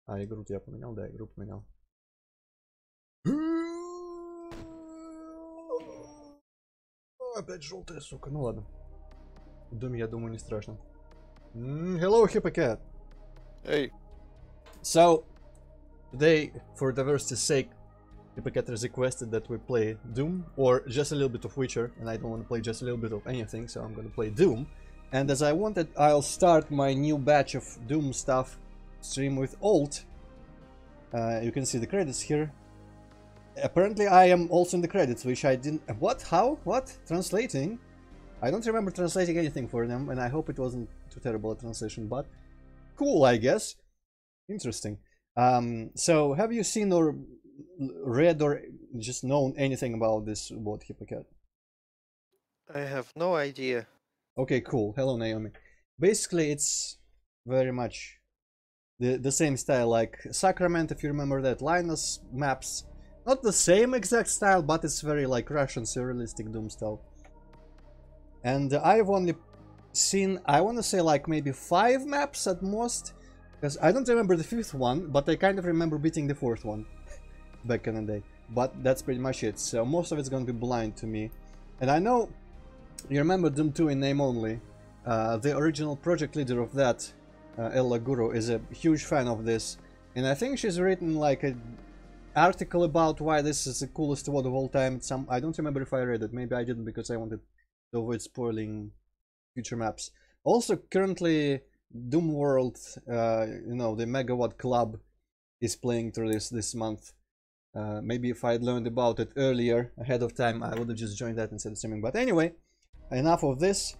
А, игру я поменял, да, игру поменял. Опять желтая, сука, ну ладно. В доме, я думаю, не страшно. Hello, Hippocat. Hey. So, today, for diversity's sake, Hippocat has requested that we play Doom, or just a little bit of Witcher, and I don't want to play just a little bit of anything, so I'm gonna play Doom. And as I wanted, I'll start my new batch of Doom stuff stream with A.L.T. You can see the credits here. Apparently I am also in the credits, which I didn't... What? How? What? Translating? I don't remember translating anything for them, and I hope it wasn't too terrible a translation, but cool, I guess. Interesting. So, have you seen or read or just known anything about this bot, Hippocat? I have no idea. Okay, cool. Hello, Naomi. Basically, it's very much the same style like Sacrament, if you remember that. Lainos maps. Not the same exact style, but it's very like Russian surrealistic Doom style. And I've only seen, I want to say like maybe 5 maps at most. Because I don't remember the 5th one, but I kind of remember beating the 4th one back in the day. But that's pretty much it. So most of it's going to be blind to me. And I know, you remember Doom 2 in name only. The original project leader of that, Ella Guru, is a huge fan of this. And I think she's written like an article about why this is the coolest WoD of all time. I don't remember if I read it. Maybe I didn't because I wanted to avoid spoiling future maps. Also, currently, Doom World, you know, the Megawad Club is playing through this month. Maybe if I'd learned about it earlier, ahead of time, I would have just joined that instead of streaming. But anyway, enough of this.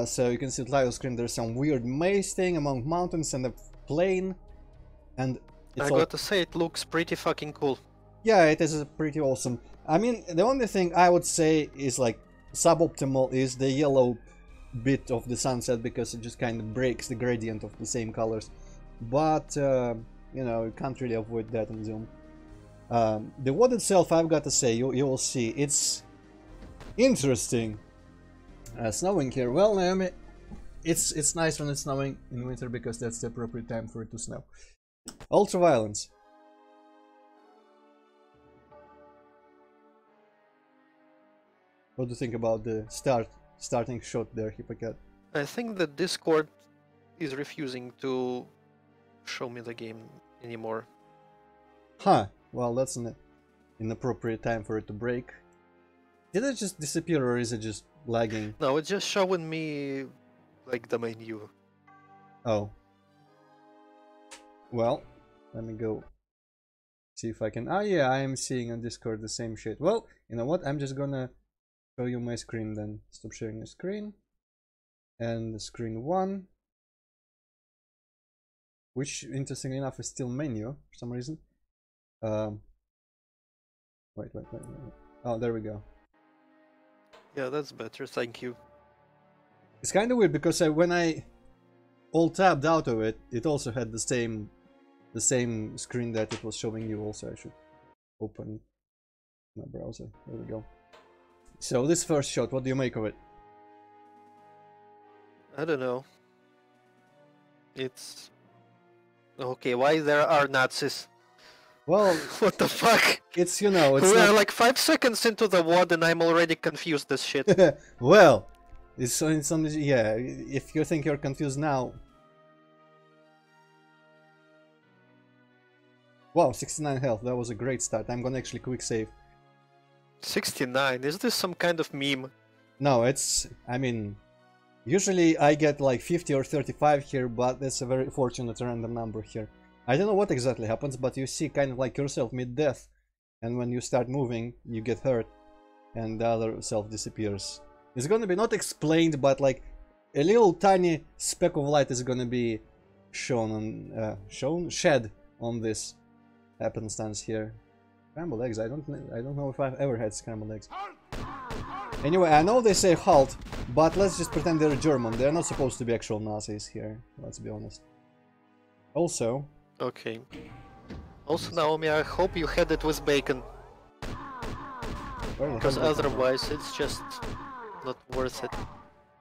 So you can see at live screen there's some weird maze thing among mountains and a plain. And I gotta say, it looks pretty fucking cool. Yeah, it is pretty awesome. I mean, the only thing I would say is like suboptimal is the yellow bit of the sunset, because it just kind of breaks the gradient of the same colors. But, you know, you can't really avoid that in Zoom. The WoD itself, I've got to say, you will see, it's interesting. Snowing here. Well, Naomi, it's nice when it's snowing in winter because that's the appropriate time for it to snow. Ultraviolence. What do you think about the starting shot there, Hippocat? I think that Discord is refusing to show me the game anymore. Huh. Well, that's an inappropriate time for it to break. Did it just disappear or is it just lagging? No, it's just showing me like the menu. Oh. Well, let me go see if I can... Ah, yeah, I am seeing on Discord the same shit. Well, you know what? I'm just gonna show you my screen then. Stop sharing the screen. And screen 1. Which, interestingly enough, is still menu for some reason. Wait. Oh, there we go. Yeah, that's better, thank you. It's kind of weird because when I alt-tabbed out of it, it also had the same screen that it was showing you. Also, I should open my browser. There we go. So this first shot, what do you make of it? I don't know. It's... Okay, why there are Nazis? Well, what the fuck? It's, you know, it's We're like 5 seconds into the WoD and I'm already confused as shit. Well, it's on the... Yeah, if you think you're confused now... Wow, 69 health, that was a great start. I'm gonna actually quick save. 69? Is this some kind of meme? No, it's... I mean... Usually I get like 50 or 35 here, but that's a very fortunate random number here. I don't know what exactly happens, but you see kind of like yourself mid-death, and when you start moving, you get hurt, and the other self disappears. It's gonna be not explained, but like a little tiny speck of light is gonna be shed on this happenstance here. Scrambled eggs. I don't know if I've ever had scrambled eggs. Anyway, I know they say halt, but let's just pretend they're German. They're not supposed to be actual Nazis here. Let's be honest. Also. Okay. Also, Naomi, I hope you had it with bacon. Because otherwise, it's just not worth it.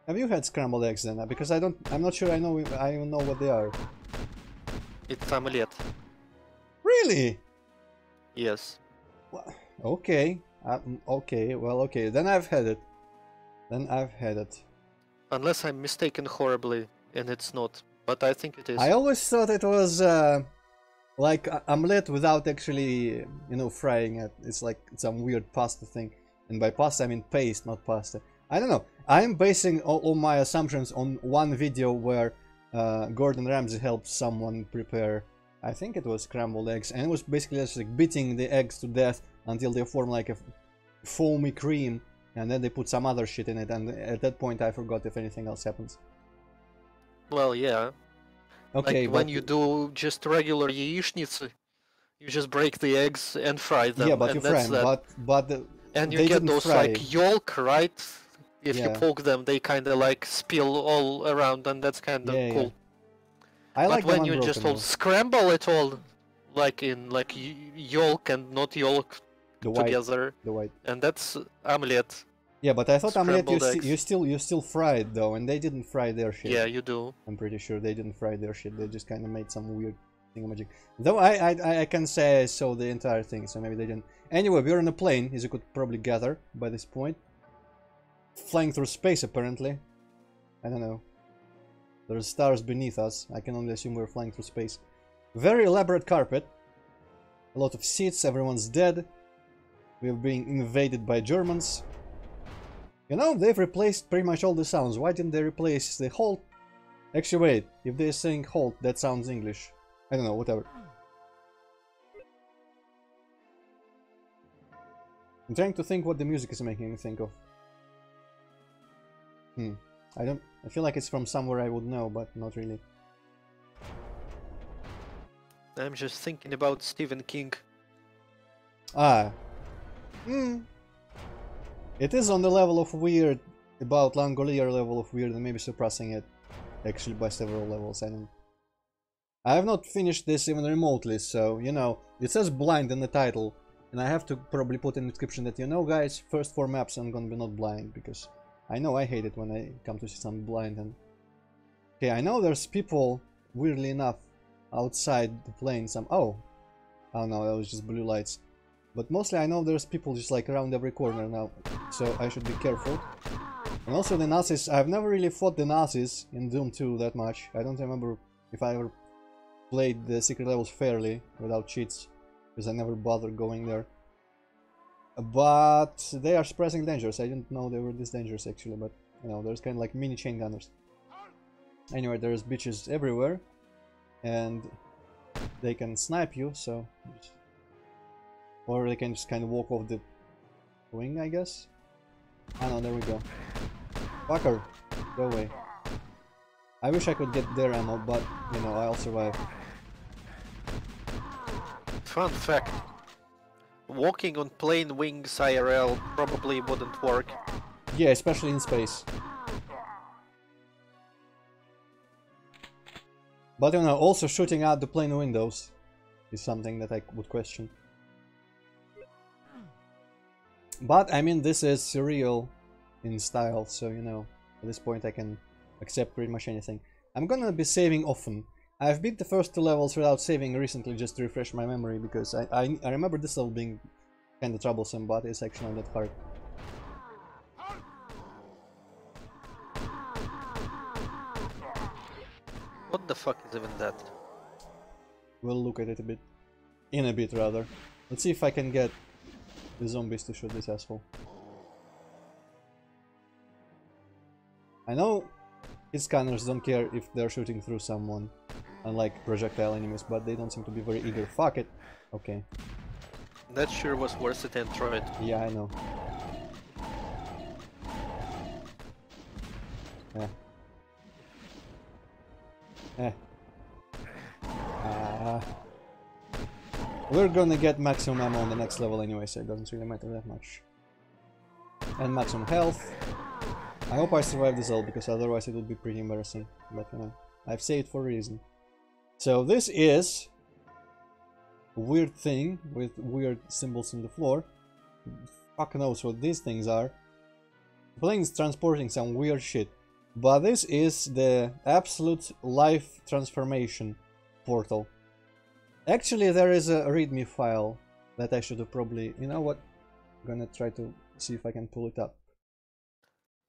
Have you had scrambled eggs then? Because I'm not sure I know what they are. It's omelette. Really? Yes. Well, okay. Okay, well, okay. Then I've had it. Unless I'm mistaken horribly, and it's not. But I think it is. I always thought it was like omelette without actually, you know, frying it. It's like some weird pasta thing. And by pasta, I mean paste, not pasta. I don't know. I'm basing all my assumptions on one video where Gordon Ramsay helped someone prepare, I think it was scrambled eggs, and it was basically just like beating the eggs to death until they form like a foamy cream, and then they put some other shit in it, and at that point I forgot if anything else happens. Well, yeah. Okay, like when you do just regular яичницы, you just break the eggs and fry them. Yeah, but and you fry them, but and you they get didn't those fry. like yolk, right? If you Yeah. poke them, they kind of like spill all around, and that's kind of cool. Yeah. I But like when them you unbroken, just all though. scramble it all, like in like yolk and not yolk The white, together, the white. and that's omelette. Yeah, but I thought omelette Scrambled you still fry it though, and they didn't fry their shit. Yeah, you do. I'm pretty sure they didn't fry their shit. They just kind of made some weird thingamajic. Though I can say I saw the entire thing, so maybe they didn't. Anyway, we're on a plane, as you could probably gather by this point. Flying through space, apparently. I don't know. There's stars beneath us. I can only assume we're flying through space. Very elaborate carpet. A lot of seats. Everyone's dead. We're being invaded by Germans. You know, they've replaced pretty much all the sounds. Why didn't they replace the halt? Actually, wait. If they're saying halt, that sounds English. I don't know, whatever. I'm trying to think what the music is making me think of. I feel like it's from somewhere I would know, but not really. I'm just thinking about Stephen King. Ah. It is on the level of weird, about Langolier level of weird, and maybe surpassing it actually by several levels. I have not finished this even remotely, so, you know, it says blind in the title, and I have to probably put in the description that, you know, guys, first 4 maps I'm gonna be not blind, because I know I hate it when I come to see some blind. And okay, I know there's people, weirdly enough, outside the plane. Oh no, that was just blue lights. But mostly I know there's people just like around every corner now, so I should be careful. And also the Nazis, I've never really fought the Nazis in Doom 2 that much. I don't remember if I ever played the secret levels fairly without cheats, because I never bothered going there. But they are surprisingly dangerous. I didn't know they were this dangerous actually, but you know, there's kind of like mini chain gunners. Anyway, there's bitches everywhere, and they can snipe you, so... Or they can just kind of walk off the wing, I guess? Ah no, there we go. Fucker! Go away. I wish I could get their ammo, but, you know, I'll survive. Fun fact. Walking on plane wings IRL probably wouldn't work. Yeah, especially in space. But you know, also shooting out the plane windows is something that I would question. But I mean, this is surreal in style, so you know, at this point I can accept pretty much anything. I'm gonna be saving often. I've beat the first 2 levels without saving recently just to refresh my memory, because I remember this level being kinda troublesome, but it's actually not that hard. What the fuck is even that? We'll look at it a bit. In a bit, rather. Let's see if I can get the zombies to shoot this asshole. I know his scanners don't care if they're shooting through someone, unlike projectile enemies, but they don't seem to be very eager. Fuck it. Okay. That sure was worth it, Antroid. Yeah, I know. We're gonna get maximum ammo on the next level anyway, so it doesn't really matter that much. And maximum health. I hope I survive this level, because otherwise it would be pretty embarrassing. But you know, I've saved for a reason. So this is a weird thing with weird symbols on the floor. Fuck knows what these things are. The plane is transporting some weird shit. But this is the absolute life transformation portal. Actually, there is a readme file that I should have probably... You know what? I'm gonna try to see if I can pull it up.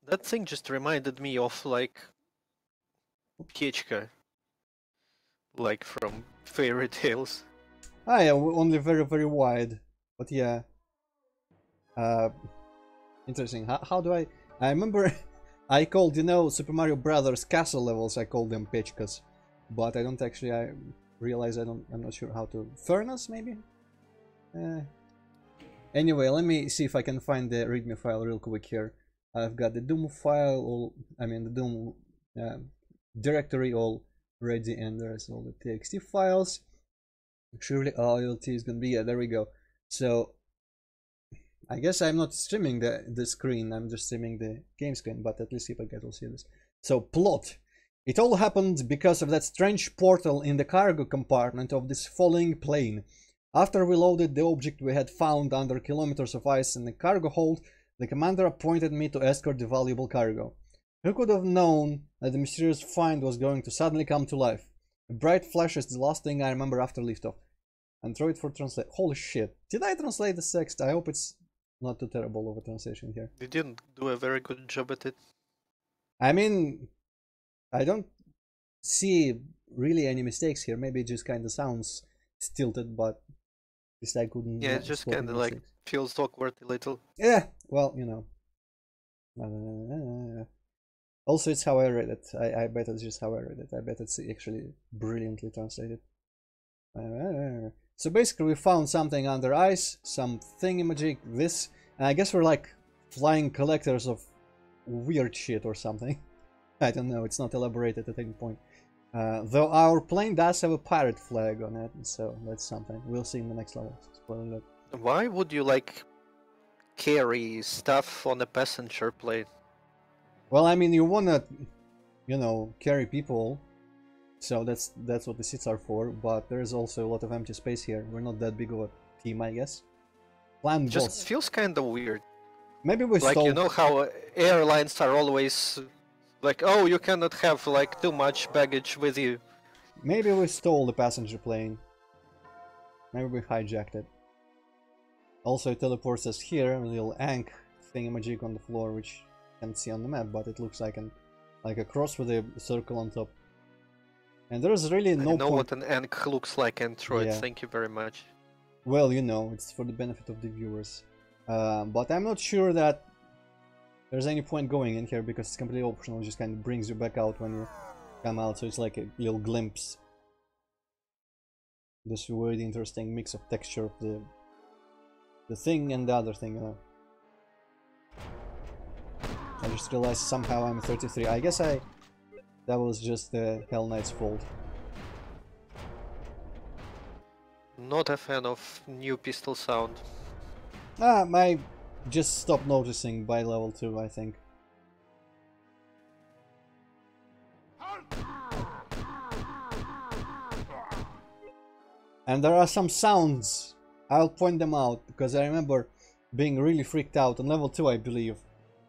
That thing just reminded me of, like, Pechka. Like from fairy tales. Ah, yeah, only very, very wide. But yeah. Interesting. How do I... I remember I called, you know, Super Mario Brothers castle levels, I called them Pechkas. But I don't actually... I realize I'm not sure how to... Furnace, maybe? Anyway, let me see if I can find the readme file real quick here. I've got the Doom file, the Doom directory all ready, and there's all the txt files. Surely A.L.T is gonna be... Yeah, there we go. So, I guess I'm not streaming the screen, I'm just streaming the game screen, but at least if I get to see this. So, plot. It all happened because of that strange portal in the cargo compartment of this falling plane. After we loaded the object we had found under kilometers of ice in the cargo hold, the commander appointed me to escort the valuable cargo. Who could have known that the mysterious find was going to suddenly come to life? A bright flash is the last thing I remember after liftoff. Antroid for translate. Holy shit. Did I translate the text? I hope it's not too terrible of a translation here. You didn't do a very good job at it. I mean, I don't see really any mistakes here. Maybe it just kind of sounds stilted, but at least I couldn't. Yeah, it just kind of like feels awkward a little. Yeah, well, you know. Also, it's how I read it. I bet it's just how I read it. I bet it's actually brilliantly translated. So basically we found something under ice, some thingamajig, this, and I guess we're like flying collectors of weird shit or something. I don't know, it's not elaborated at any point. Though our plane does have a pirate flag on it, so that's something. We'll see in the next level. Spoiler alert. Why would you like carry stuff on a passenger plane? Well, I mean, you wanna, you know, carry people. So that's what the seats are for, but there's also a lot of empty space here. We're not that big of a team, I guess. Plan Just boss. feels kind of weird. Maybe we like, stole... you know how airlines are always like, oh, you cannot have like too much baggage with you. Maybe we stole the passenger plane. Maybe we hijacked it. Also, it teleports us here, a little Ankh thingamajig on the floor, which you can't see on the map, but it looks like a cross with a circle on top. And there's really no point... I know what an Ankh looks like, Antroid. Yeah. Thank you very much. Well, you know, it's for the benefit of the viewers. But I'm not sure that there's any point going in here because it's completely optional. It just kind of brings you back out when you come out, so it's like a little glimpse. This really interesting mix of texture of the thing and the other thing, you know. I just realized somehow I'm 33. I guess that was just the Hell Knight's fault. Not a fan of new pistol sound. I just stopped noticing by level 2, I think. And there are some sounds. I'll point them out because I remember being really freaked out on level 2, I believe.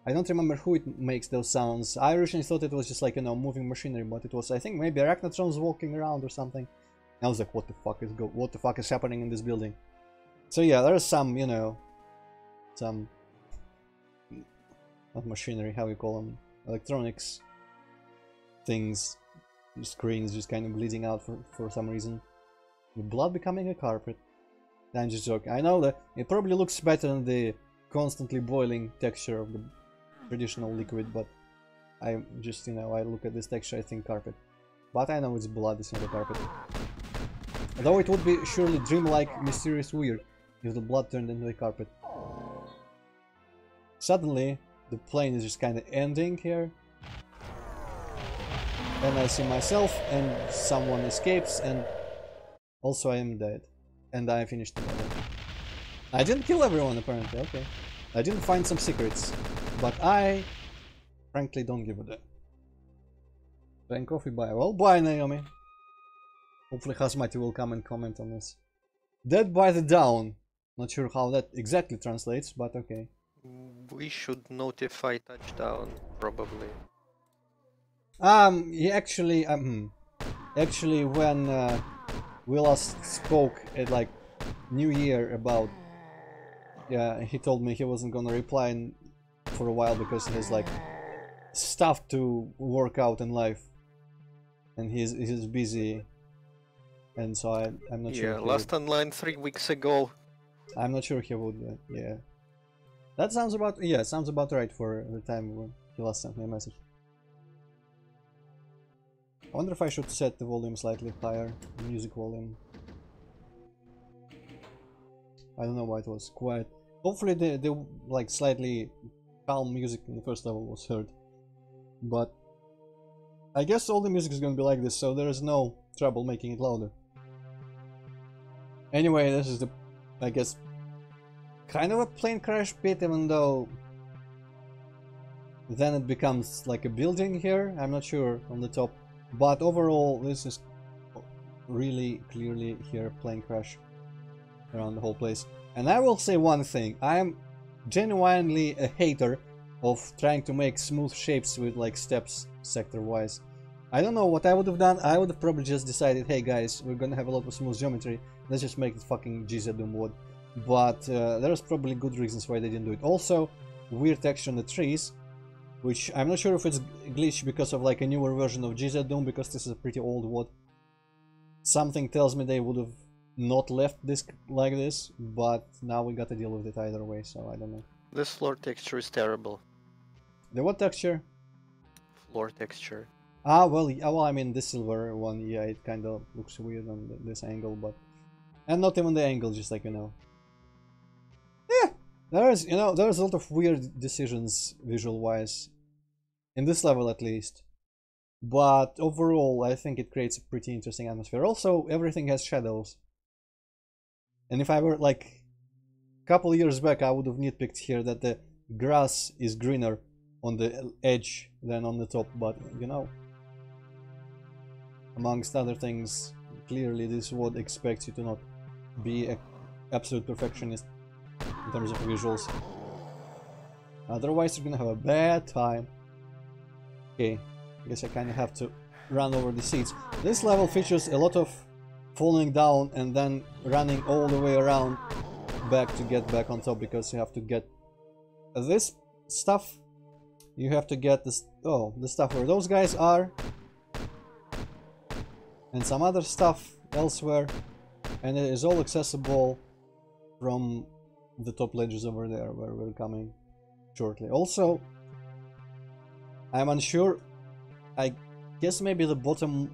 I don't remember who it makes those sounds. I originally thought it was just like, you know, moving machinery, but it was, I think, maybe Arachnotrons walking around or something. And I was like, what the fuck is happening in this building? So yeah, there's some, you know, some, not machinery, how you call them, electronics things, screens just kind of bleeding out for some reason. The blood becoming a carpet. I'm just joking. I know that it probably looks better than the constantly boiling texture of the traditional liquid, but I just, you know, I look at this texture, I think carpet. But I know it's blood, it's not a carpet. Though it would be surely dreamlike, mysterious, weird if the blood turned into a carpet. Suddenly, the plane is just kind of ending here. And I see myself, and someone escapes, and also I am dead. And I finished the level. I didn't kill everyone, apparently, okay. I didn't find some secrets, but I frankly don't give a damn. Drank coffee, bye. Well, bye, Naomi. Hopefully Hazmati will come and comment on this. Dead by the Dawn. Not sure how that exactly translates, but okay. We should notify touchdown, probably. Actually, when we last spoke at like New Year about, yeah, he told me he wasn't gonna reply for a while because he has like stuff to work out in life, and he's busy, and so I'm not sure. Yeah, last online 3 weeks ago. I'm not sure he would. Yeah, that sounds about sounds about right for the time when he last sent me a message. I wonder if I should set the volume slightly higher, the music volume. I don't know why it was quiet. Hopefully the like slightly calm music in the first level was heard. But I guess all the music is gonna be like this, so there is no trouble making it louder. Anyway, this is the, I guess, kind of a plane crash bit, even though then it becomes like a building here. I'm not sure on the top. But overall, this is really clearly here plane crash around the whole place. And I will say one thing, I am genuinely a hater of trying to make smooth shapes with like steps sector-wise. I don't know what I would have done. I would have probably just decided, hey guys, we're gonna have a lot of smooth geometry, let's just make it fucking GZ Doom wood. But there's probably good reasons why they didn't do it. Also, weird texture on the trees, which I'm not sure if it's glitched because of like a newer version of GZ Doom, because this is a pretty old wood. Something tells me they would have not left this like this, but now we gotta deal with it either way, so I don't know. This floor texture is terrible. The what texture? Floor texture. Ah, well, I mean, this silver one, yeah, it kind of looks weird on this angle, but... And not even the angle, just like, you know... Yeah! There's a lot of weird decisions, visual-wise. In this level, at least. But overall, I think it creates a pretty interesting atmosphere. Also, everything has shadows. And if I were, like... A couple years back, I would have nitpicked here that the grass is greener on the edge than on the top, but, you know... Amongst other things, clearly this would expect you to not be an absolute perfectionist in terms of visuals. Otherwise you're gonna have a bad time. Okay, I guess I kinda have to run over the seats. This level features a lot of falling down and then running all the way around back to get back on top, because you have to get this stuff. You have to get this, the stuff where those guys are. And some other stuff elsewhere, and it is all accessible from the top ledges over there where we're coming shortly. Also, I'm unsure, I guess maybe the bottom,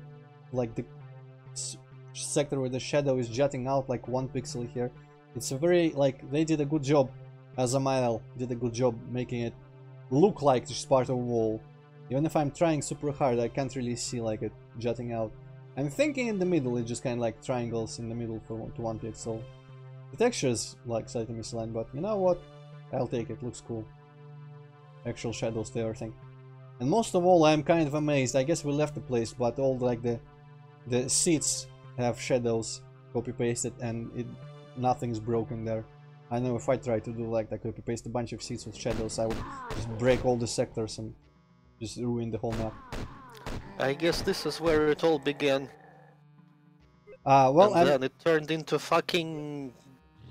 like the sector where the shadow is jutting out like 1 pixel here, it's a very, like, they did a good job, Azamail did a good job making it look like just part of a wall. Even if I'm trying super hard, I can't really see like it jutting out. I'm thinking in the middle, it's just kind of like triangles in the middle to 1 pixel. The texture is like slightly misaligned, but you know what? I'll take it, looks cool. Actual shadows there, I think. And most of all, I'm kind of amazed. I guess we left the place, but all like the seats have shadows copy-pasted, and nothing's broken there. I know if I try to do like copy-paste a bunch of seats with shadows, I would just break all the sectors and just ruin the whole map. I guess this is where it all began. Well, and then it turned into fucking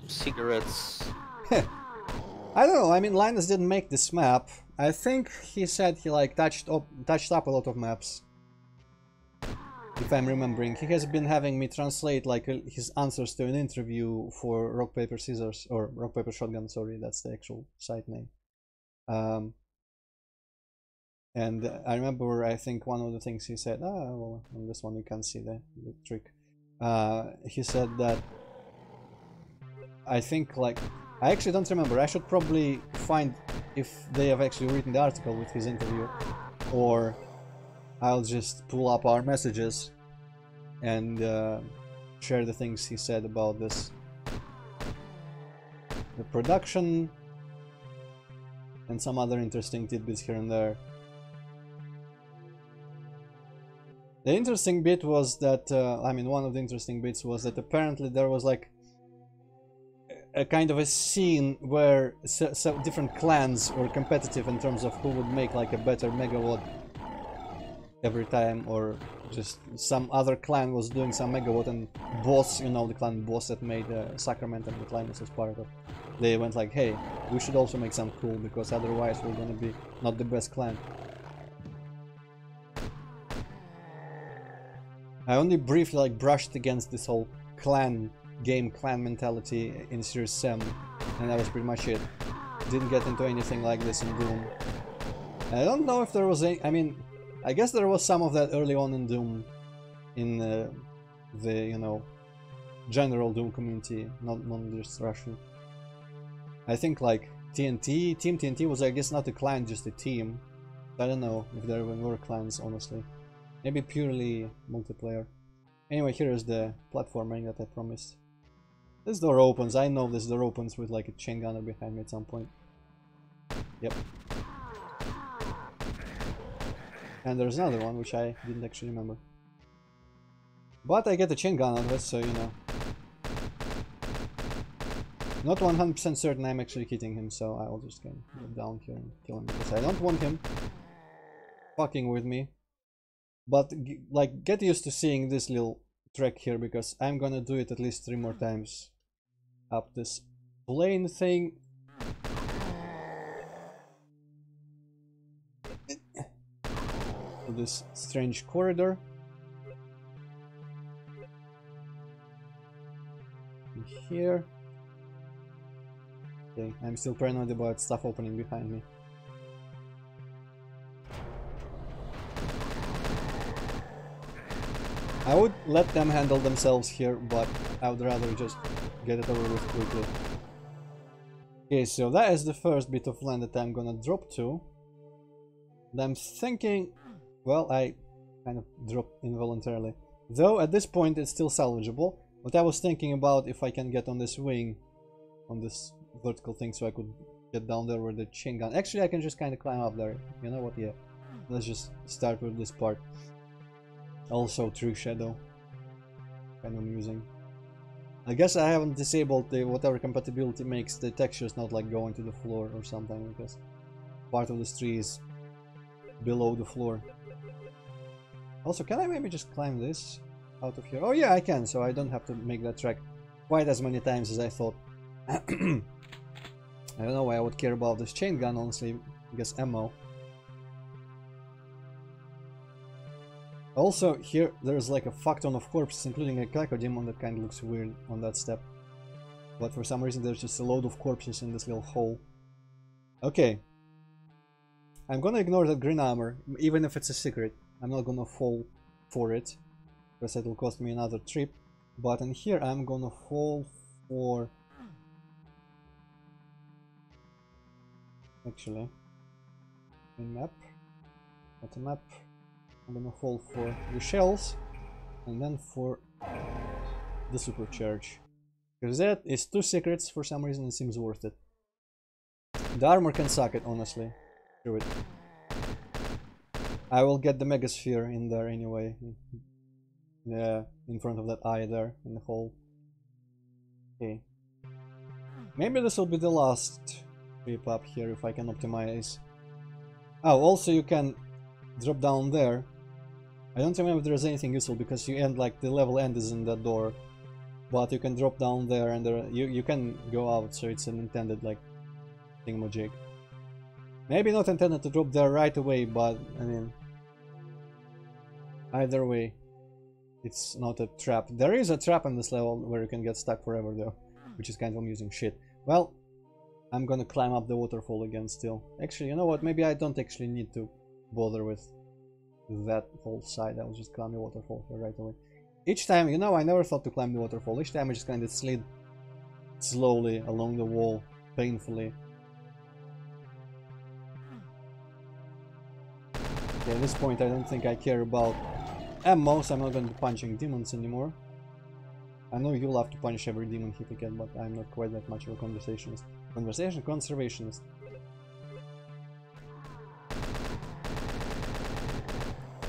cigarettes. I don't know. I mean, Lainos didn't make this map. I think he said he like touched up a lot of maps. If I'm remembering, he has been having me translate like his answers to an interview for Rock Paper Scissors, or Rock Paper Shotgun. Sorry, that's the actual site name. And I remember, I think one of the things he said, well, on this one you can see the trick. He said that, I think, like, I actually don't remember, I should probably find if they have actually written the article with his interview, or I'll just pull up our messages and share the things he said about this. The production, and some other interesting tidbits here and there. The interesting bit was that, I mean, one of the interesting bits was that apparently there was like a kind of a scene where different clans were competitive in terms of who would make like a better megawad every time, or just some other clan was doing some megawad and boss, you know, the clan boss that made Sacrament and the Lainos as part of it, they went like, hey, we should also make some cool, because otherwise we're gonna be not the best clan. I only briefly like brushed against this whole clan mentality in Series 7, and that was pretty much it. Didn't get into anything like this in Doom. I don't know if there was any, I mean, I guess there was some of that early on in Doom, in the, you know, general Doom community, not just Russian. I think like Team TNT was, I guess, not a clan, just a team. I don't know if there were clans, honestly. Maybe purely multiplayer. Anyway, here is the platforming that I promised. This door opens. I know this door opens with like a chain gunner behind me at some point. Yep. And there's another one, which I didn't actually remember. But I get the chain gun out of it, so you know. Not 100% certain I'm actually hitting him, so I will just go down here and kill him, because I don't want him fucking with me. But like, get used to seeing this little track here, because I'm gonna do it at least 3 more times up this plane thing. This strange corridor. And here. Okay, I'm still paranoid about stuff opening behind me. I would let them handle themselves here, but I would rather just get it over with quickly. Okay, so that is the first bit of land that I'm gonna drop to. And I'm thinking, well, I kind of dropped involuntarily. Though at this point it's still salvageable, but I was thinking about if I can get on this wing, on this vertical thing, so I could get down there with the chain gun. Actually, I can just kind of climb up there. You know what? Yeah. Let's just start with this part. Also, True Shadow. Kind of amusing. I guess I haven't disabled the whatever compatibility makes the textures not like going to the floor or something, because part of this tree is below the floor. Also, can I maybe just climb this out of here? Oh yeah, I can, so I don't have to make that track quite as many times as I thought. I don't know why I would care about this chain gun, honestly. I guess ammo. Also, here there's like a fuck ton of corpses, including a Cacodemon that kind of looks weird on that step. But for some reason there's just a load of corpses in this little hole. Okay. I'm gonna ignore that green armor, even if it's a secret. I'm not gonna fall for it, because it'll cost me another trip. But in here I'm gonna fall for... Actually, in map, not a map, I'm gonna fall for the shells, and then for the supercharge. Because that is 2 secrets, for some reason it seems worth it. The armor can suck it, honestly. Screw it. I will get the Megasphere in there anyway. Yeah, in front of that eye there, in the hole. Okay. Maybe this will be the last trip up here if I can optimize. Oh, also you can drop down there. I don't remember if there's anything useful, because you end like the level end is in that door. But you can drop down there and there, you can go out, so it's an intended like thingamajig. Maybe not intended to drop there right away, but I mean, either way, it's not a trap. There is a trap in this level where you can get stuck forever though, which is kind of amusing shit. Well, I'm gonna climb up the waterfall again still. Actually, you know what, maybe I don't actually need to bother with that whole side. I'll just climb the waterfall here right away. Each time, you know, I never thought to climb the waterfall. Each time I just kind of slid slowly along the wall, painfully. Okay, at this point I don't think I care about ammo, so I'm not going to be punching demons anymore. I know you love to punish every demon hit again, but I'm not quite that much of a conversationist. Conservationist.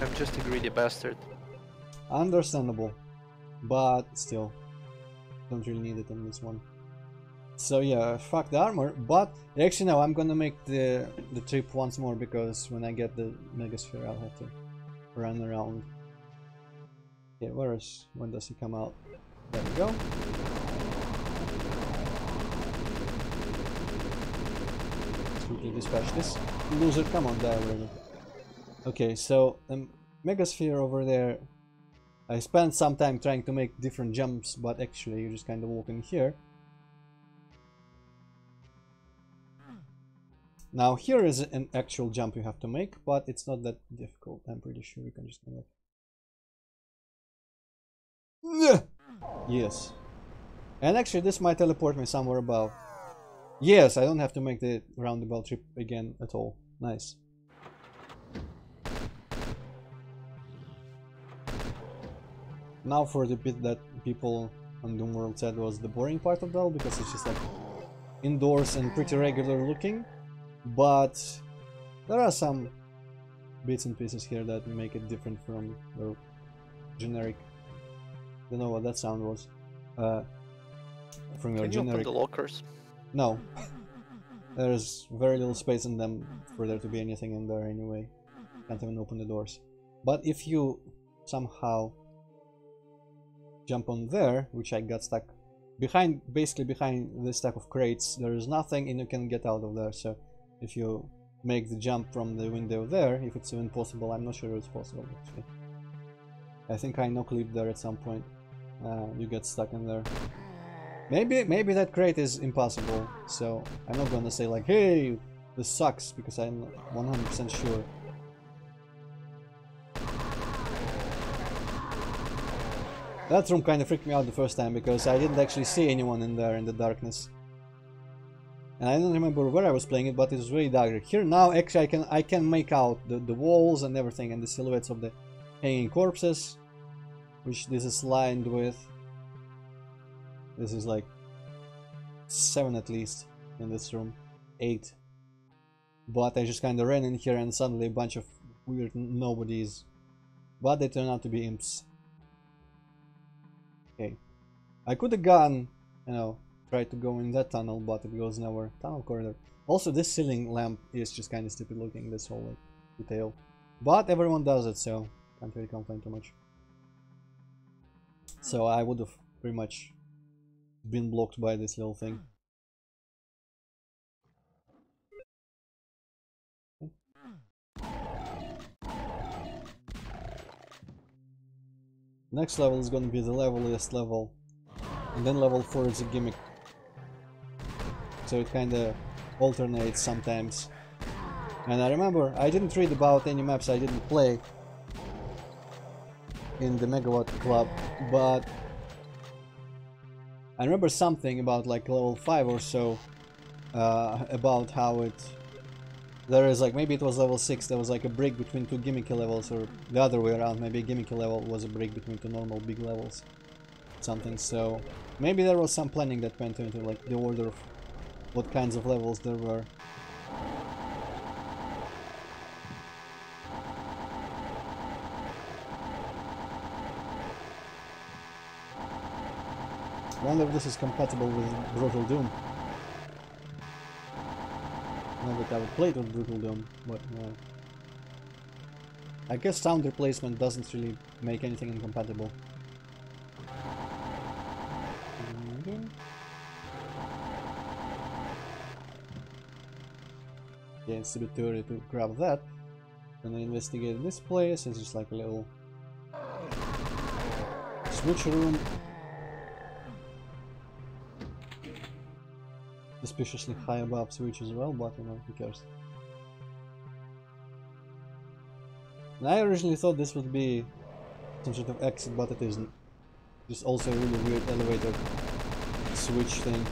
I'm just a greedy bastard. Understandable, but still, don't really need it in this one. So yeah, fuck the armor, but actually no, I'm gonna make the trip once more, because when I get the Megasphere I'll have to run around. Okay, when does he come out? There we go. Let's quickly dispatch this loser. Come on, die already. Okay, so Megasphere over there. I spent some time trying to make different jumps, but actually you just kind of walk in here. Now here is an actual jump you have to make, but it's not that difficult. I'm pretty sure you can just kind of... Yes. And actually this might teleport me somewhere above. Yes, I don't have to make the roundabout trip again at all. Nice. Now for the bit that people on Doom World said was the boring part of that, because it's just like indoors and pretty regular looking. But there are some bits and pieces here that make it different from the generic. Don't know what that sound was. From your generic. Can you open the lockers? No. There's very little space in them for there to be anything in there anyway. Can't even open the doors. But if you somehow jump on there, which I got stuck behind, basically behind this stack of crates, there is nothing and you can get out of there. So if you make the jump from the window there, if it's even possible, I'm not sure it's possible actually. I think I no-clipped there at some point. You get stuck in there. Maybe that crate is impossible, so I'm not gonna say like, hey, this sucks, because I'm 100% sure. That room kind of freaked me out the first time, because I didn't actually see anyone in there in the darkness. And I don't remember where I was playing it, but it was really dark. Here now, actually, I can make out the walls and everything, and the silhouettes of the hanging corpses, which this is lined with. This is like 7 at least in this room, 8. But I just kind of ran in here and suddenly a bunch of weird nobodies, but they turn out to be imps. Okay, I could have gone, you know, tried to go in that tunnel, but it goes nowhere. Tunnel corridor. Also, this ceiling lamp is just kind of stupid looking, this whole like detail. But everyone does it, so can't really complain too much. So I would have pretty much been blocked by this little thing. Next level is gonna be the leveliest level, and then level 4 is a gimmick. So it kinda alternates sometimes. And I remember I didn't read about any maps I didn't play in the Megawad Club, but I remember something about like level 5 or so, about how there is like, maybe it was level 6, there was like a break between 2 gimmicky levels, or the other way around, maybe a gimmicky level was a break between 2 normal big levels. Something, so maybe there was some planning that went into like the order of what kinds of levels there were. I wonder if this is compatible with Brutal Doom. Not that I would play it with Brutal Doom, but I guess sound replacement doesn't really make anything incompatible. Yeah, it's a bit too early to grab that. Gonna investigate this place. It's just like a little switch room. Suspiciously high above switch as well, but you know, who cares. And I originally thought this would be some sort of exit, but it isn't. Just also a really weird elevator switch thing.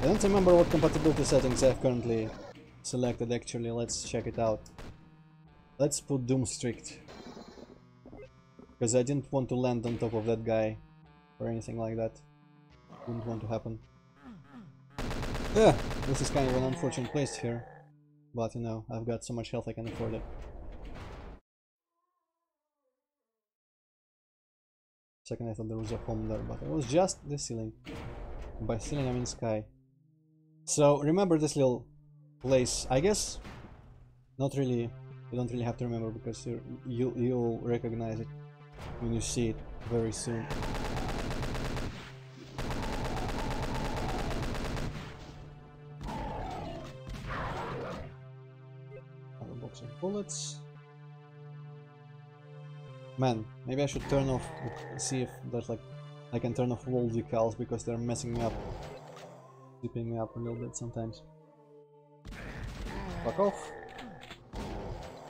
I don't remember what compatibility settings I've currently selected actually. Let's check it out. Let's put Doom Strict, because I didn't want to land on top of that guy or anything like that. Wouldn't want to happen. Yeah, this is kind of an unfortunate place here, but you know, I've got so much health I can afford it. Second I thought there was a home there, but it was just the ceiling. By ceiling I mean sky. So remember this little place, I guess not really You don't really have to remember because you'll recognize it when you see it very soon. Another box of bullets. Man, maybe I should turn off, see if there's like, I can turn off wall decals because they're messing me up. Keeping me up a little bit sometimes. Fuck off.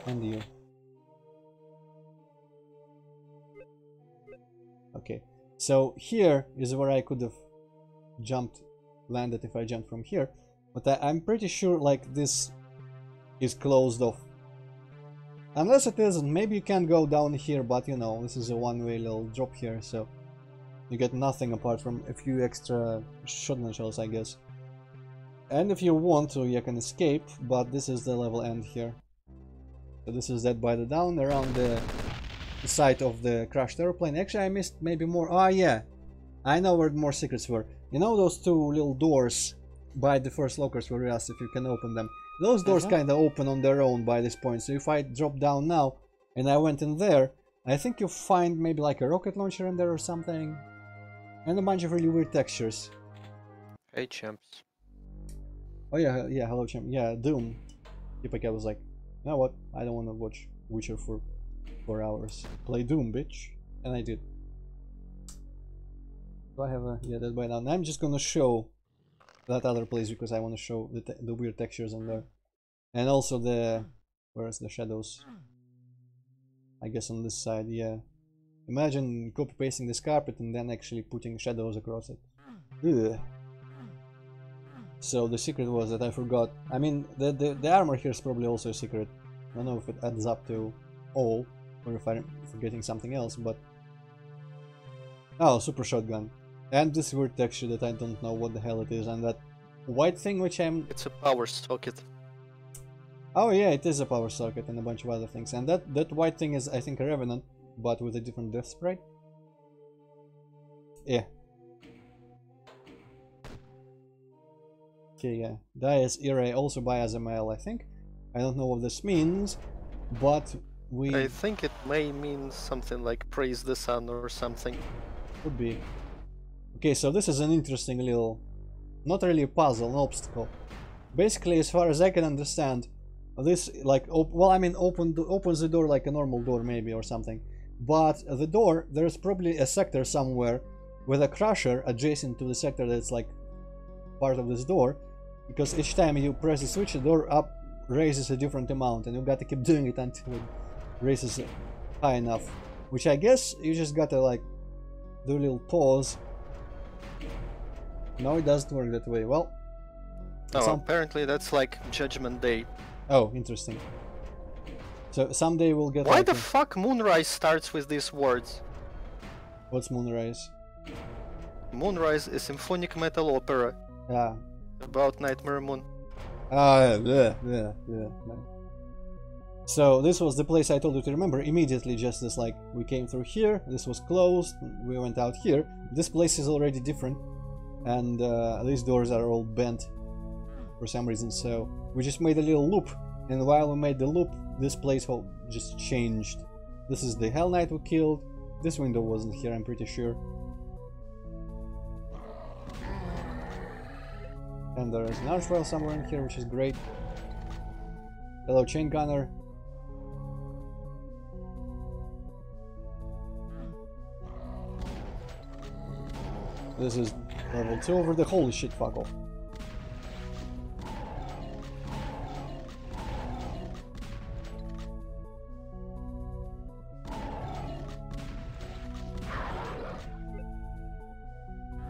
And you. Okay, so here is where I could have landed if I jumped from here. But I'm pretty sure like this is closed off. Unless it isn't, maybe you can go down here, but you know, this is a one-way little drop here, so you get nothing apart from a few extra shotgun shells, I guess. And if you want to, you can escape, but this is the level end here. So this is Dead by the Dawn, around the site of the crashed airplane. Actually, I missed maybe more. Ah, yeah, I know where more secrets were. You know those two little doors by the first lockers where we asked if you can open them? Those doors kind of open on their own by this point, so if I drop down now and I went in there, I think you'll find maybe like a rocket launcher in there or something, and a bunch of really weird textures. Hey champs. Oh yeah, yeah, hello champ. Yeah, Doom. Hippocat was like, you know what, I don't want to watch Witcher for 4 hours. Play Doom, bitch. And I did. Do I have a... yeah, that by now. And I'm just gonna show that other place because I want to show the weird textures on there. And also the... where's the shadows? I guess on this side, yeah. Imagine copy-pasting this carpet and then actually putting shadows across it. Ugh. So the secret was that I forgot. I mean, the armor here is probably also a secret. I don't know if it adds up to all, or if I'm forgetting something else, but... oh, super shotgun. And this weird texture that I don't know what the hell it is, and that white thing which I'm... it's a power socket. Oh yeah, it is a power socket and a bunch of other things. And that white thing is, I think, a Revenant, but with a different death sprite. Yeah. Okay, yeah. Dias Irae also by as a male, I think. I don't know what this means, but we... I think it may mean something like praise the sun or something. Could be. Okay, so this is an interesting little... not really a puzzle, an obstacle. Basically, as far as I can understand, this, like, well, I mean, opens the door like a normal door, maybe, or something. But the door, there's probably a sector somewhere with a crusher adjacent to the sector that's, like, part of this door. Because each time you press the switch, the door up raises a different amount, and you gotta keep doing it until it raises it high enough. Which I guess you just gotta, like, do a little pause. No, it doesn't work that way. Well... oh, apparently that's like Judgment Day. Oh, interesting. So someday we'll get... why like the fuck Moonrise starts with these words? What's Moonrise? Moonrise is symphonic metal opera. Yeah. About Nightmare Moon. Yeah. So this was the place I told you to remember immediately, just as like we came through here, this was closed, we went out here. This place is already different, and these doors are all bent for some reason, so we just made a little loop, and while we made the loop, this place just changed. This is the Hell Knight we killed. This window wasn't here, I'm pretty sure. And there is an Antroid somewhere in here, which is great. Hello, Chain Gunner. This is level 2 over the... holy shit, fuck off.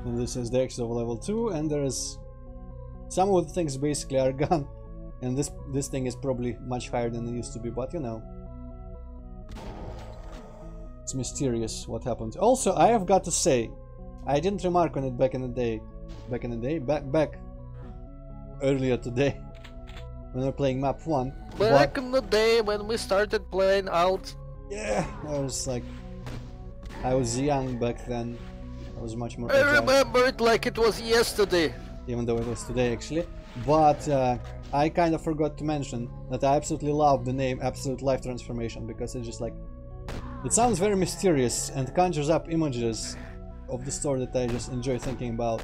And this is the exit of level 2, and there is... some of the things basically are gone, and this thing is probably much higher than it used to be, but you know. It's mysterious what happened. Also, I have got to say, I didn't remark on it back earlier today, when we were playing map 1. Back in the day when we started playing A.L.T. Yeah, I was young back then. I was much more I remember it like it was yesterday. even though it was today actually. But I kind of forgot to mention that I absolutely love the name Absolute Life Transformation, because it's just like, it sounds very mysterious and conjures up images of the story that I just enjoy thinking about.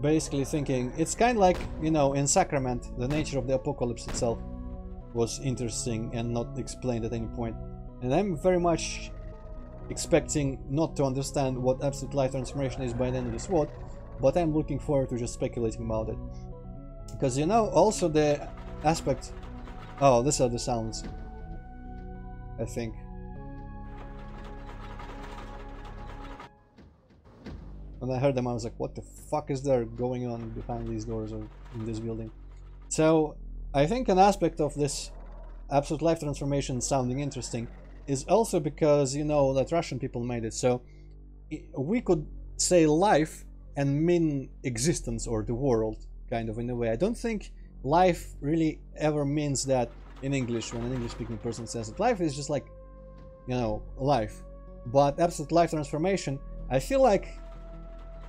Basically thinking, it's kind of like, you know, in Sacrament, the nature of the apocalypse itself was interesting and not explained at any point. And I'm very much expecting not to understand what Absolute Life Transformation is by the end of this world, but I'm looking forward to just speculating about it. Because, you know, also the aspect... Oh, these are the sounds, I think. When I heard them, I was like, what the fuck is there going on behind these doors or in this building? So, I think an aspect of this Absolute Life Transformation sounding interesting is also because, you know, that Russian people made it. So, we could say life and mean existence or the world, kind of, in a way. I don't think life really ever means that in English, when an English-speaking person says it. Life is just like, you know, life. But Absolute Life Transformation, I feel like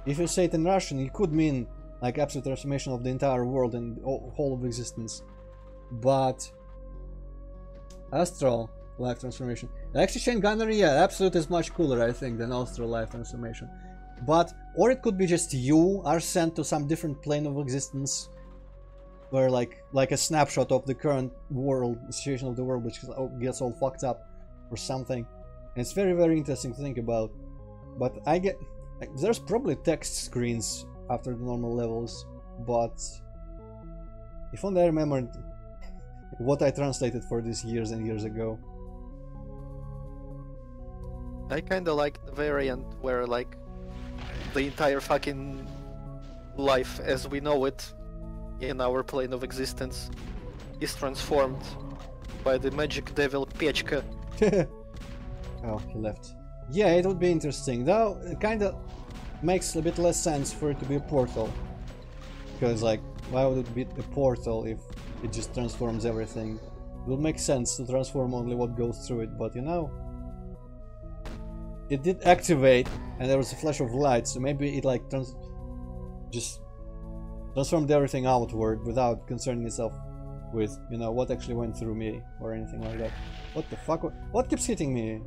if you say it in Russian, it could mean like absolute transformation of the entire world and whole of existence. But Astral Life Transformation, actually Chain Gunner, yeah, absolute is much cooler, I think, than Astral Life Transformation. But, or it could be just you are sent to some different plane of existence, where like a snapshot of the current world, situation of the world, which gets all fucked up or something. And it's very, very interesting to think about. But I get... There's probably text screens after the normal levels, but if only I remembered what I translated for this years and years ago. I kinda like the variant where like the entire fucking life as we know it in our plane of existence is transformed by the magic devil Pechka. Oh, he left. Yeah, it would be interesting, though it kinda makes a bit less sense for it to be a portal. Because, like, why would it be a portal if it just transforms everything? It would make sense to transform only what goes through it, but you know, it did activate and there was a flash of light, so maybe it like just transformed everything outward without concerning itself with, you know, what actually went through me or anything like that. What the fuck? What keeps hitting me?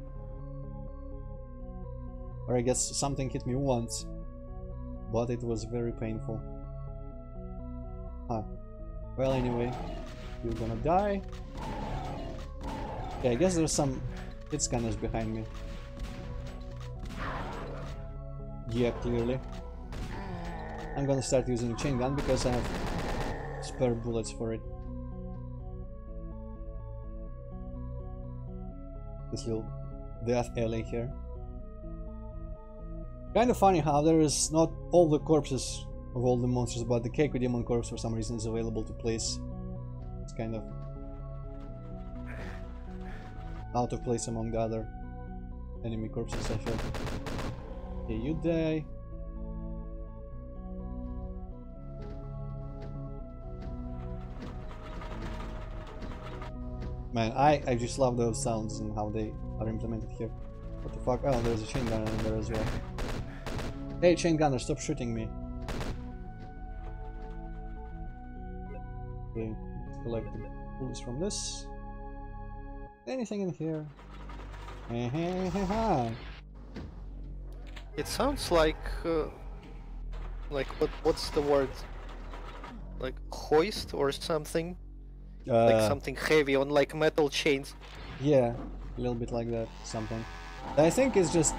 Or I guess something hit me once, but it was very painful. Huh. Well, anyway, you're gonna die. Okay, I guess there's some hit scanners behind me. Yeah, clearly. I'm gonna start using a chain gun because I have spare bullets for it. This little death alley here. Kind of funny how there is not all the corpses of all the monsters, but the Keiko Demon corpse for some reason is available to place. It's kind of out of place among the other enemy corpses, I feel. Okay, you die. Man, I just love those sounds and how they are implemented here. What the fuck? Oh, there's a chain gunner in there as well. Hey, chain gunner, stop shooting me. Okay, let's collect the bullets from this. Anything in here? It sounds like what's the word? Like hoist or something? Like something heavy on like metal chains. Yeah, a little bit like that, something. I think it's just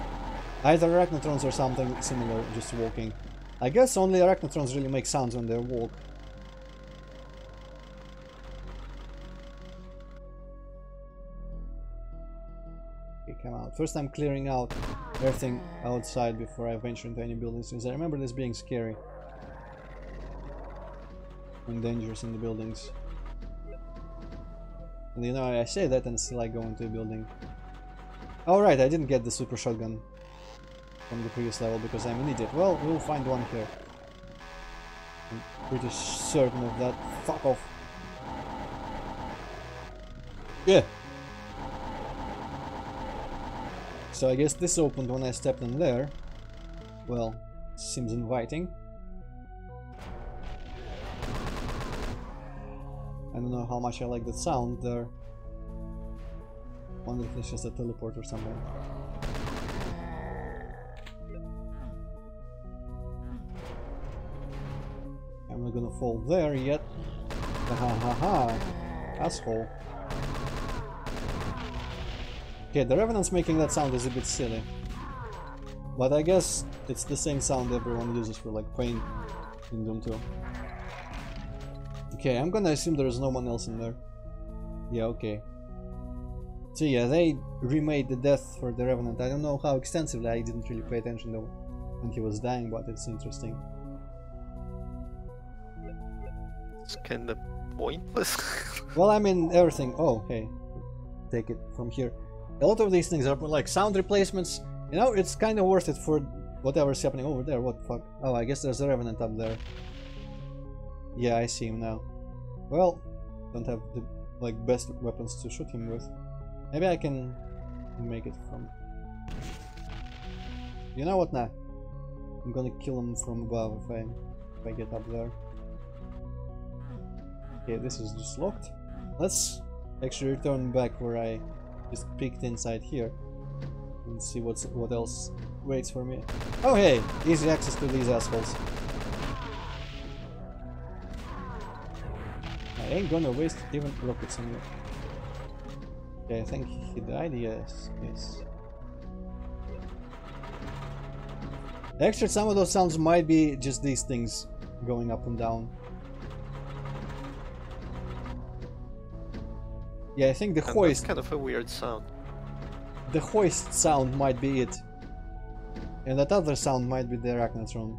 either arachnotrons or something similar, just walking. I guess only arachnotrons really make sounds when they walk. Okay, come out. First I'm clearing out everything outside before I venture into any buildings, because I remember this being scary and dangerous in the buildings. And you know, I say that and still I go into a building. Alright, I didn't get the super shotgun from the previous level because I'm an idiot. Well, we'll find one here. I'm pretty certain of that. Fuck off. Yeah. So I guess this opened when I stepped in there. Well, seems inviting. I don't know how much I like that sound there. Wonder if it's just a teleport or something. I'm not gonna fall there yet. Ha ha ha. Asshole. Okay, the Revenant's making that sound is a bit silly. But I guess it's the same sound everyone uses for like pain in Doom 2. Okay, I'm gonna assume there's no one else in there. Yeah, okay. So yeah, they remade the death for the Revenant. I don't know how extensively, I didn't really pay attention though when he was dying, but it's interesting. It's kinda pointless. Well, I mean, everything. Oh, hey, take it from here. A lot of these things are like sound replacements. You know, it's kind of worth it for whatever's happening over there. What the fuck? Oh, I guess there's a Revenant up there. Yeah, I see him now. Well, don't have the like best weapons to shoot him with. Maybe I can make it from... You know what, nah. I'm gonna kill him from above if I get up there. Okay, this is just locked. Let's actually return back where I just peeked inside here and see what else waits for me. Oh hey, easy access to these assholes. I ain't gonna waste even rockets on you. Okay, I think he died. Yes, yes. Actually, some of those sounds might be just these things going up and down. Yeah, I think the hoist... That's kind of a weird sound. The hoist sound might be it. And that other sound might be the Arachnotron.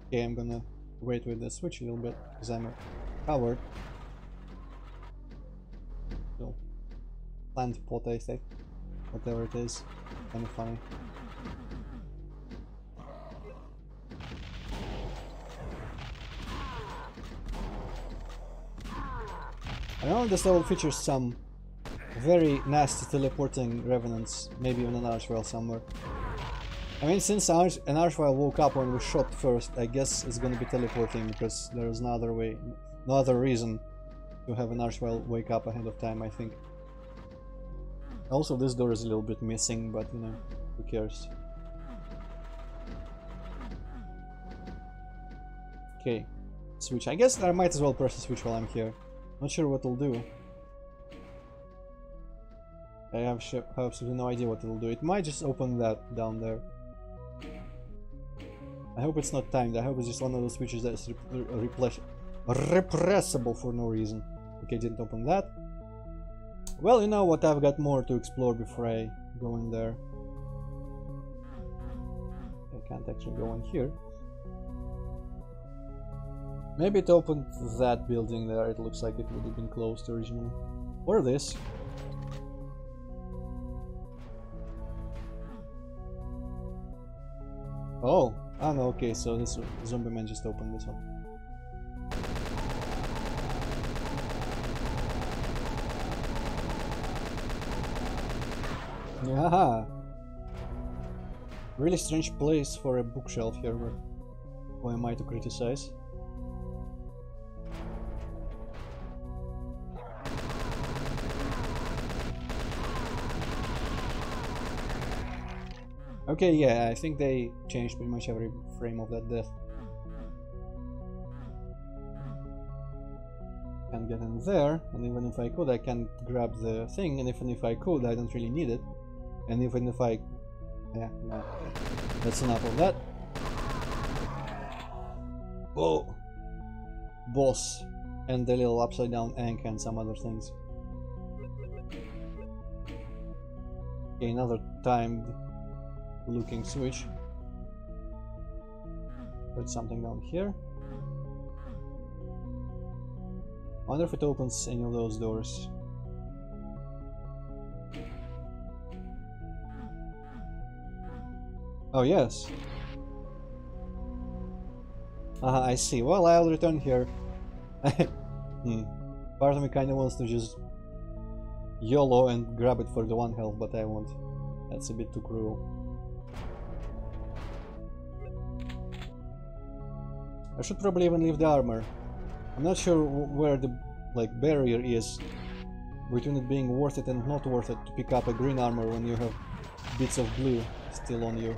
Okay, I'm gonna wait with the switch a little bit, because I'm a coward. So, plant pot, I think. Whatever it is. Kind of funny. I know this level features some very nasty teleporting revenants, maybe even an Archwell somewhere. I mean, since an Archwell woke up when we shot first, I guess it's gonna be teleporting because there's no other way, no other reason to have an Archwell wake up ahead of time, I think. Also, this door is a little bit missing, but you know, who cares? Okay, switch. I guess I might as well press the switch while I'm here. Not sure what it'll do. I have absolutely no idea what it'll do. It might just open that down there. I hope it's not timed. I hope it's just one of those switches that's repressible for no reason. Okay, didn't open that. Well, you know what? I've got more to explore before I go in there. I can't actually go in here. Maybe it opened that building there. It looks like it would have been closed originally. Or this. Oh, no, okay, so this zombie man just opened this one. Haha! Really strange place for a bookshelf here, but who am I to criticize? Okay, yeah, I think they changed pretty much every frame of that death. Can't get in there, and even if I could, I can't grab the thing, and even if I could, I don't really need it. And even if I... yeah, no. That's enough of that. Whoa! Boss. And the little upside down anchor and some other things. Okay, another timed looking switch. There's something down here. I wonder if it opens any of those doors. Oh yes. I see. Well, I'll return here. Part of me kinda wants to just YOLO and grab it for the 1 health, but I won't. That's a bit too cruel. I should probably even leave the armor. I'm not sure where the barrier is between it being worth it and not worth it to pick up a green armor when you have bits of blue still on you.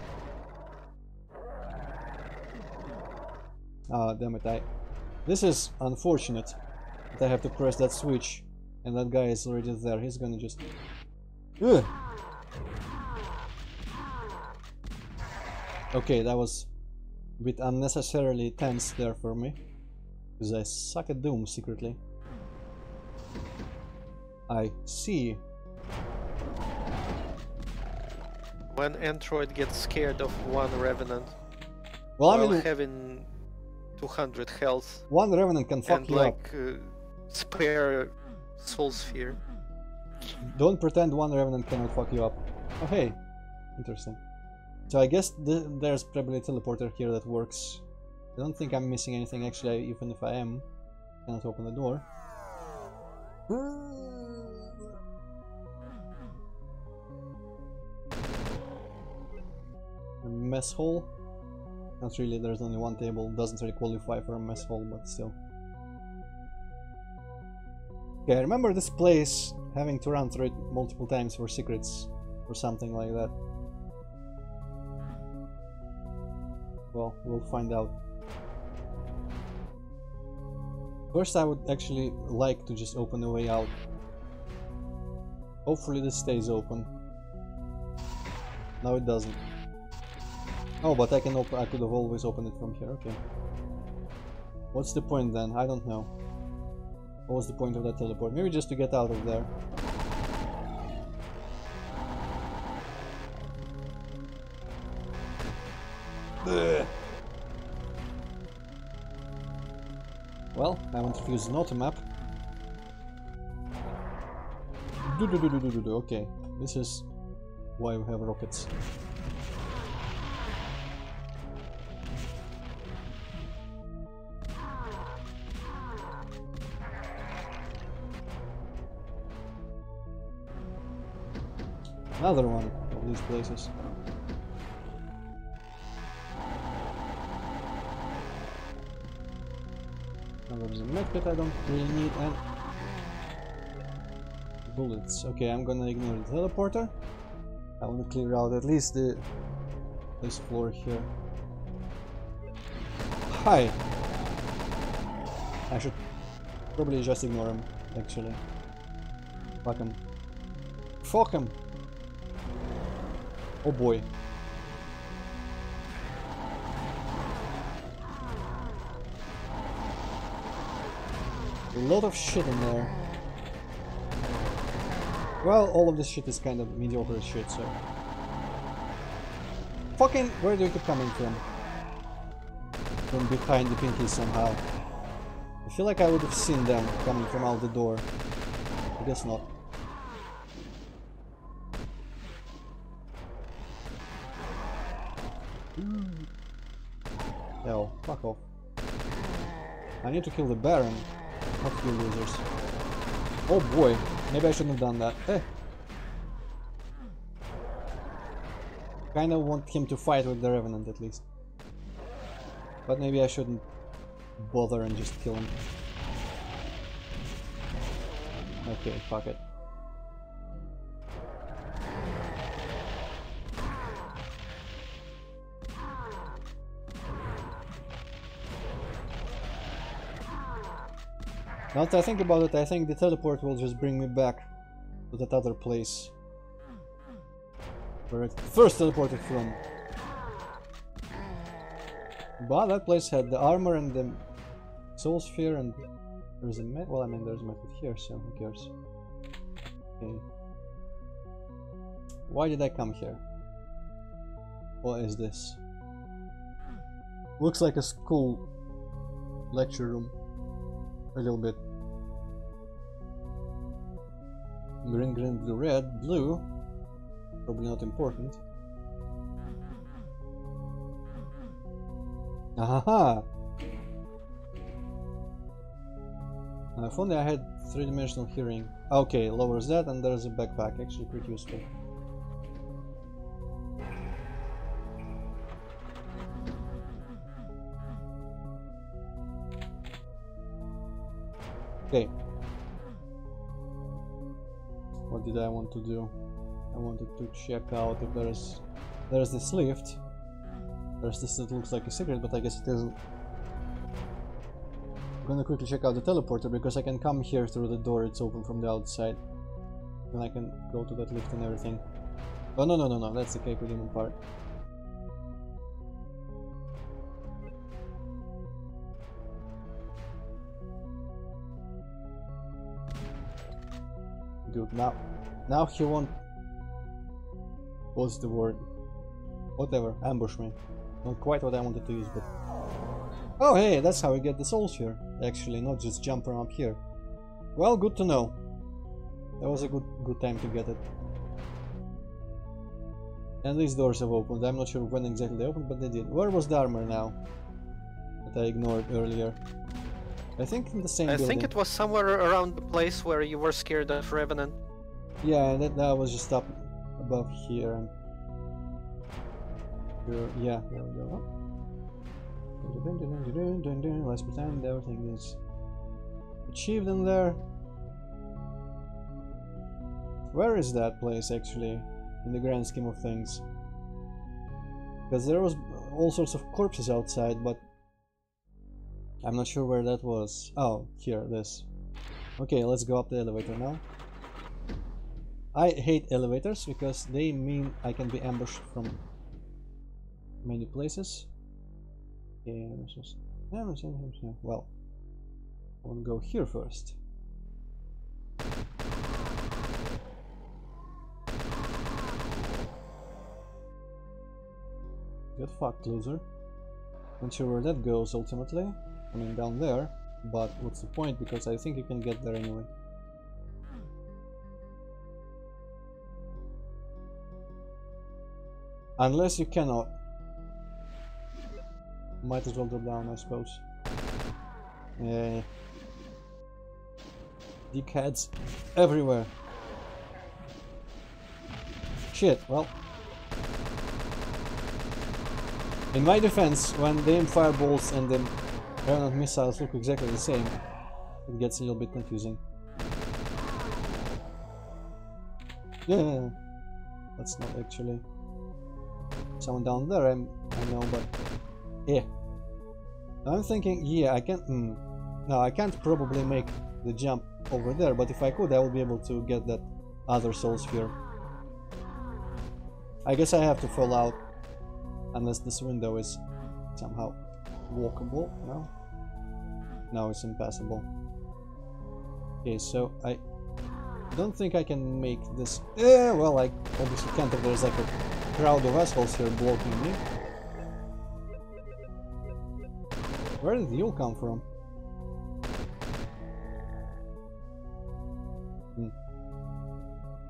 Ah, damn it, this is unfortunate that I have to press that switch and that guy is already there. He's gonna just... Ugh! Okay, that was a bit unnecessarily tense there for me, because I suck at Doom secretly. I see. When Antroid gets scared of one Revenant, Well, I while mean, having 200 health one Revenant can fuck and you up. Spare Soul Sphere. Don't pretend one Revenant cannot fuck you up. Oh hey, interesting. So I guess there's probably a teleporter here that works. I don't think I'm missing anything actually, even if I am. Cannot open the door. A mess hall? Not really, there's only one table. Doesn't really qualify for a mess hall, but still. Okay, I remember this place having to run through it multiple times for secrets or something like that. Well, we'll find out. First, I would actually like to just open a way out. Hopefully this stays open. No, it doesn't. Oh, but I can open. I could have always opened it from here. Okay. What's the point then? I don't know. What was the point of that teleport? Maybe just to get out of there. Ugh. Well, I want to use an auto map. Okay, this is why we have rockets. Another one of these places. Now there's a medkit I don't really need, and bullets. Okay, I'm gonna ignore the teleporter. I want to clear out at least this floor here. Hi! I should probably just ignore him, actually. Fuck him. Fuck him! Oh boy. A lot of shit in there. Well, all of this shit is kind of mediocre shit, so... Fucking, where do you keep coming from? From behind the pinky somehow. I feel like I would have seen them coming from out the door. I guess not. Hell, fuck off. I need to kill the Baron, not you losers. Oh boy, maybe I shouldn't have done that. Eh. Kinda want him to fight with the Revenant at least. But maybe I shouldn't bother and just kill him. Okay, fuck it. Now that I think about it, I think the teleport will just bring me back to that other place where it first teleported from. But that place had the armor and the soul sphere, and there's a well, I mean, there's a method here, so who cares? Okay. Why did I come here? What is this? Looks like a school lecture room. A little bit. Green, green, blue, red, blue. Probably not important. Ahaha! If only I had three-dimensional hearing. Okay, lowers that, and there's a backpack. Actually, pretty useful. Okay. What did I want to do? I wanted to check out if there's this lift. There's this that looks like a secret, but I guess it isn't. I'm gonna quickly check out the teleporter because I can come here through the door. It's open from the outside. Then I can go to that lift and everything. Oh no, that's the Keiko Demon part. Dude, now he won't. What's the word? Whatever, ambush me. Not quite what I wanted to use, but. Oh, hey, that's how we get the souls here. Actually, not just jump around here. Well, good to know. That was a good time to get it. And these doors have opened. I'm not sure when exactly they opened, but they did. Where was the armor now? That I ignored earlier. I think in the same building. I think it was somewhere around the place where you were scared of Revenant. Yeah, that was just up above here. Yeah, there we go. Let's pretend everything is achieved in there. Where is that place actually, in the grand scheme of things? Because there was all sorts of corpses outside, but I'm not sure where that was. Oh, here, this. Okay, let's go up the elevator now. I hate elevators because they mean I can be ambushed from many places. Okay, well, I want to go here first. Get fucked, loser. Not sure where that goes ultimately. I mean, down there, but what's the point? Because I think you can get there anyway. Unless you cannot. Might as well drop down, I suppose. Dickheads everywhere. Shit, well. In my defense, when the aim fireballs and the Revenant missiles look exactly the same, it gets a little bit confusing. Yeah, that's not actually someone down there. I know, but yeah. I'm thinking, yeah, I can. No, I can't probably make the jump over there, but if I could, I would be able to get that other soul sphere. I guess I have to fall out, unless this window is somehow walkable. No? No, it's impassable. Okay, so I don't think I can make this. Well, I obviously can't if there's like a crowd of assholes here blocking me. Where did you come from?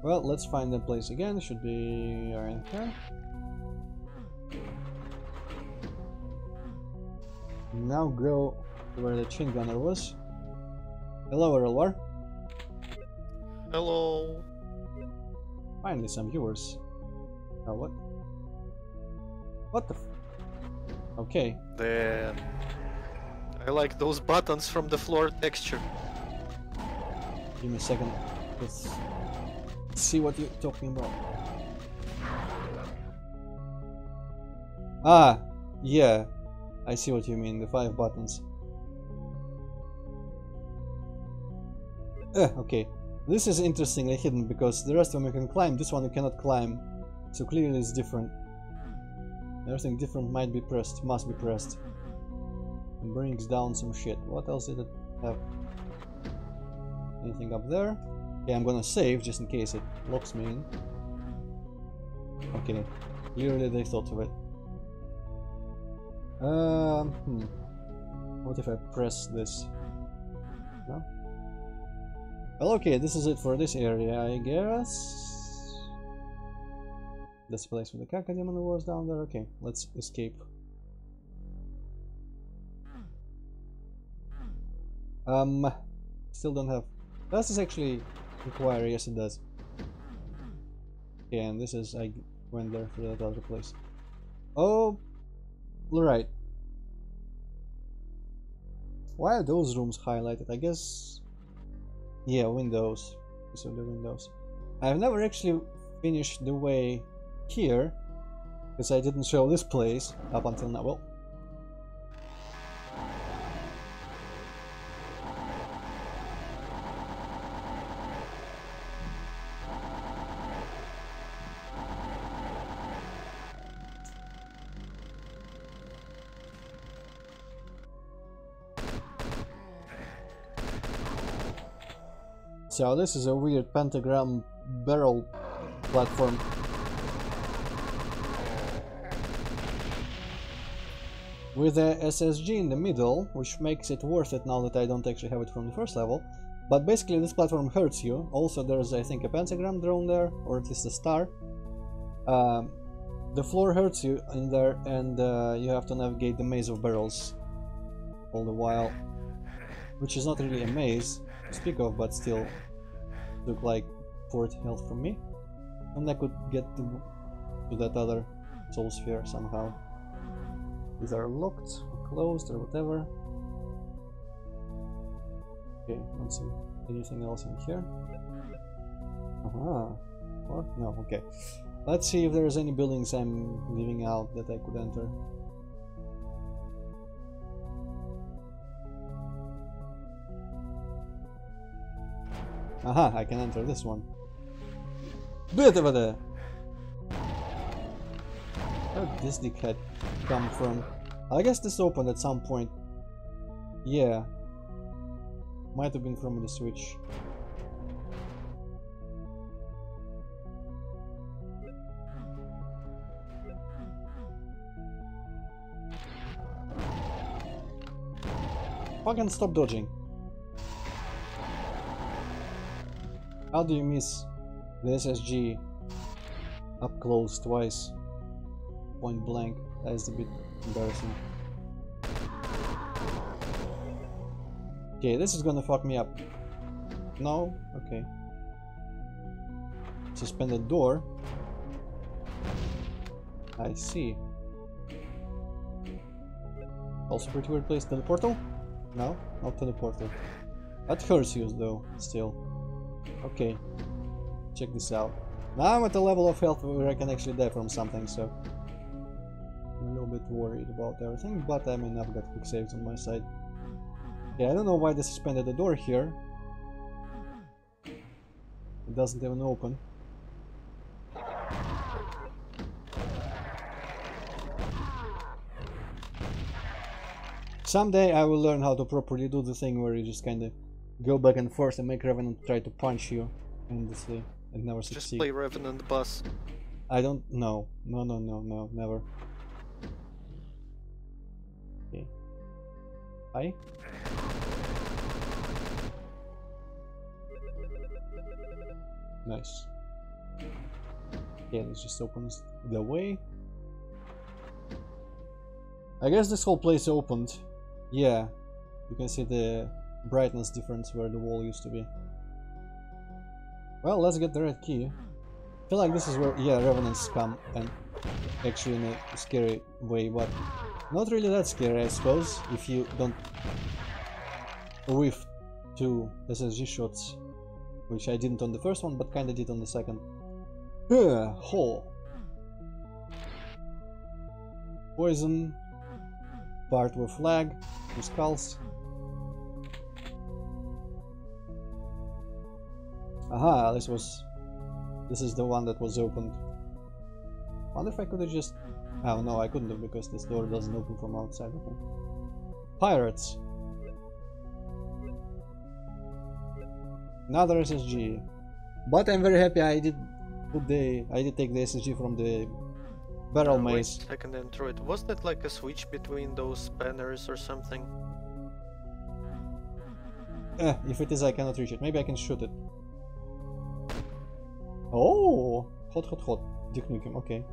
Well, let's find that place again. Should be right here. Now go to where the chain gunner was. Hello, Erlwar. Hello. Finally, some viewers. Oh, what? What the f... Okay. Then I like those buttons from the floor texture. Give me a second. Let's see what you're talking about. Ah, yeah. I see what you mean, the 5 buttons. Okay. This is interestingly hidden because the rest of them you can climb, this one you cannot climb. So clearly it's different. Everything different might be pressed, must be pressed. And brings down some shit. What else did it have? Anything up there? Yeah, I'm gonna save just in case it locks me in. Okay, clearly they thought of it. What if I press this? No? Well, okay, this is it for this area, I guess. This place with the Kakademon was down there. Okay, let's escape. Still don't have... Does this actually require? Yes, it does. Okay, and this is... I went there for that other place. Oh, right. Why are those rooms highlighted? I guess Yeah, windows. So the windows. I've never actually finished the way here, because I didn't show this place up until now. Well, so this is a weird pentagram barrel platform. With a SSG in the middle, which makes it worth it now that I don't actually have it from the first level. But basically this platform hurts you. Also there's, I think, a pentagram drawn there, or at least a star. The floor hurts you in there, and you have to navigate the maze of barrels all the while. Which is not really a maze to speak of, but still took like 40 health from me. And I could get to that other soul sphere somehow. These are locked or closed or whatever. Okay, don't see anything else in here. Aha. Or no, okay. Let's see if there's any buildings I'm leaving out that I could enter. Aha, I can enter this one. Bit over there. Where did this dickhead come from? I guess this opened at some point. Yeah. Might have been from the switch. Fucking stop dodging. How do you miss the SSG up close twice? Point blank. That is a bit embarrassing. Okay, this is gonna fuck me up. No? Okay. Suspended door. I see. Also pretty weird place. To the portal? No? Not to the portal. That hurts you though, still. Okay. Check this out. Now I'm at a level of health where I can actually die from something, so I'm a little bit worried about everything, but I mean I've got quick saves on my side. Yeah, I don't know why they suspended the door here. It doesn't even open. Someday I will learn how to properly do the thing where you just kinda go back and forth and make Revenant try to punch you endlessly and never succeed. Just play Revenant boss. I don't know. No, never. Okay. Hi. Nice. Okay, this just opens the way. I guess this whole place opened. Yeah. You can see the brightness difference where the wall used to be. Well, let's get the red key. I feel like this is where, yeah, revenants come, and actually in a scary way, but not really that scary, I suppose, if you don't whiff 2 SSG shots, which I didn't on the first one, but kinda did on the second. Hole. Poison. Part with flag. 2 skulls. Aha, this is the one that was opened. Wonder if I could have just... Oh no, I couldn't have, because this door doesn't open from outside. Okay. Pirates. Another SSG. But I'm very happy I did take the SSG from the barrel maze. Wait a second, Antroid. Was that like a switch between those banners or something? If it is, I cannot reach it. Maybe I can shoot it. Oh! Hot. Dick Nukem, okay.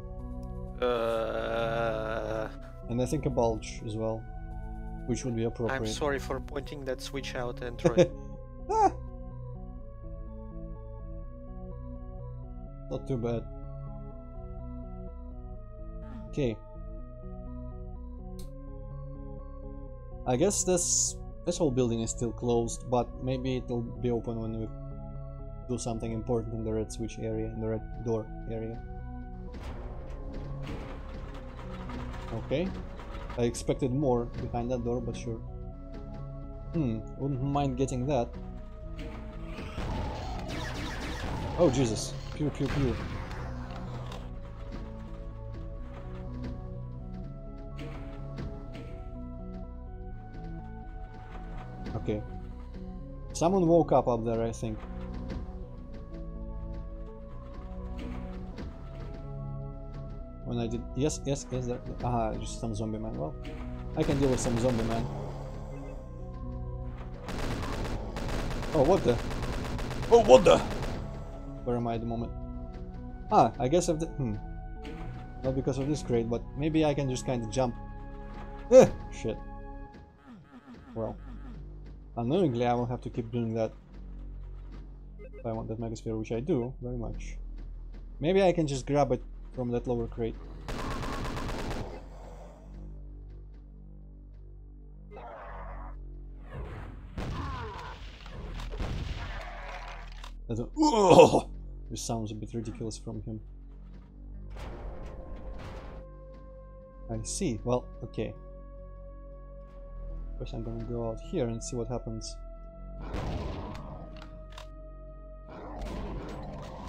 And I think a bulge as well, which would be appropriate. I'm sorry for pointing that switch out, Antroid. Ah! Not too bad. Okay. I guess this this whole building is still closed, but maybe it'll be open when we do something important in the red switch area, in the red door area. Okay, I expected more behind that door, but sure. Wouldn't mind getting that. Oh Jesus, pew pew pew. Okay. Someone woke up there, I think. When I did... Yes, there... Ah, just some zombie man. Well, I can deal with some zombie man. Oh, what the... Oh, what the... Where am I at the moment? Ah, I guess of the... Not because of this crate, but maybe I can just kind of jump. Shit. Well... Unknowingly, I will have to keep doing that if I want that megasphere, which I do very much. Maybe I can just grab it from that lower crate. This sounds a bit ridiculous from him. I see. Well, okay. First I'm gonna go out here and see what happens.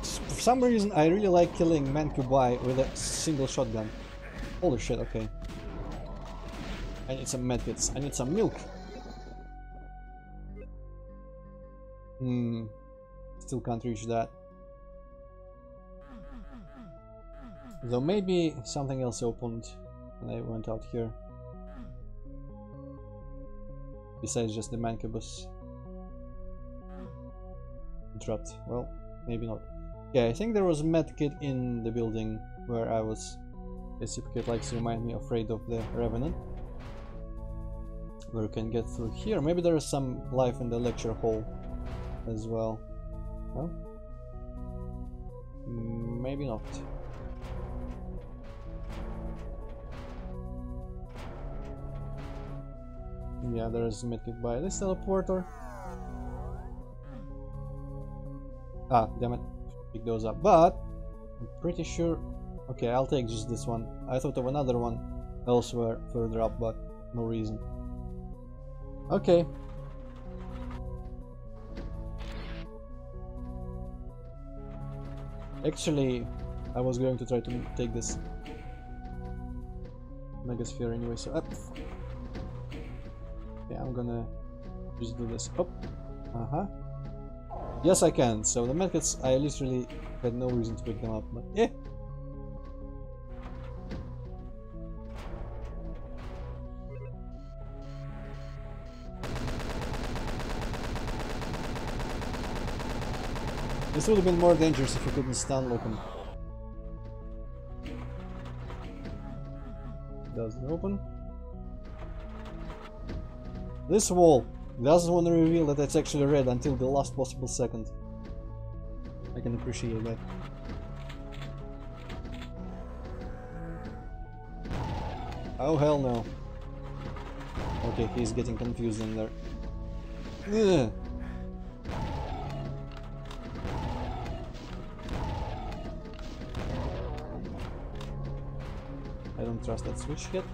For some reason I really like killing Mancubi with a single shotgun. Holy shit, okay. I need some medkits. I need some milk. Still can't reach that. Though maybe something else opened when I went out here. Besides just the Mancubus. Drat. Well, maybe not. Yeah, I think there was a medkit in the building where I was. Escapist likes to remind me afraid of the Revenant. Where you can get through here. Maybe there is some life in the lecture hall as well. No? Maybe not. Yeah, there is a medkit by this teleporter. Ah, damn it. Pick those up. But I'm pretty sure... Okay, I'll take just this one. I thought of another one elsewhere further up, but no reason. Okay. Actually, I was going to try to take this megasphere anyway, so up. Okay, I'm gonna just do this. Oh, yes, I can. So the medkits, I literally had no reason to pick them up, but yeah. This would have been more dangerous if you couldn't stun lock him. Doesn't open. This wall doesn't want to reveal that it's actually red until the last possible second. I can appreciate that. Oh hell no. Okay, he's getting confused in there. Ugh. I don't trust that switch yet.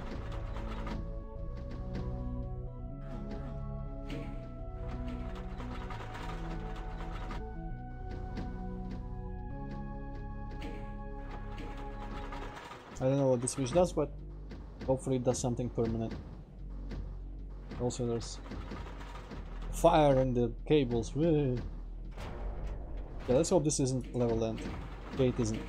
I don't know what this switch does, but hopefully it does something permanent. Also there's fire in the cables. Whoa. Yeah, let's hope this isn't level end. Okay, it isn't.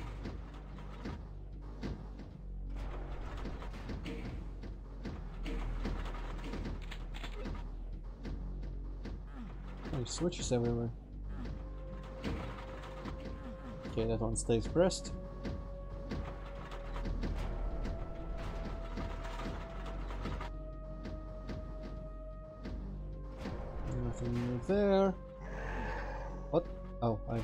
There's switches everywhere. Okay, that one stays pressed. Nothing new there. What? Oh, I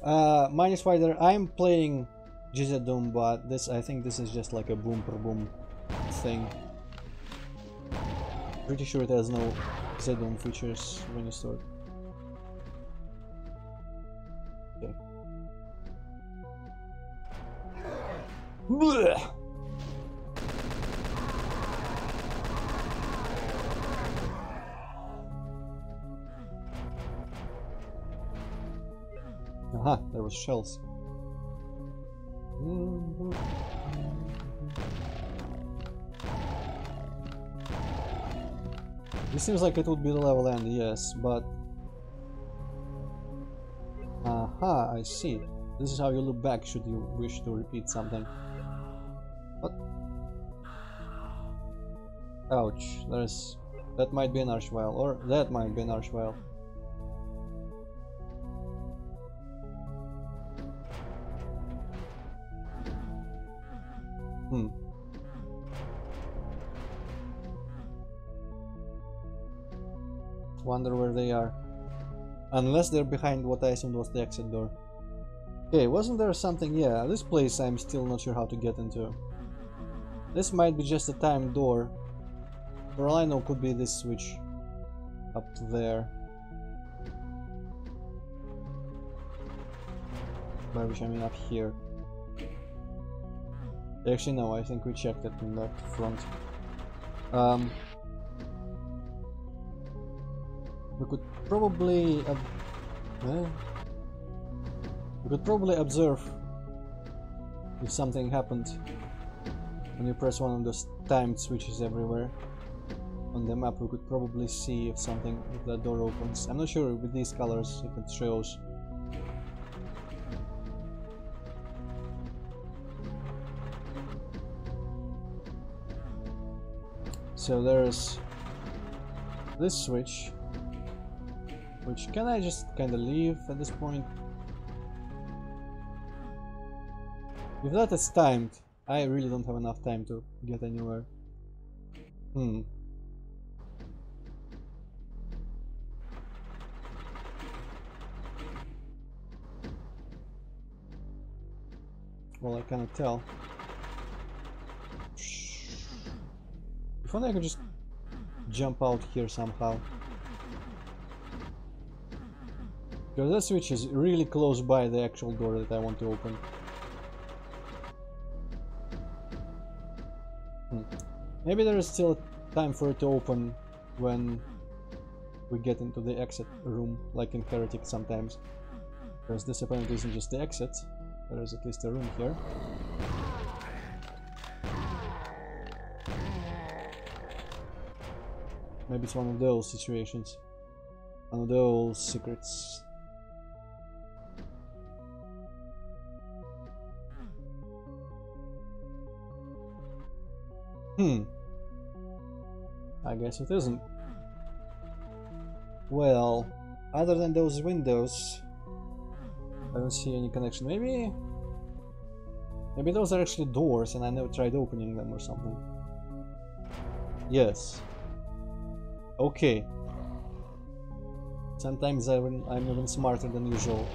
Mine Spider, I'm playing GZ Doom, but this, I think this is just like a boom per boom thing. Pretty sure it has no GZ Doom features when you start. Okay. Blech. Aha, there was shells. This seems like it would be the level end, yes, but... Aha, I see. This is how you look back should you wish to repeat something. What? Ouch, there's... That might be an archvile, or that might be an archvile. Wonder where they are. Unless they're behind what I assumed was the exit door. Okay, wasn't there something? Yeah, this place I'm still not sure how to get into. This might be just a timed door. For all I know, could be this switch up there. By which I mean up here. Actually no, I think we checked it in that front. We could probably observe if something happened when you press one of those timed switches everywhere on the map. We could probably see if that door opens. I'm not sure with these colors if it shows. So there's this switch, which can I just kind of leave at this point? If that is timed, I really don't have enough time to get anywhere. Well, I cannot tell. If only I could just jump out here somehow. Because that switch is really close by the actual door that I want to open. Maybe there is still time for it to open when we get into the exit room, like in Heretic sometimes. Because this apparently isn't just the exit, there is at least a room here. Maybe it's one of those situations. One of those secrets. I guess it isn't. Well, other than those windows, I don't see any connection. Maybe those are actually doors and I never tried opening them or something. Yes. Okay. Sometimes I'm even smarter than usual.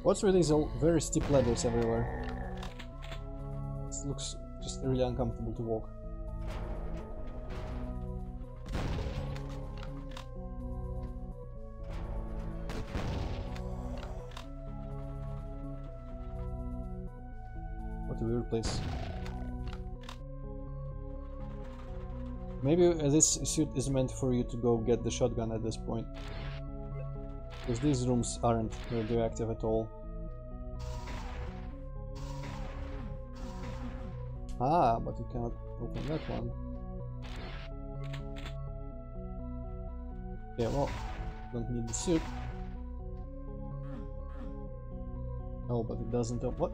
What's with these very steep ladders everywhere? This looks just really uncomfortable to walk. What a weird place. Maybe this suit is meant for you to go get the shotgun at this point. Because these rooms aren't radioactive at all. Ah, but you cannot open that one. Yeah, well, don't need the suit. Oh, but it doesn't open. What?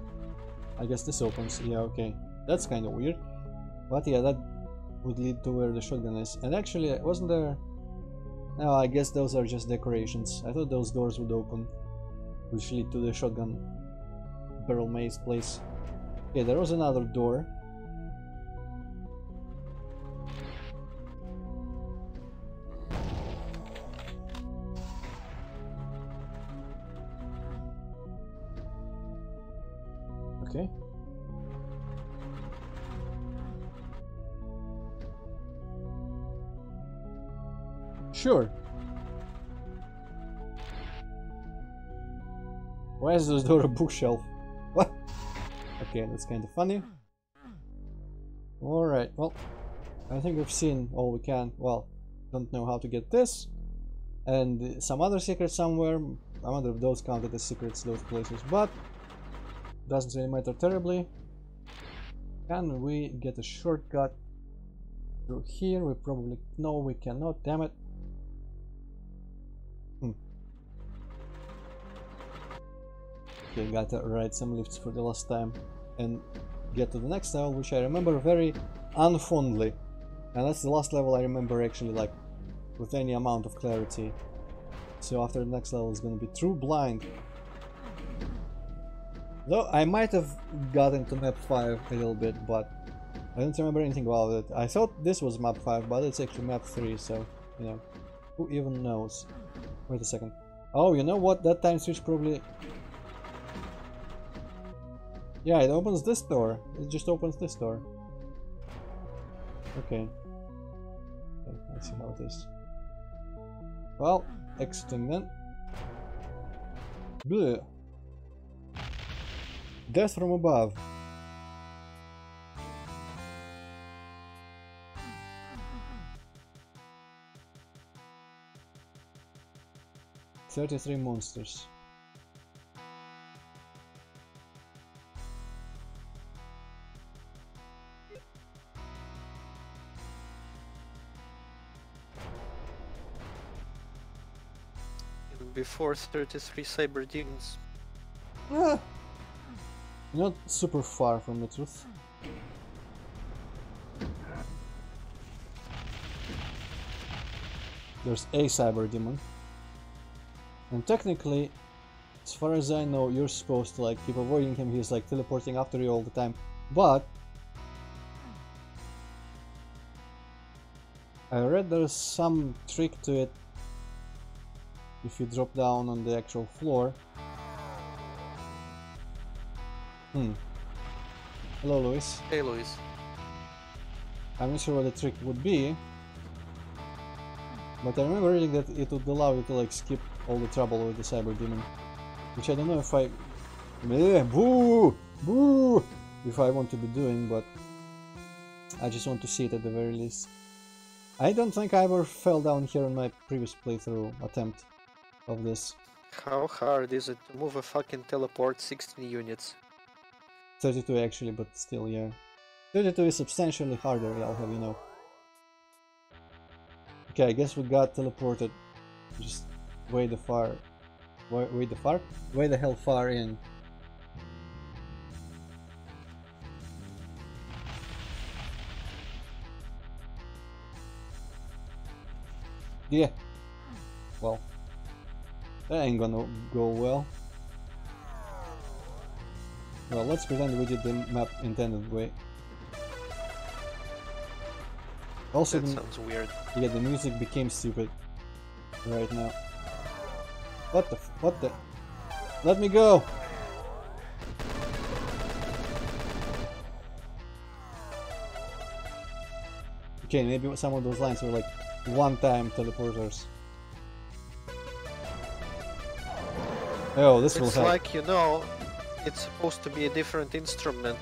I guess this opens. Yeah, okay. That's kind of weird. But yeah, that would lead to where the shotgun is. And actually, wasn't there... No, I guess those are just decorations. I thought those doors would open, which lead to the shotgun barrel maze place. Okay, there was another door. Okay. Sure. Why is this door a bookshelf? What? Okay, that's kind of funny. Alright, well, I think we've seen all we can. Well, don't know how to get this. And some other secrets somewhere. I wonder if those counted as secrets, those places, but doesn't really matter terribly. Can we get a shortcut through here? We probably... No, we cannot, damn it. Okay, gotta ride some lifts for the last time and get to the next level, which I remember very unfondly. And that's the last level I remember actually, like, with any amount of clarity. So after the next level is gonna be True Blind. Though I might have gotten to map 5 a little bit, but I don't remember anything about it. I thought this was map 5, but it's actually map 3, so, you know, who even knows? Wait a second. Oh, you know what? That time switch probably... Yeah, it opens this door. It just opens this door. Okay. Okay, let's see how it is. Well, exiting then. Bleh. Death from above. "33 monsters. Before 33 cyber demons. Ah, not super far from the truth. There's a cyber demon. And technically, as far as I know, you're supposed to like keep avoiding him. He's like teleporting after you all the time. But I read there's some trick to it if you drop down on the actual floor. Hello, Luis. Hey, Luis. I'm not sure what the trick would be, but I remember reading that it would allow you to like skip all the trouble with the cyber demon, which I don't know if I... Boo! Boo! If I want to be doing, but I just want to see it at the very least. I don't think I ever fell down here in my previous playthrough attempt of this. How hard is it to move a fucking teleport 16 units? 32 actually, but still, yeah. 32 is substantially harder, I'll have you know. Okay, I guess we got teleported just way the far... way the hell far in. Yeah. Well, that ain't gonna go well. Well, let's pretend we did the map intended way. Also, That sounds weird. Yeah, the music became stupid right now. What the? Let me go! Okay, maybe some of those lines were like one-time teleporters. Oh, this will It's help. like, you know, it's supposed to be a different instrument,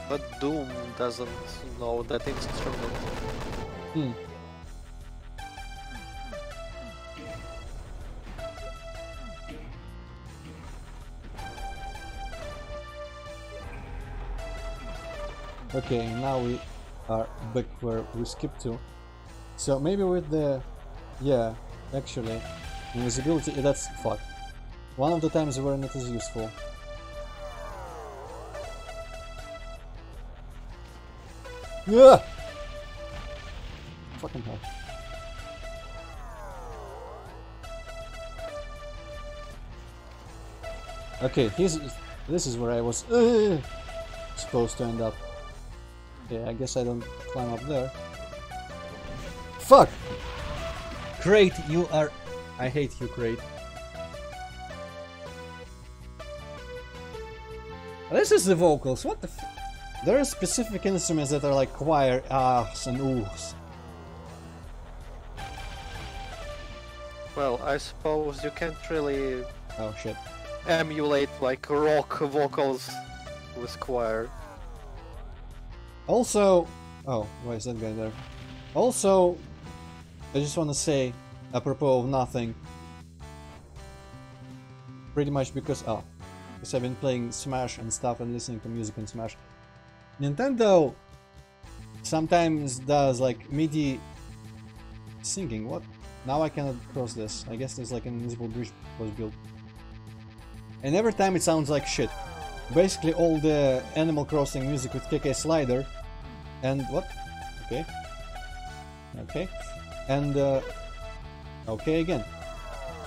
but Doom doesn't know that instrument. Okay, now we are back where we skipped to. So maybe with the... yeah, actually, invisibility, that's fuck. One of the times where it is useful. Yeah! Fucking hell. Okay, this is where I was supposed to end up. Yeah, I guess I don't climb up there. Fuck! Crate, you are... I hate you, Crate. This is the vocals. What the f... There are specific instruments that are like choir ahs and oohs. Well, I suppose you can't really Oh shit. emulate like rock vocals with choir. Also... Oh, why is that guy there? Also, I just want to say, apropos of nothing, pretty much because... Oh, because I've been playing Smash and stuff and listening to music in Smash. Nintendo sometimes does like MIDI singing. What? Now I cannot cross this. I guess there's like an invisible bridge was built. And every time it sounds like shit. Basically all the Animal Crossing music with KK slider. And what? Okay. Okay. And okay again.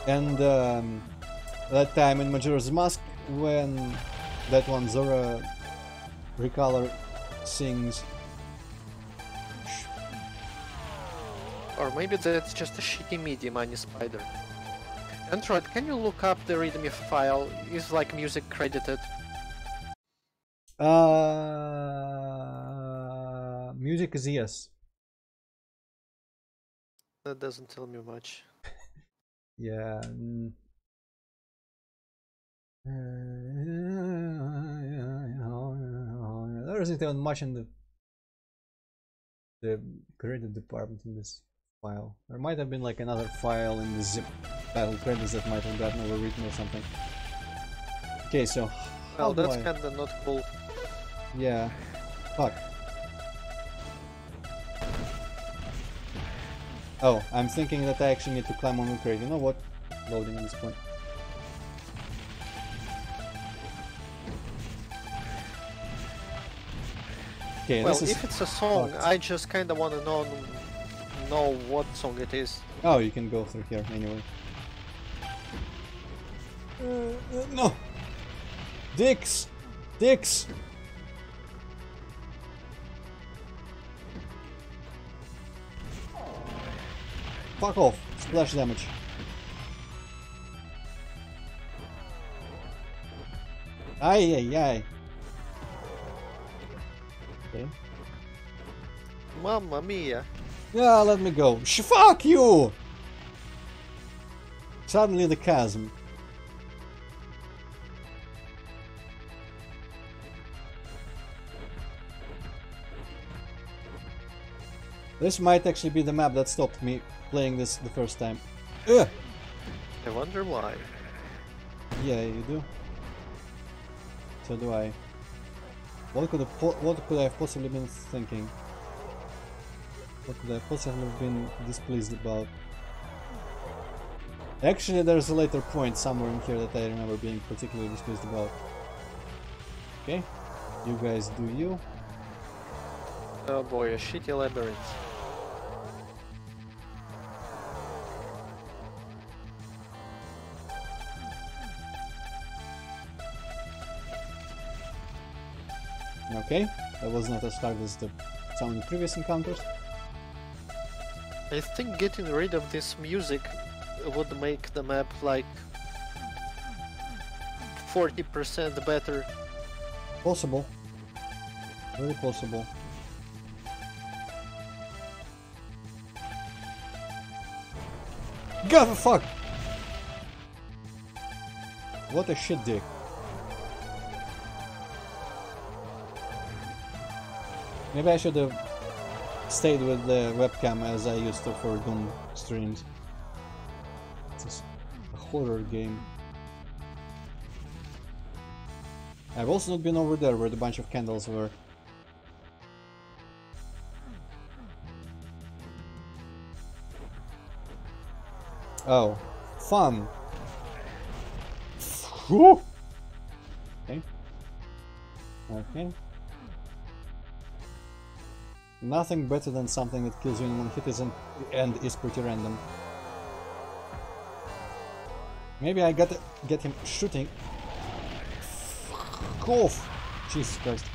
And that time in Majora's Mask when that one Zora Recolor sings. Or maybe that's just a shitty MIDI mini spider. Antroid, can you look up the readme file? Is like music credited? Music is yes. That doesn't tell me much. Yeah. There isn't even much in the credit department in this file. There might have been like another file in the zip title credits that might have gotten overwritten or something. Okay, so Well, that's kinda not cool. Yeah. Fuck. Oh, I'm thinking that I actually need to climb on the crate. You know what? Loading at this point. Okay, Well, this is... if it's a song, fucked. I just kinda wanna know what song it is. Oh, you can go through here anyway. No! Dicks! Dicks! Fuck off! Splash damage. Ay ay ay. Okay. Mamma mia! Yeah, let me go. Fuck you! Suddenly the chasm. This might actually be the map that stopped me playing this the first time. Ugh! I wonder why. Yeah, you do. So do I. What could I have possibly been thinking? What could I have possibly been displeased about? Actually, there's a later point somewhere in here that I remember being particularly displeased about. Okay, you guys do you. Oh boy, a shitty labyrinth. Okay, that was not as hard as some of the previous encounters. I think getting rid of this music would make the map like 40% better. Possible. Very possible. God the fuck! What a shit dick. Maybe I should have stayed with the webcam as I used to for Doom streams. It's a horror game. I've also not been over there where the bunch of candles were. Oh, fun! Whew. Okay. Okay. Nothing better than something that kills you in one hit and is pretty random. Maybe I gotta get him shooting. Fuck off! Jesus Christ.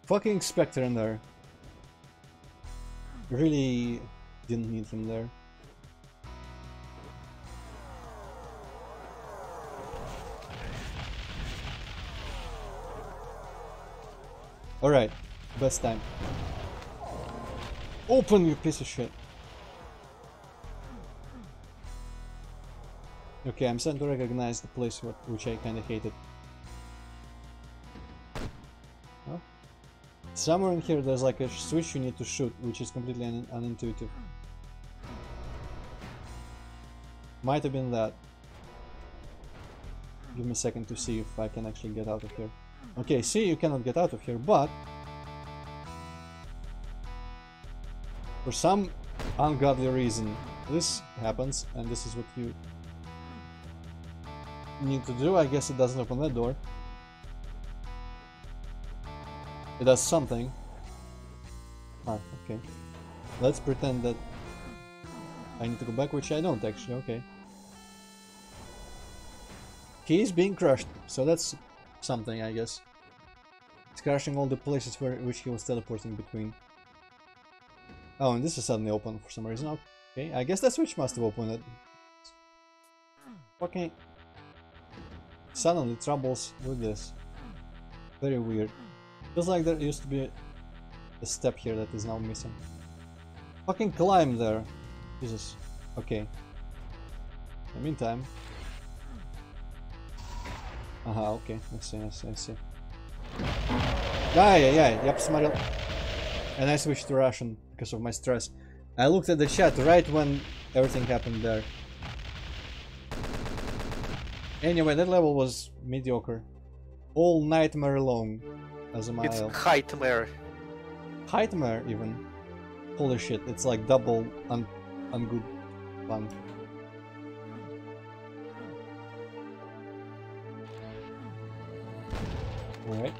Fucking Spectre in there. Really didn't need him there. Alright, best time. Open, you piece of shit. Okay, I'm starting to recognize the place which I kinda hated. Oh. Somewhere in here there's like a switch you need to shoot, which is completely unintuitive. Might have been that. Give me a second to see if I can actually get out of here. Okay, see, you cannot get out of here, but for some ungodly reason this happens, and this is what you need to do. I guess it doesn't open that door. It does something. Ah, okay. Let's pretend that I need to go back, which I don't actually, okay. He is being crushed, so that's something, I guess. It's crushing all the places which he was teleporting between. Oh, and this is suddenly open for some reason. Okay, I guess that switch must have opened it. Okay. Suddenly troubles with this. Very weird. Feels like there used to be a step here that is now missing. Fucking climb there. Jesus. Okay. In the meantime. Aha, okay. I see. Yeah, yep, смотрел. And I switched to Russian because of my stress. I looked at the chat right when everything happened there. Anyway, that level was mediocre. All nightmare long as a mile. It's Heightmare. Heightmare even. Holy shit, it's like double ungood fun. Alright.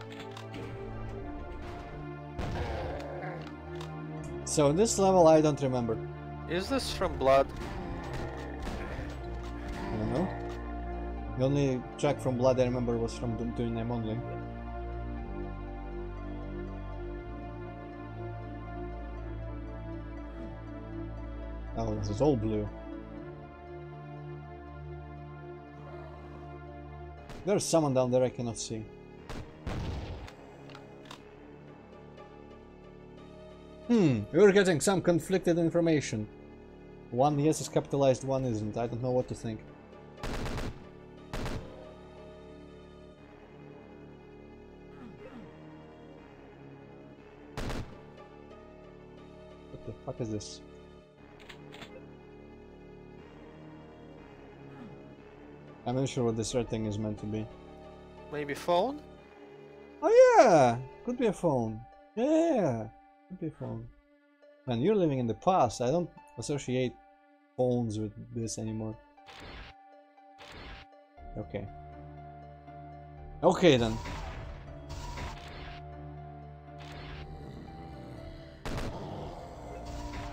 So this level I don't remember. Is this from Blood? I don't know. The only track from Blood I remember was from Doom 2 Name Only. Oh, this is all blue. There's someone down there I cannot see. We're getting some conflicted information. One yes is capitalized, one isn't. I don't know what to think. What the fuck is this? I'm not sure what this red thing is meant to be. Maybe phone? Oh yeah! Could be a phone. Yeah! Could be a phone. Man, you're living in the past. I don't associate phones with this anymore. Okay. Okay then.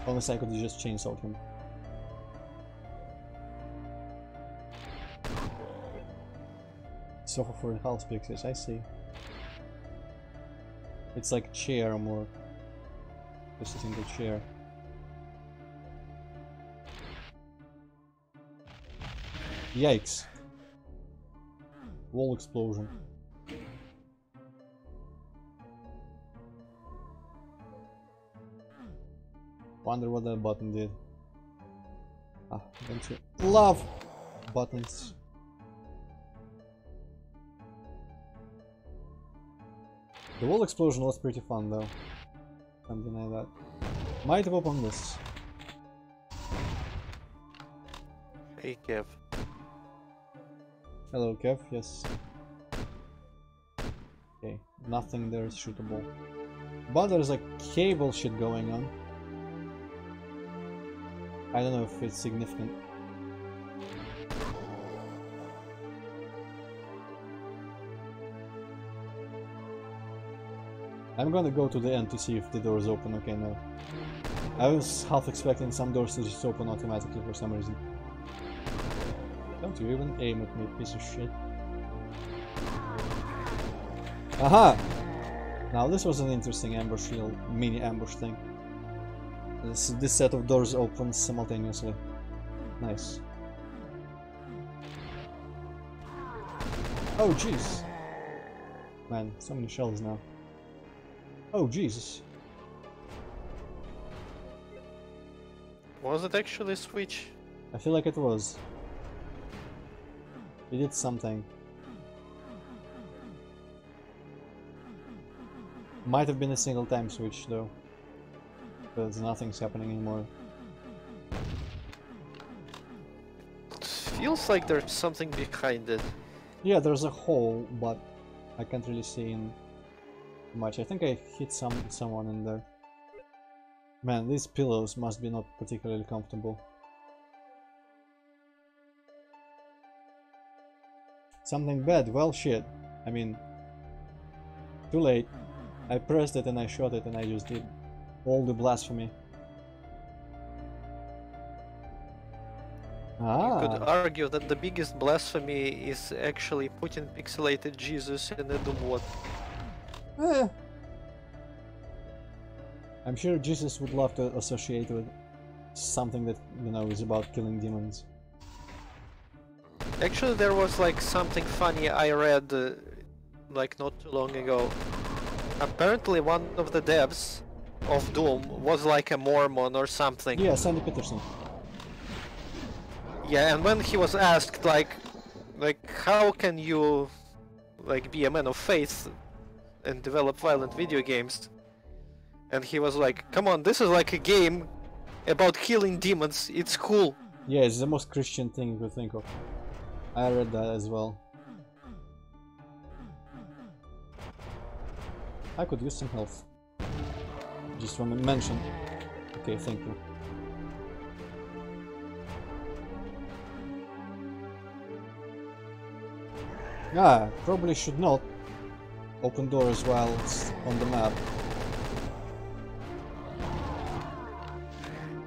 Unless I could just chainsaw him. Sofa for health fixes, I see. It's like chair more. Just a single chair. Yikes. Wall explosion. Wonder what that button did. Ah, don't you love buttons? The wall explosion was pretty fun though. Can't deny that. Might have opened this. Hey Kev. Hello Kev, yes. Okay, nothing there is shootable. But there's like cable shit going on. I don't know if it's significant. I'm gonna go to the end to see if the door is open. Okay, no. I was half expecting some doors to just open automatically for some reason. Don't you even aim at me, piece of shit. Aha! Now this was an interesting ambush, little mini ambush thing. This set of doors opens simultaneously. Nice. Oh jeez. Man, so many shells now. Oh, Jesus. Was it actually a switch? I feel like it was. It did something. Might have been a single time switch though. Because nothing's happening anymore. It feels like there's something behind it. Yeah, there's a hole, but I can't really see in much. I think I hit someone in there. Man, these pillows must be not particularly comfortable. Something bad? Well, shit. I mean, too late. I pressed it and I shot it and I just did all the blasphemy. Ah. You could argue that the biggest blasphemy is actually putting pixelated Jesus in a Doom mod. Eh. I'm sure Jesus would love to associate with something that, you know, is about killing demons. Actually, there was like something funny I read like not too long ago. Apparently one of the devs of Doom was like a Mormon or something. Yeah, Sandy Peterson. Yeah, and when he was asked like how can you like be a man of faith and develop violent video games? And he was like, come on, this is like a game about killing demons, it's cool. Yeah, it's the most Christian thing you could think of. I read that as well. I could use some health. Just want to mention. Okay, thank you. Ah, probably should not open doors while it's on the map.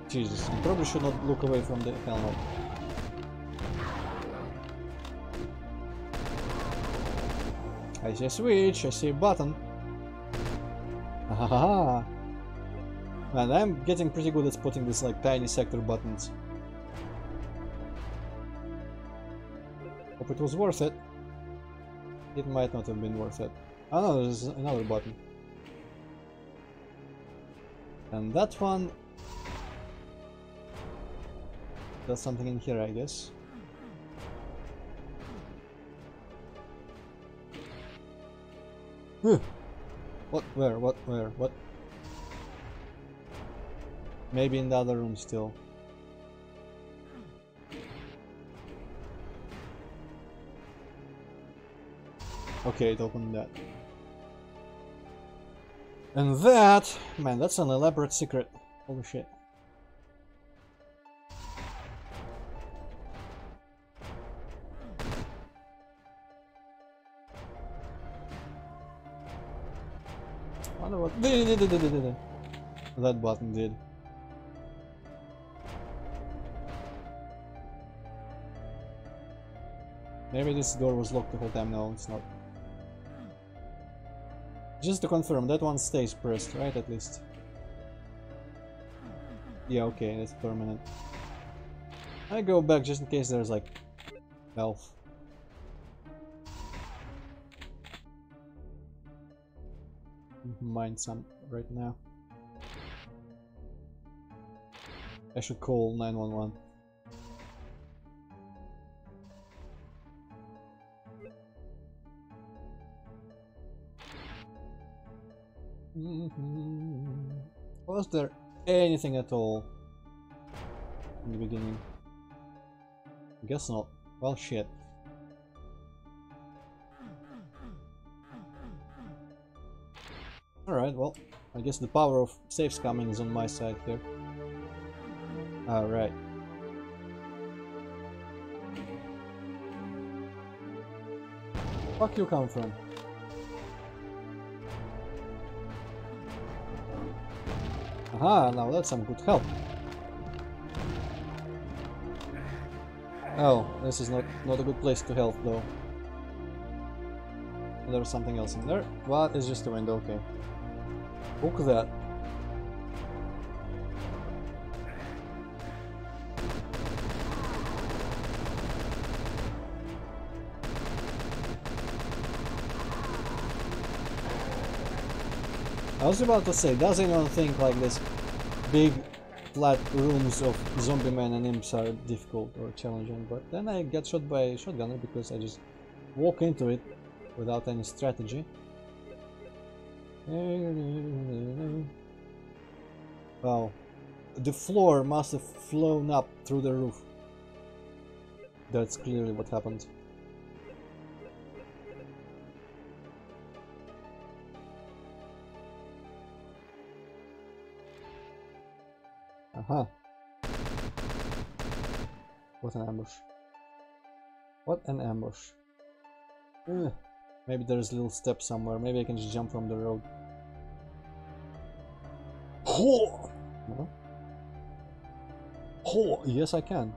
Jesus, I probably should not look away from the helmet. I see a switch, I see a button. Hahaha. Man, I'm getting pretty good at spotting these like tiny sector buttons. Hope it was worth it. It might not have been worth it. Oh no, there's another button. And that one does something in here, I guess. What? Where? What? Where? What? Maybe in the other room still. Okay, it opened that. And that... Man, that's an elaborate secret. Holy shit. I wonder what that button did. Maybe this door was locked the whole time. No, it's not. Just to confirm, that one stays pressed, right? At least. Yeah, okay, that's permanent. I go back just in case there's like health. Mine some right now. I should call 911. Was there anything at all in the beginning? Guess not. Well, shit. Alright, well, I guess the power of safe scamming is on my side here. Alright. Fuck you come from? Aha, now that's some good help. Oh, this is not a good place to help though. There's something else in there. What? It's just a window, okay. Book that. I was about to say, does anyone think like this big flat rooms of zombie men and imps are difficult or challenging? But then I get shot by a shotgunner because I just walk into it without any strategy. Wow. The floor must have flown up through the roof. That's clearly what happened. Aha. What an ambush. What an ambush. Maybe there's a little step somewhere. Maybe I can just jump from the road. Oh! No? Oh, yes I can.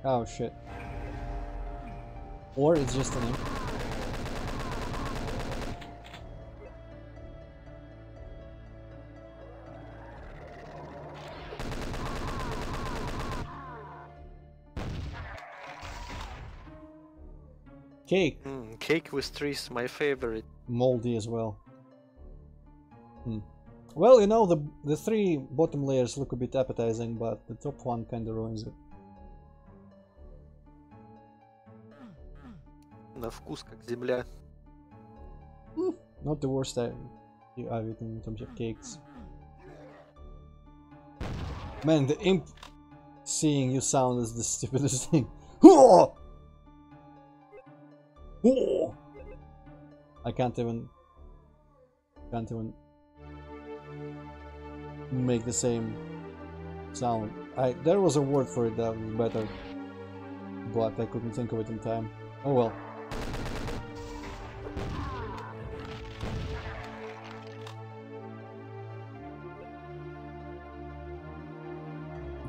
Oh shit. Or it's just an imp. Cake. Cake with trees, my favorite. Moldy as well. Well, you know, the three bottom layers look a bit appetizing, but the top one kinda ruins it. На вкус как земля. Not the worst I've eaten in terms of cakes. Man, the imp seeing you sound is the stupidest thing. I can't even make the same sound. There was a word for it that was better, but I couldn't think of it in time. Oh well.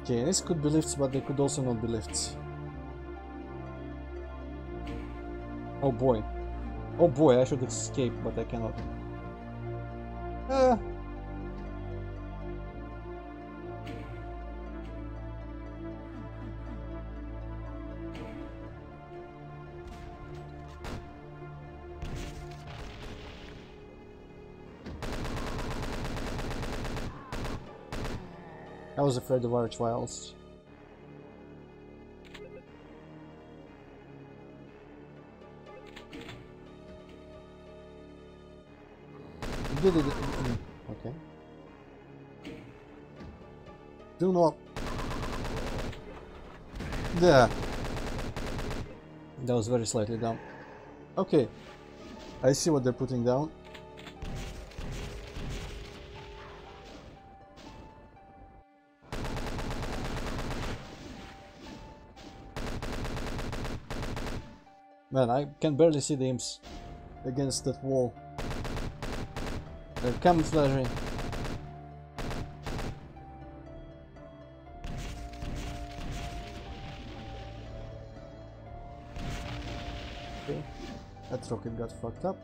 Okay, this could be lifts, but they could also not be lifts. Oh boy. Oh boy, I should escape, but I cannot. I was afraid of archviles. Did it? Okay. Do not. Yeah. That was very slightly down. Okay. I see what they're putting down. Man, I can barely see the imps against that wall. They're camouflaging. Okay, that rocket got fucked up.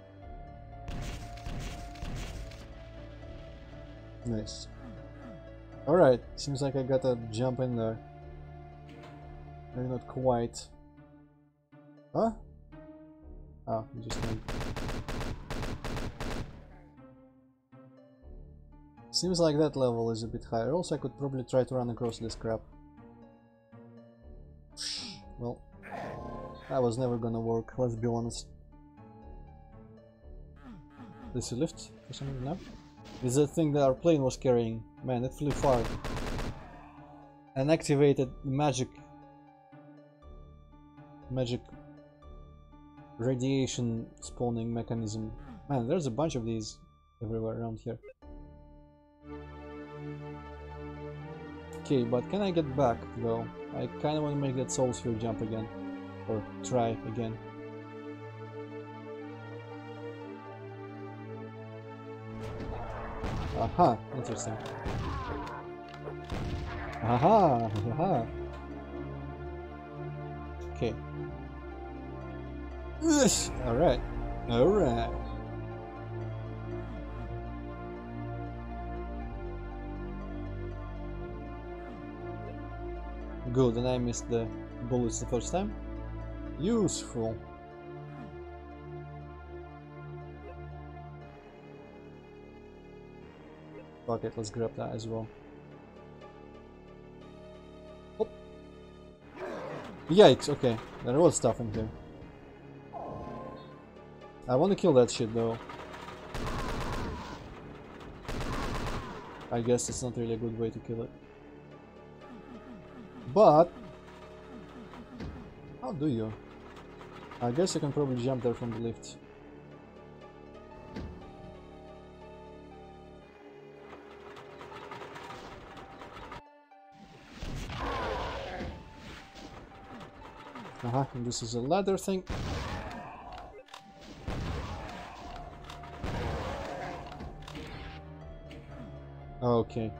Nice. Alright, seems like I gotta jump in there. Maybe not quite. Huh? Oh, you just need. Seems like that level is a bit higher. Also, I could probably try to run across this crap. Well, that was never gonna work, let's be honest. This a lift or something? No? This is the thing that our plane was carrying. Man, it flew far. And activated magic radiation spawning mechanism. Man, there's a bunch of these everywhere around here. Okay, but can I get back though? I kinda wanna make that soul sphere jump again. Or try again. Aha, interesting. Aha, aha. Okay. Alright. Alright. Good, and I missed the bullets the first time. Useful. Fuck it, let's grab that as well. Oh. Yikes, okay. There was stuff in here. I want to kill that shit though. I guess it's not really a good way to kill it. But how do you? I guess you can probably jump there from the lift. And this is a ladder thing. Okay.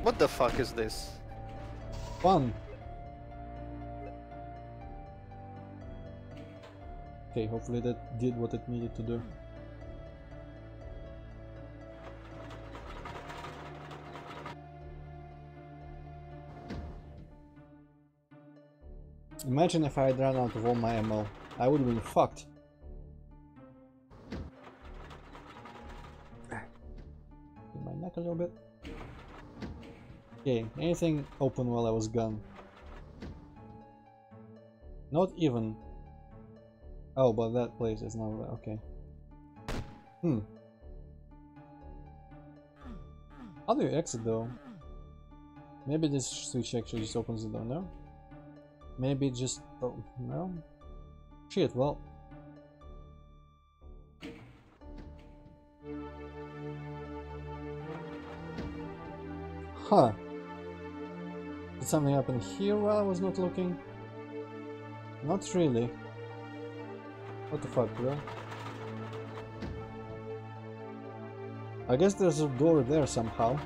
What the fuck is this? Fun. Okay, hopefully that did what it needed to do. Imagine if I had run out of all my ammo. I would have been fucked. In my neck a little bit. Okay, anything open while I was gone? Not even. Oh, but that place is not there. Okay. How do you exit though? Maybe this switch actually just opens the door, no? Maybe just... oh, no? Shit, well... Huh. Did something happen here while I was not looking? Not really. What the fuck, bro? I guess there's a door there somehow.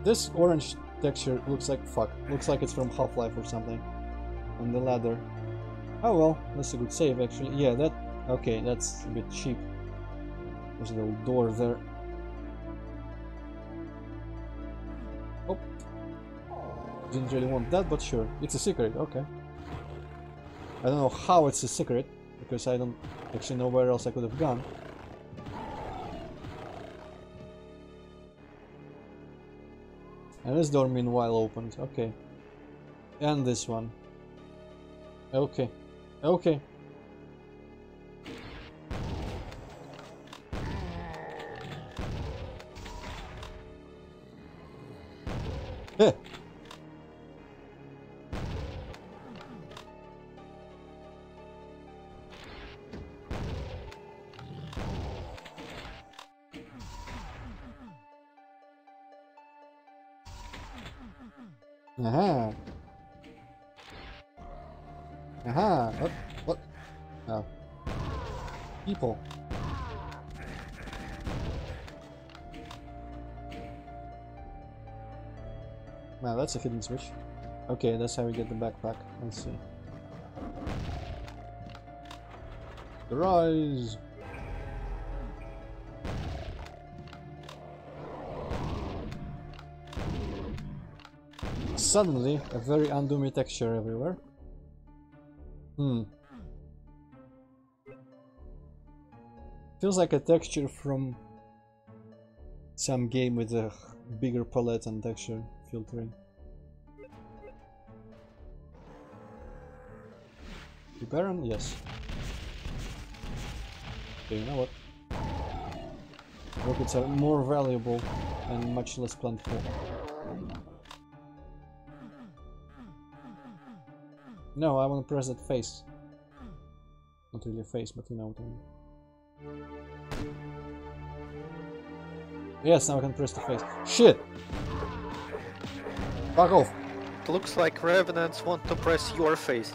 This orange texture looks like fuck. Looks like it's from Half-Life or something. On the ladder. Oh well, that's a good save actually. Yeah, that... okay, that's a bit cheap. There's a little door there. Oh. Didn't really want that, but sure. It's a secret, okay. I don't know how it's a secret, because I don't actually know where else I could have gone. And this door meanwhile opened, okay. And this one. Okay. Okay. Heh. Aha. Aha. What? What? Oh. People. Wow, that's a hidden switch. Okay, that's how we get the backpack. Let's see. Rise. Suddenly, a very undoomy texture everywhere. Feels like a texture from some game with a bigger palette and texture filtering. Baron? Yes. Okay, you know what? Rockets are more valuable and much less plentiful. No, I want to press that face. Not really a face, but you know what I mean. Yes, now I can press the face. Shit! Fuck off! It looks like revenants want to press your face.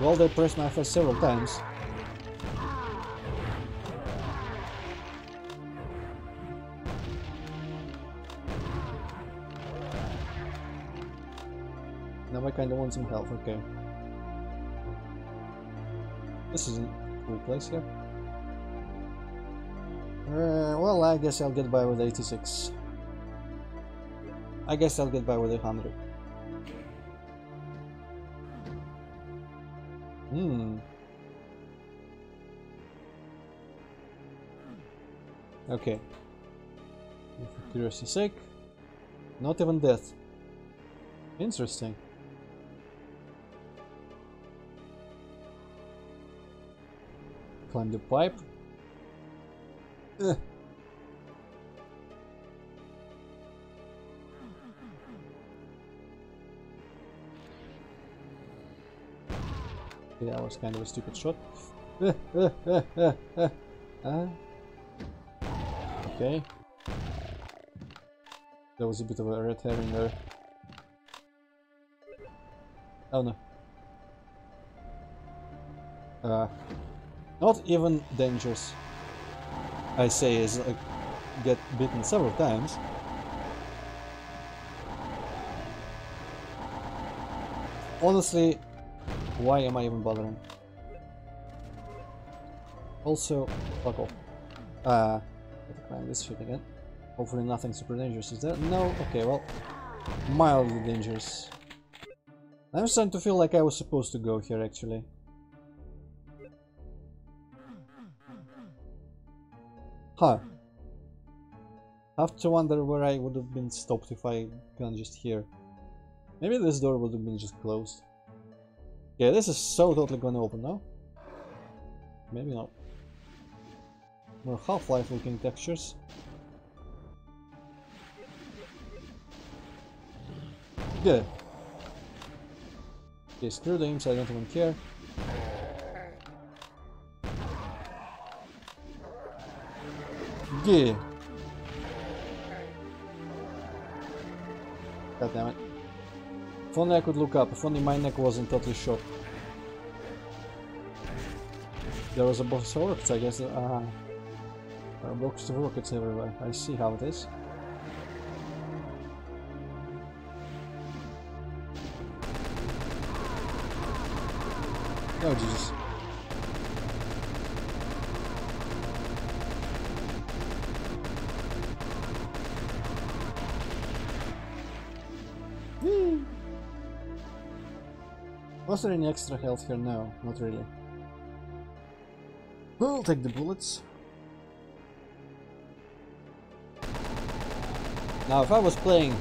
Well, they pressed my face several times. Now I kinda want some health, okay. This is a cool place here. Well, I guess I'll get by with 86. I guess I'll get by with 100. Okay. For curiosity's sake. Not even death. Interesting. Climb the pipe. Okay, that was kind of a stupid shot. Okay. There was a bit of a red herring there. Oh no. Not even dangerous. I say is like get bitten several times. Honestly, why am I even bothering? Also, fuck off. Gotta climb this shit again. Hopefully nothing super dangerous is there. No? Okay, well, mildly dangerous. I'm starting to feel like I was supposed to go here actually. Huh. Have to wonder where I would have been stopped if I gone just here. Maybe this door would have been just closed. Yeah, this is so totally gonna open now. Maybe not. More Half-Life looking textures. Good. Okay, screw the imps, I don't even care. Yeah. God damn it. If only I could look up, if only my neck wasn't totally shot. There was a box of rockets, I guess. There are boxes of rockets everywhere. I see how it is. Oh Jesus. Was there any extra health here? No, not really. We'll take the bullets. Now if I was playing...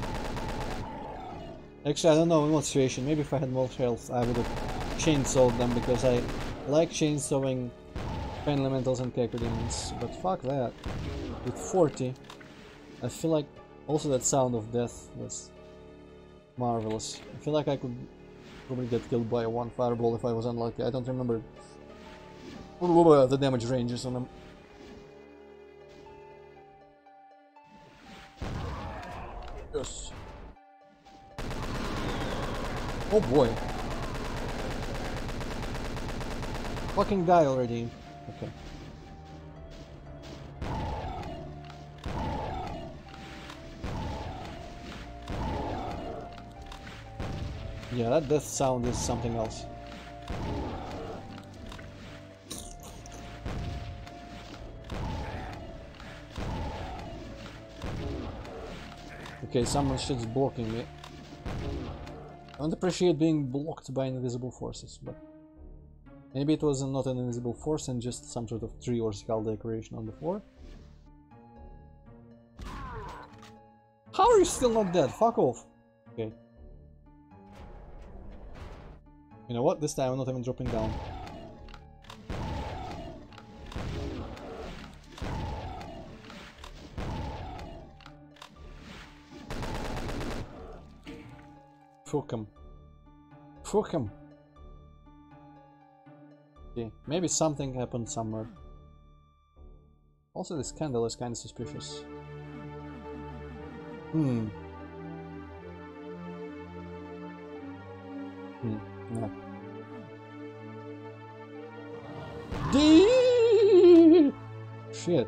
Actually I don't know in what situation, maybe if I had more health I would have chainsawed them because I like chainsawing pain elementals and Keiko demons, but fuck that. With 40, I feel like also that sound of death was marvelous. I feel like I could probably get killed by one fireball if I was unlucky. I don't remember the damage ranges on them. Yes. Oh boy. Fucking die already. Okay. Yeah, that death sound is something else. Okay, someone shit's blocking me. I don't appreciate being blocked by invisible forces, but maybe it was not an invisible force and just some sort of tree or skull decoration on the floor. How are you still not dead? Fuck off. Okay. You know what? This time I'm not even dropping down. Fuck him. Fuck him. Okay, maybe something happened somewhere. Also, this candle is kind of suspicious. Yeah. Shit.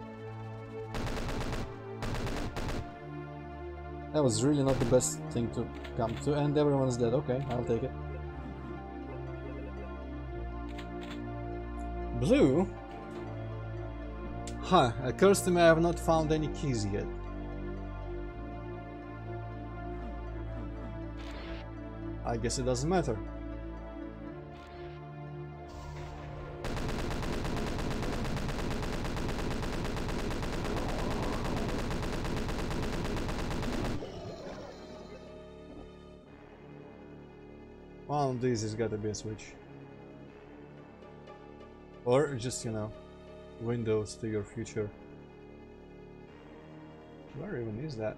That was really not the best thing to come to, and everyone's dead. Okay, I'll take it. Blue? Huh, occurs to me I have not found any keys yet. I guess it doesn't matter. One of these has got to be a switch. Or just, you know, windows to your future. Where even is that?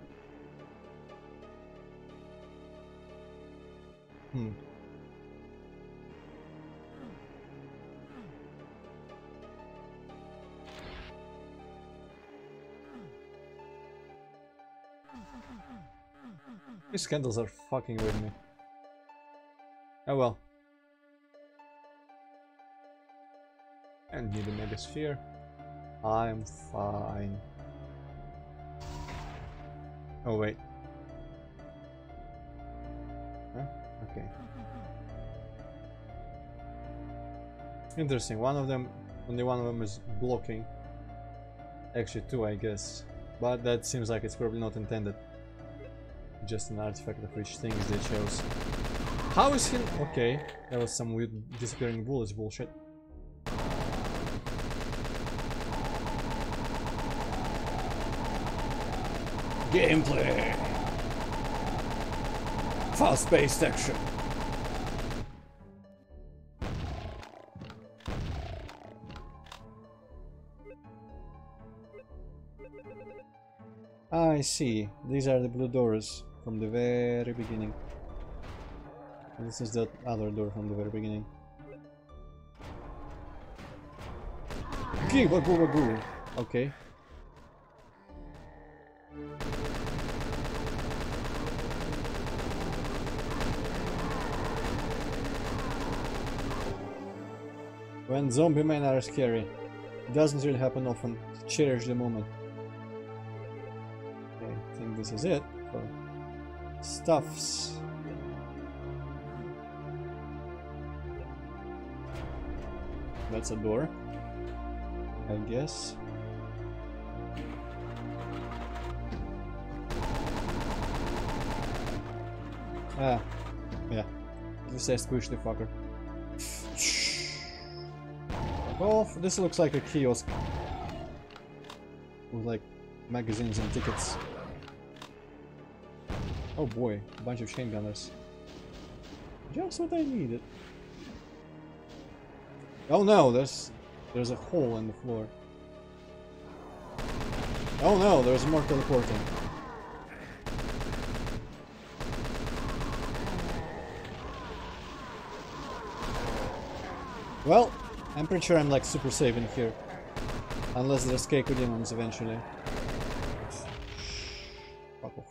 These candles are fucking with me. Oh well. And need a megasphere. I'm fine. Oh wait. Huh? Okay. Interesting. Only one of them is blocking. Actually, two, I guess. But that seems like it's probably not intended. Just an artifact of which things they chose. How is he? Okay, that was some weird disappearing bullets bullshit. Gameplay! Fast-paced action! I see. These are the blue doors from the very beginning. And this is the other door from the very beginning. Goo. Okay. When zombie men are scary, it doesn't really happen often. Cherish the moment. Okay, I think this is it for stuffs. That's a door, I guess. Ah, yeah. This says squish the fucker. Well, this looks like a kiosk with like magazines and tickets. Oh boy, a bunch of chain gunners. Just what I needed. Oh no, there's a hole in the floor. Oh no, there's more teleporting. Well, I'm pretty sure I'm like super safe in here. Unless there's Keiko demons eventually. Fuck off.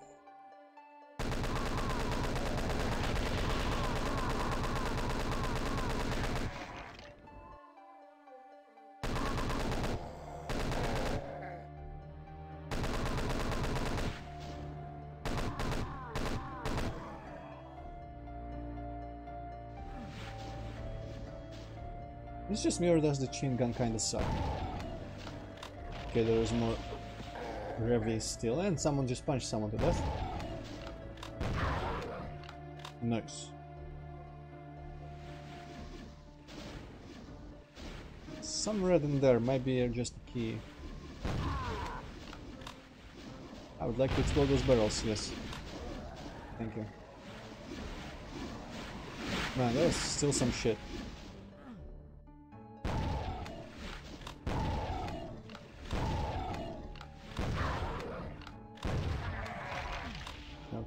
It's just me, or does the chain gun kinda suck? Okay, there is more reveille still, and someone just punched someone to death. Nice. Some red in there, might be just a key. I would like to explode those barrels, yes. Thank you. Man, there's still some shit.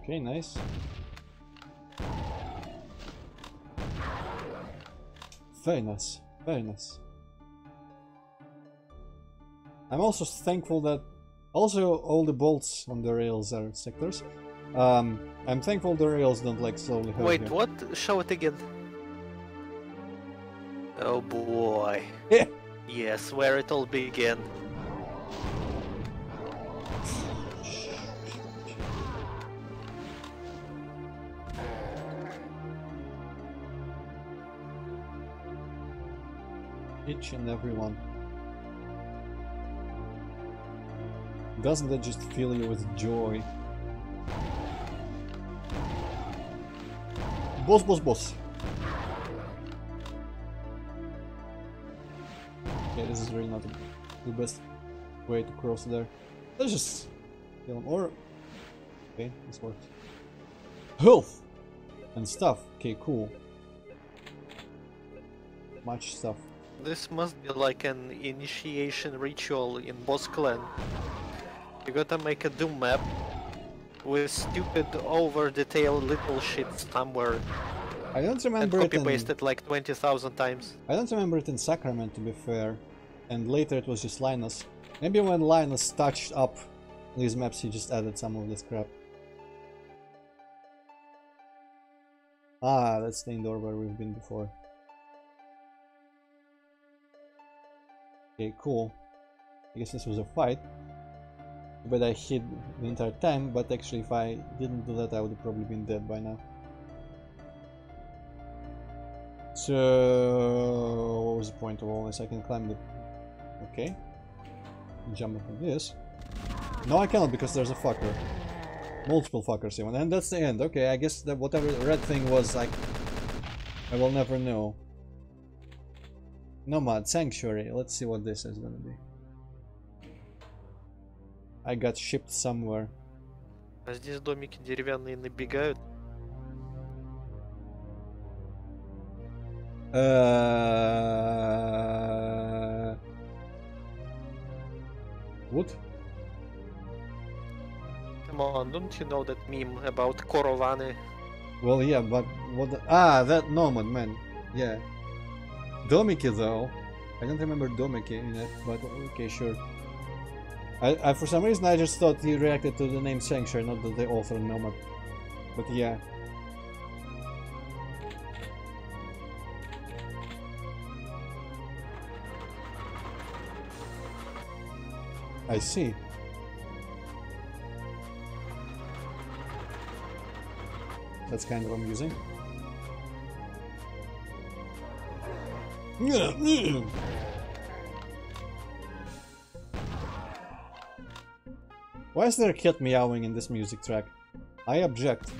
Okay, nice. Very nice, very nice. I'm also thankful that also all the bolts on the rails are sectors. I'm thankful the rails don't like slowly hurt. Wait, here. what? Show it again. Oh boy. Yeah. Yes, where it all began. Each and every one. Doesn't that just fill you with joy? Boss, boss, boss. Okay, this is really not the best way to cross there. Let's just kill him. Or okay, this worked. Health and stuff. Okay, cool. much stuff. This must be like an initiation ritual in Boss Clan. You gotta make a Doom map with stupid, over-detailed little shit somewhere. I don't remember and it in... copy-paste it like 20,000 times. I don't remember it in Sacrament, to be fair. And later it was just Lainos. Maybe when Lainos touched up these maps, he just added some of this crap. Ah, that's the indoor where we've been before. Okay, cool. I guess this was a fight. But I hid the entire time, but actually if I didn't do that I would have probably been dead by now. So what was the point of all this? I can climb the... Okay. Jump up on this. No, I cannot because there's a fucker. Multiple fuckers even. And that's the end. Okay, I guess that whatever the red thing was, like... I will never know. Nomad, Sanctuary. Let's see what this is gonna be. I got shipped somewhere. А здесь домики деревянные набегают. What? Come on, don't you know that meme about Korovane? Well, yeah, but what? Ah, that Nomad, man. Yeah. Domiki, though. I don't remember Domiki in it, but okay, sure. I for some reason I just thought he reacted to the name Sanctuary, not the author Nomad. But yeah. I see. That's kind of amusing. Why is there a cat meowing in this music track? I object.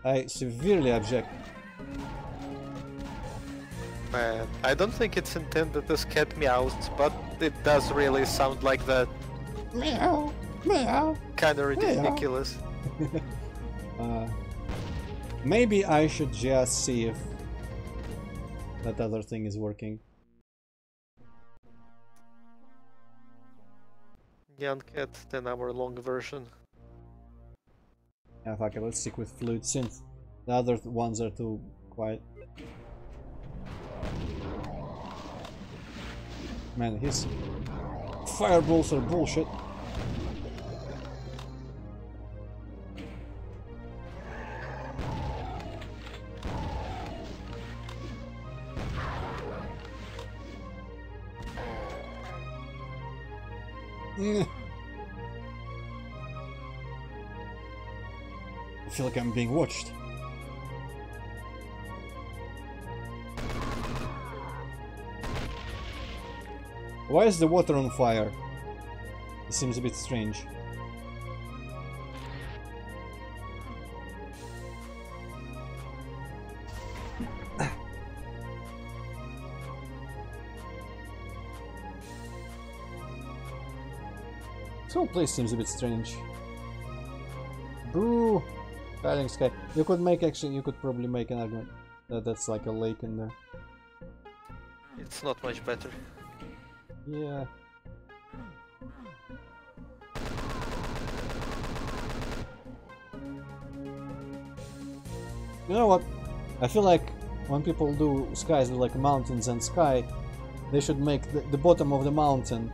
I severely object. Man, I don't think it's intended as cat meows, but it does really sound like that. Meow, meow. Kinda ridiculous. Maybe I should just see if that other thing is working. Young cat, 10-hour long version. Yeah, fuck it, let's stick with Fluid Synth. The other ones are too quiet. Man, his fireballs are bullshit. I feel like I'm being watched. Why is the water on fire? It seems a bit strange. This whole place seems a bit strange. Boo! Tiling sky. You could make you could probably make an argument that that's like a lake in there. It's not much better. Yeah. You know what? I feel like when people do skies with like mountains and sky, they should make the bottom of the mountain,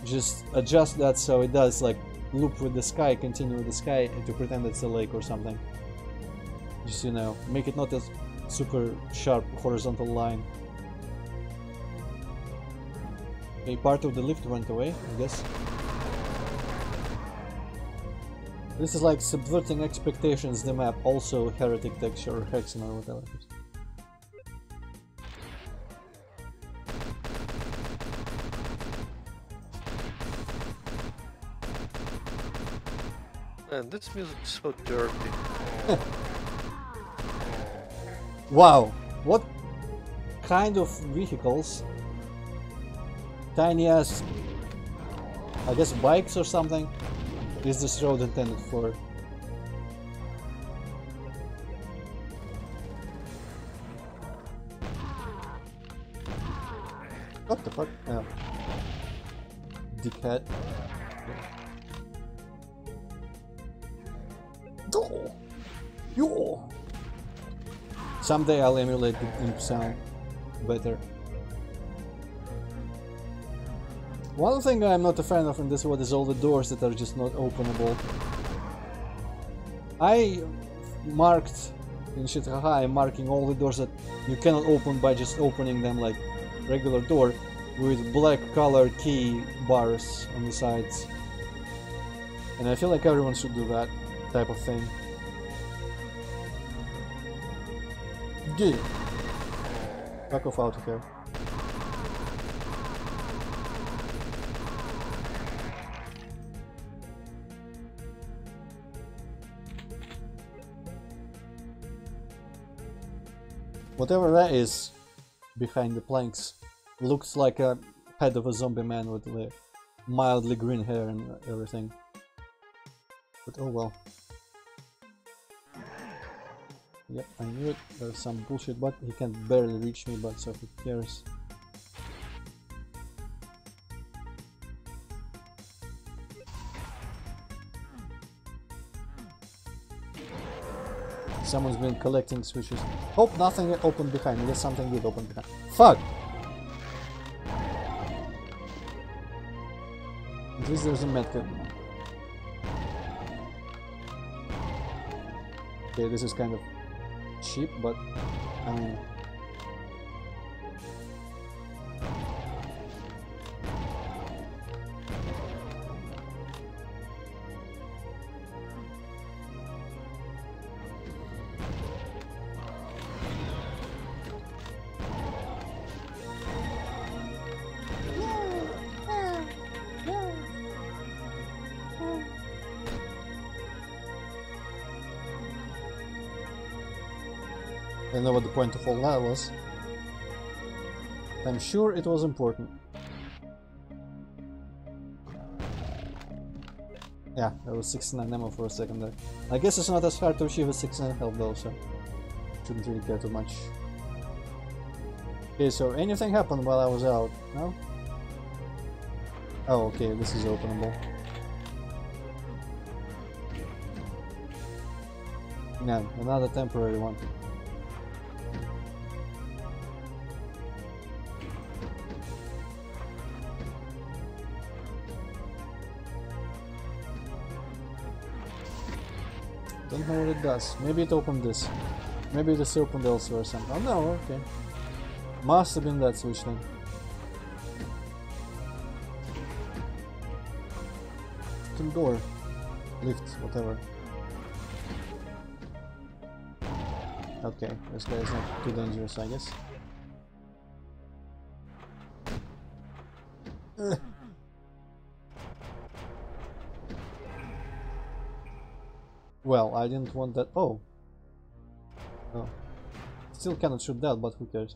just adjust that so it does like loop with the sky, continue with the sky, and to pretend it's a lake or something. Just, you know, make it not a super sharp horizontal line. Okay, part of the lift went away, I guess. This is like subverting expectations, the map, also heretic texture or hexen or whatever it is. Man, this music is so dirty. Wow, what kind of vehicles? Tiny ass, I guess bikes or something, is this road intended for? Dickhead. Okay. Yo! Someday I'll emulate the imp sound better. One thing I'm not a fan of in this world is all the doors that are just not openable. I marked in Shithaha, I'm marking all the doors that you cannot open by just opening them like regular door with black color key bars on the sides. And I feel like everyone should do that type of thing. Get it. Fuck off out of here. Whatever that is behind the planks looks like a head of a zombie man with the mildly green hair and everything. But oh well. Yep, I knew it. There's some bullshit, but he can barely reach me, but so who cares? Someone's been collecting switches. Oh, nothing opened behind me. There's something good open behind. Fuck! At least there's a medkit. Okay, this is kind of cheap, but I mean... I don't know what the point of all that was. I'm sure it was important. Yeah, that was 69 ammo for a second there. I guess it's not as hard to achieve as 69 health though, so shouldn't really care too much. Okay, so anything happened while I was out? No? Oh, okay, this is openable. Yeah, another temporary one. Don't know what it does. Maybe it opened this. Maybe this opened elsewhere or something. Oh no, okay. Must have been that switch then. Some door. Lift, whatever. Okay, this guy is not too dangerous, I guess. Well, I didn't want that. Oh. Oh. Still cannot shoot that, but who cares?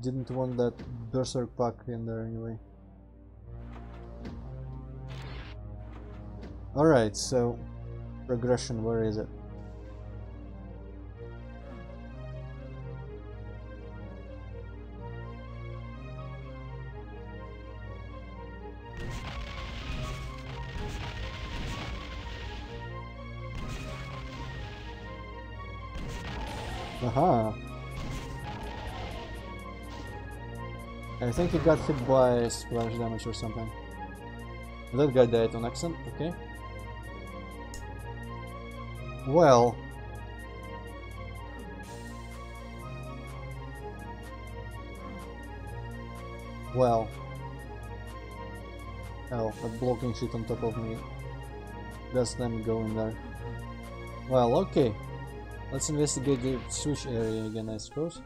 Didn't want that berserk pack in there anyway. Alright, so progression, where is it? Aha! I think he got hit by splash damage or something. That guy died on accident, okay. Well... Well... Oh, a blocking shit on top of me. That's them going there. Well, okay. Let's investigate the switch area again, I suppose.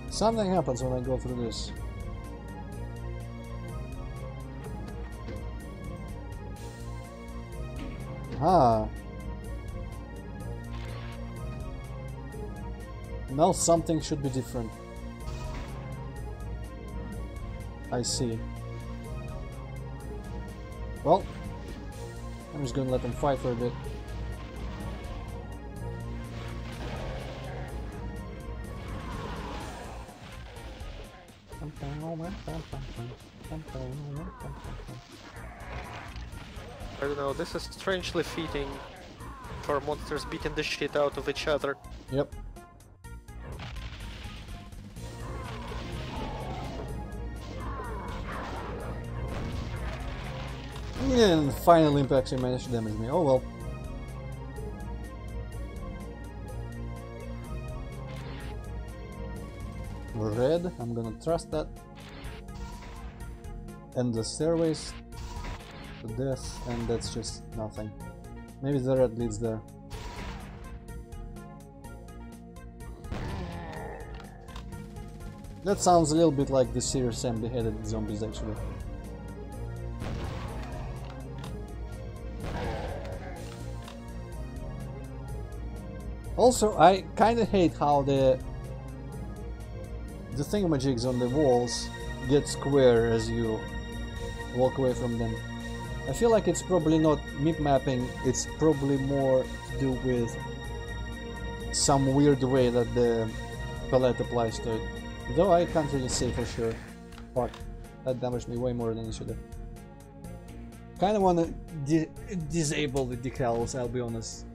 Something happens when I go through this. Ah. Now something should be different. I see. Well, I'm just gonna let them fight for a bit. I don't know, this is strangely fitting for monsters beating the shit out of each other. Yep. And final impact actually managed to damage me. Oh well. Red, I'm gonna trust that. And the stairways to death, and that's just nothing. Maybe the red leads there. That sounds a little bit like the Serious Sam beheaded zombies actually. Also, I kinda hate how the thingamajigs on the walls get square as you walk away from them. I feel like it's probably not mip mapping, it's probably more to do with some weird way that the palette applies to it. Though I can't really say for sure. Fuck, that damaged me way more than it should have. Kinda wanna disable the decals, I'll be honest.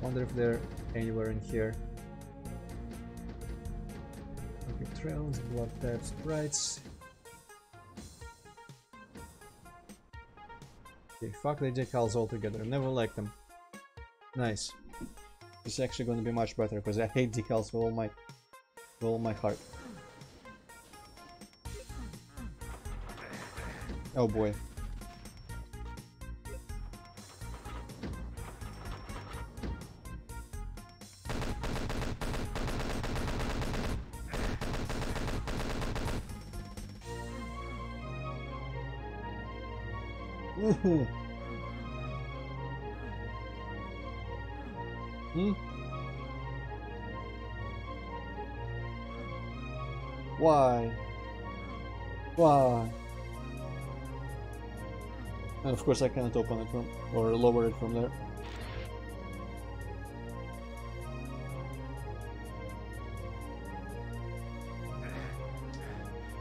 Wonder if they're anywhere in here. Okay, trails, blood type sprites. Okay, fuck the decals altogether. Never liked them. Nice. This is actually going to be much better because I hate decals with all my heart. Oh boy. Why? Why? And of course I cannot open it from, or lower it from there.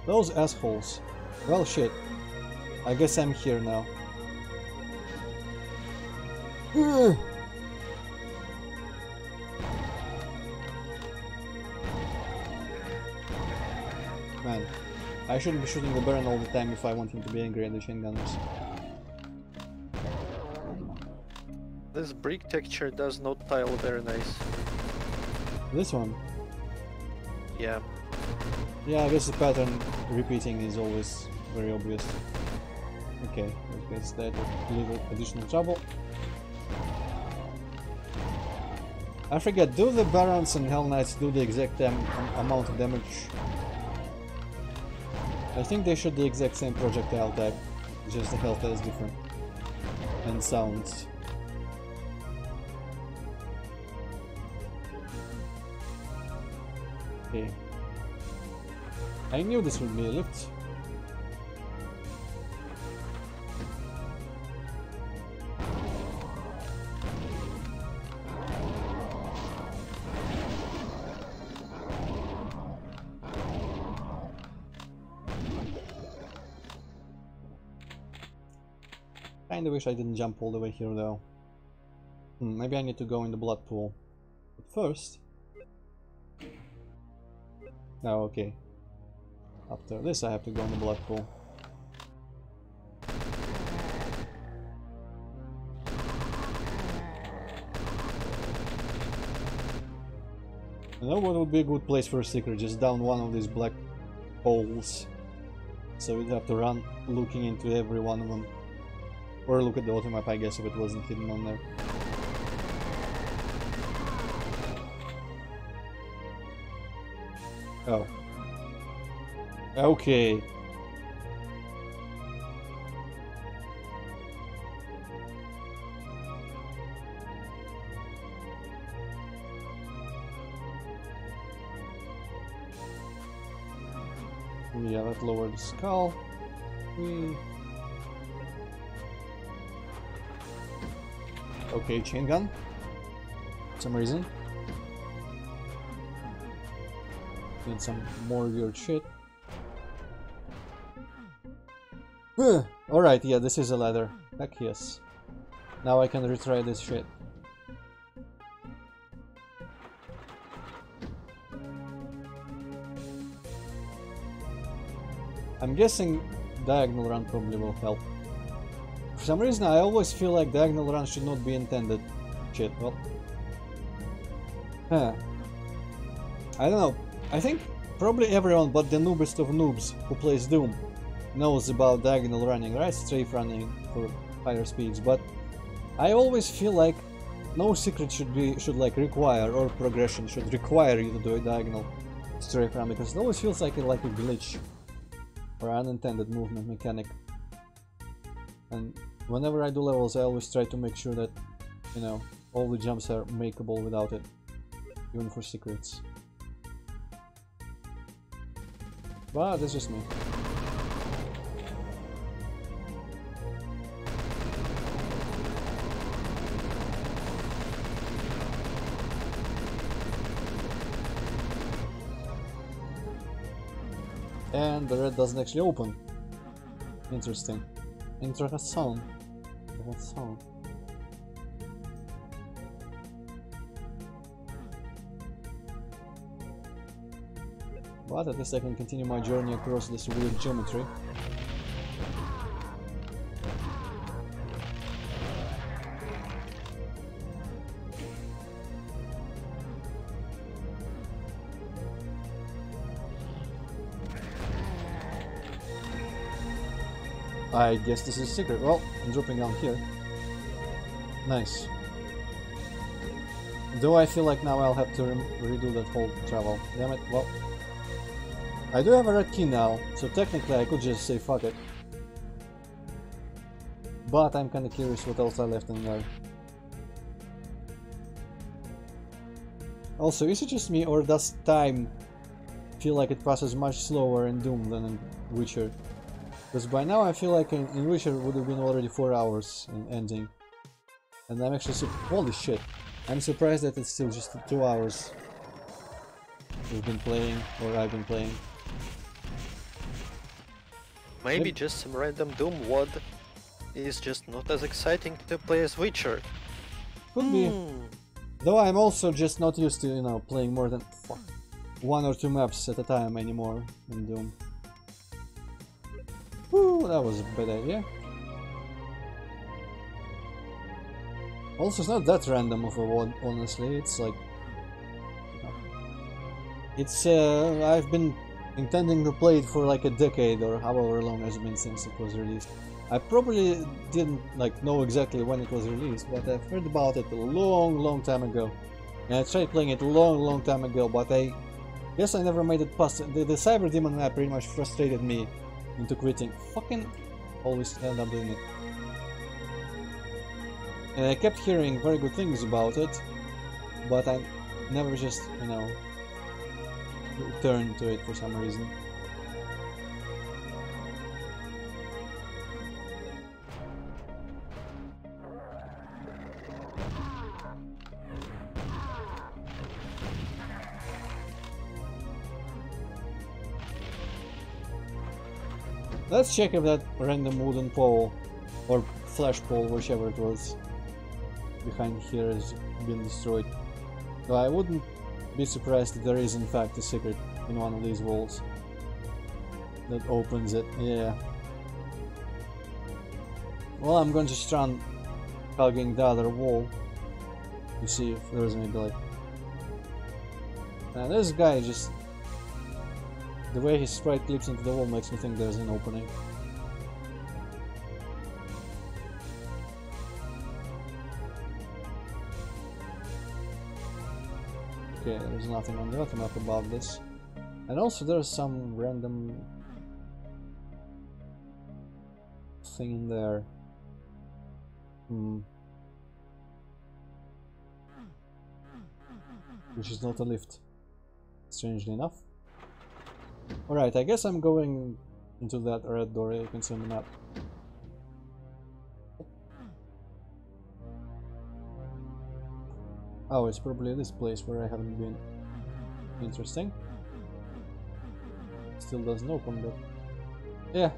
Those assholes. Well shit. I guess I'm here now. Man, I shouldn't be shooting the Baron all the time if I want him to be angry at the chain gunners. This brick texture does not tile very nice. This one? Yeah. Yeah, I guess the pattern repeating is always very obvious. Okay, let's get that little additional trouble. I forget, do the Barons and Hell Knights do the exact amount of damage? I think they should the exact same projectile type, just the health is different. And sounds. Okay. I knew this would be a lift. Kinda wish I didn't jump all the way here though. Maybe I need to go in the blood pool. But first... Oh, okay. After this I have to go in the blood pool. You know what would be a good place for a secret? Just down one of these black holes. So you'd have to run looking into every one of them. Or look at the automap, I guess, if it wasn't hidden on there. Oh. Okay. Yeah, that lowered the skull. Okay, chain gun. For some reason. Need some more weird shit. Alright, yeah, this is a ladder. Heck yes. Now I can retry this shit. I'm guessing diagonal run probably will help. For some reason I always feel like diagonal run should not be intended. Shit, well. Huh. I don't know. I think probably everyone but the noobest of noobs who plays Doom knows about diagonal running, right? Strafe running for higher speeds, but I always feel like no secret should like require, or progression should require you to do a diagonal strafe run, because it always feels like a glitch or unintended movement mechanic. And whenever I do levels, I always try to make sure that, you know, all the jumps are makeable without it, even for secrets. But that's just me. And the red doesn't actually open. Interesting. Interesting. Interesting. But at least I can continue my journey across this weird geometry. I guess this is a secret. Well, I'm dropping down here. Nice. Though I feel like now I'll have to redo that whole travel. Damn it, well. I do have a red key now, so technically I could just say fuck it. But I'm kinda curious what else I left in there. Also, is it just me, or does time feel like it passes much slower in Doom than in Witcher? Because by now I feel like in Witcher it would have been already 4 hours in ending. And I'm actually holy shit. I'm surprised that it's still just 2 hours we've been playing, or I've been playing. Maybe just some random Doom WOD is just not as exciting to play as Witcher. Could be. Though I'm also just not used to, you know, playing more than 1 or 2 maps at a time anymore in Doom. Woo, that was a bad idea. Also, it's not that random of a WOD, honestly. It's like... It's, I've been intending to play it for like a decade, or however long it's been since it was released. I probably didn't like know exactly when it was released, but I've heard about it a long time ago. And I tried playing it a long time ago, but I guess I never made it past the Cyber Demon map. Pretty much frustrated me into quitting. Fucking always end up doing it. And I kept hearing very good things about it, but I never just, you know, returned to it for some reason. Let's check if that random wooden pole, or flash pole, whichever it was, behind here has been destroyed. Though I wouldn't be surprised if there is in fact a secret in one of these walls that opens it. Yeah. Well, I'm going to just run hugging the other wall to see if there's maybe like... Now this guy just... The way his sprite clips into the wall makes me think there's an opening. Okay, there's nothing on the other map about this. And also there's some random thing in there. Which is not a lift, strangely enough. Alright, I guess I'm going into that red door you can see on the map. Oh, it's probably this place where I haven't been. Interesting. Still doesn't open, but yeah.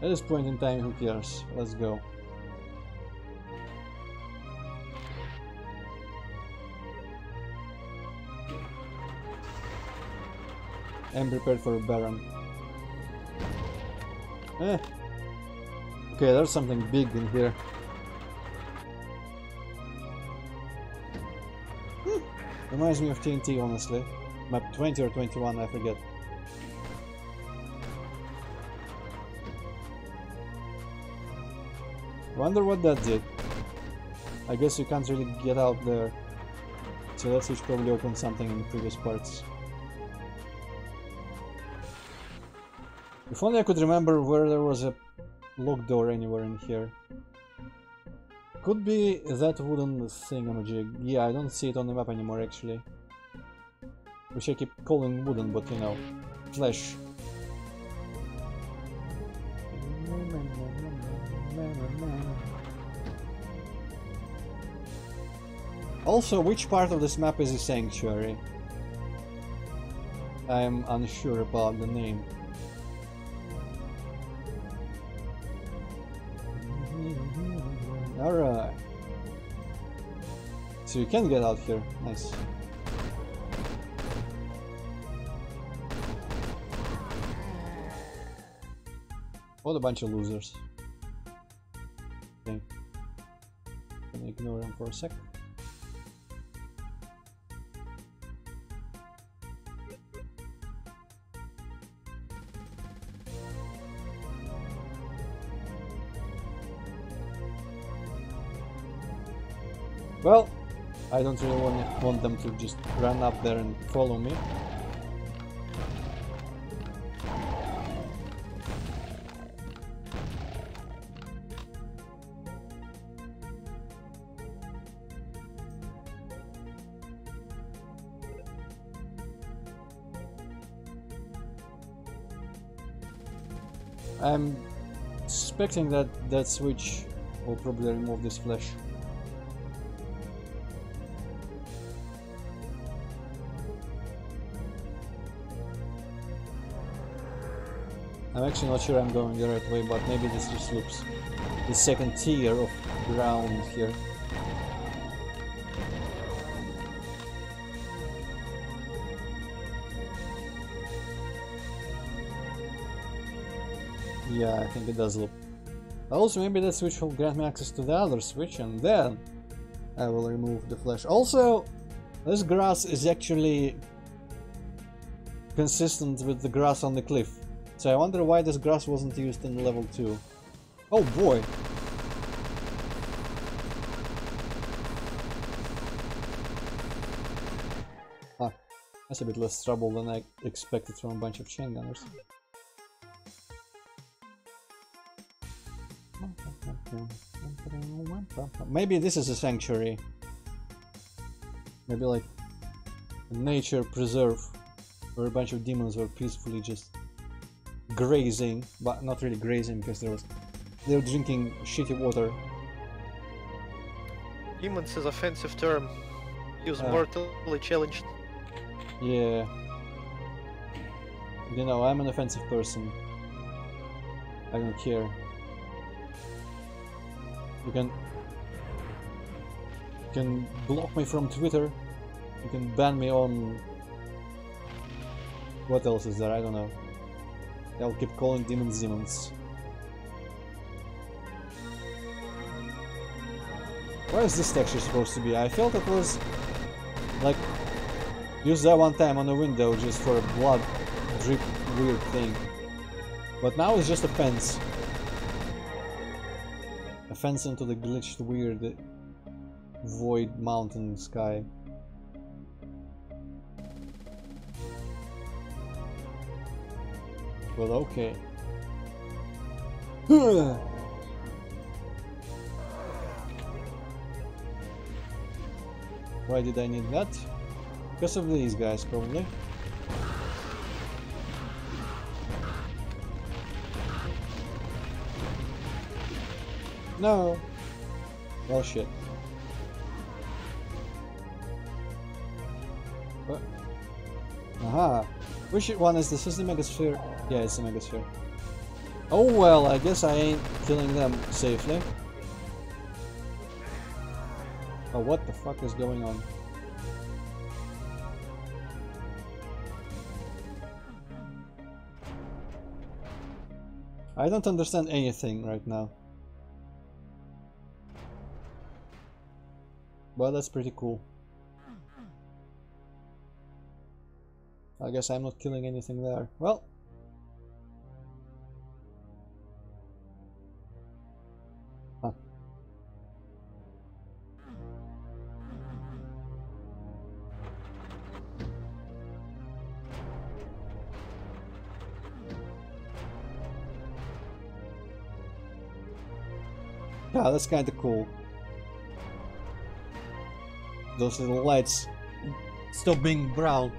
At this point in time, who cares? Let's go. I'm prepared for a Baron. Eh. Okay, there's something big in here. Reminds me of TNT, honestly. Map 20 or 21, I forget. Wonder what that did. I guess you can't really get out there. So that switch probably opened something in the previous parts. If only I could remember where there was a locked door anywhere in here. Could be that wooden thingamajig. Yeah, I don't see it on the map anymore actually. Which I keep calling wooden, but you know, flesh. Also, which part of this map is a sanctuary? I'm unsure about the name. Alright. So you can get out here. Nice. What a bunch of losers. Okay. Can I ignore them for a sec? Well, I don't really want them to just run up there and follow me. I'm suspecting that that switch will probably remove this flesh. I'm actually not sure I'm going the right way, but maybe this just looks the second tier of ground here. Yeah, I think it does look. Also, maybe that switch will grant me access to the other switch, and then I will remove the flesh. Also, this grass is actually consistent with the grass on the cliff. So I wonder why this grass wasn't used in level 2. Oh boy! Ah, that's a bit less trouble than I expected from a bunch of chain gunners. Maybe this is a sanctuary. Maybe like a nature preserve where a bunch of demons were peacefully just grazing, but not really grazing because they were drinking shitty water. Demons is offensive term. Use mortally challenged. Yeah. You know, I'm an offensive person. I don't care. You can block me from Twitter. You can ban me on... What else is there? I don't know. I'll keep calling demons demons. Where is this texture supposed to be? I felt it was like used that one time on a window just for a blood drip weird thing. But now it's just a fence. A fence into the glitched weird void mountain sky. Well, okay. Why did I need that? Because of these guys, probably. No. Well, shit. Aha. Which one is this? Is the megasphere? Yeah, it's the megasphere. Oh well, I guess I ain't killing them safely. Oh, what the fuck is going on? I don't understand anything right now. But that's pretty cool. I guess I'm not killing anything there. Well. Huh. Yeah, that's kind of cool. Those little lights stop being brown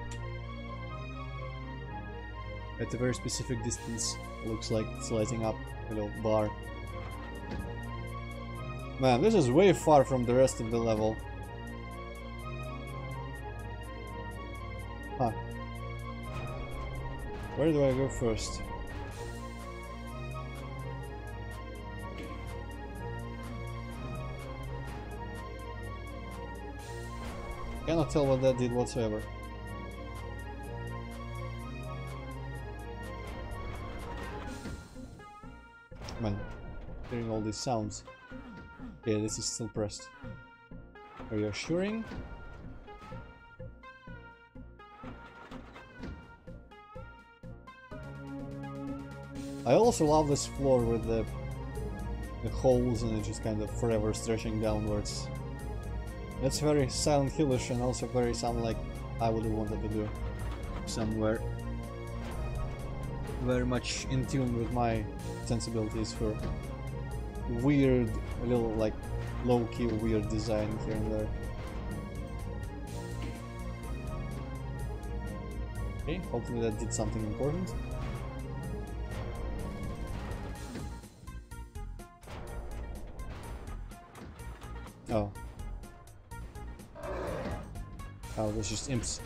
at a very specific distance. It looks like it's lighting up a little bar. Man, this is way far from the rest of the level. Huh. Where do I go first? Cannot tell what that did whatsoever. Man, hearing all these sounds. Yeah, this is still pressed. Are you assuring? I also love this floor with the holes and it just kind of forever stretching downwards. That's very Silent Hillish and also very sound like I would have wanted to do somewhere. Very much in tune with my sensibilities for weird, a little like low-key weird design here and there. Okay, hopefully that did something important. Oh. Oh, there's just imps.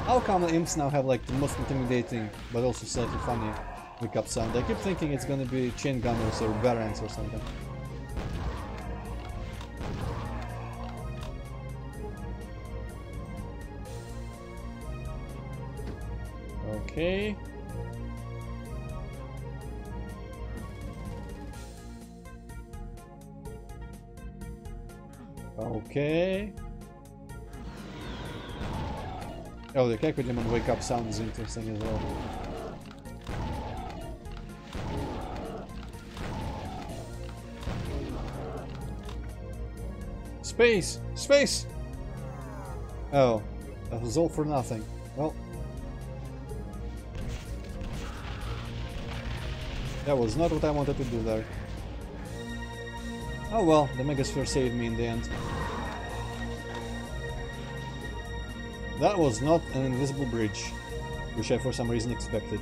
How come the imps now have like the most intimidating but also slightly funny wake-up sound? I keep thinking it's gonna be chain gunners or barons or something. Okay. Okay. Oh, the Cacodemon wake up sound is interesting as well. Space! Space! Oh, that was all for nothing. Well, that was not what I wanted to do there. Oh well, the Megasphere saved me in the end. That was not an invisible bridge, which I for some reason expected.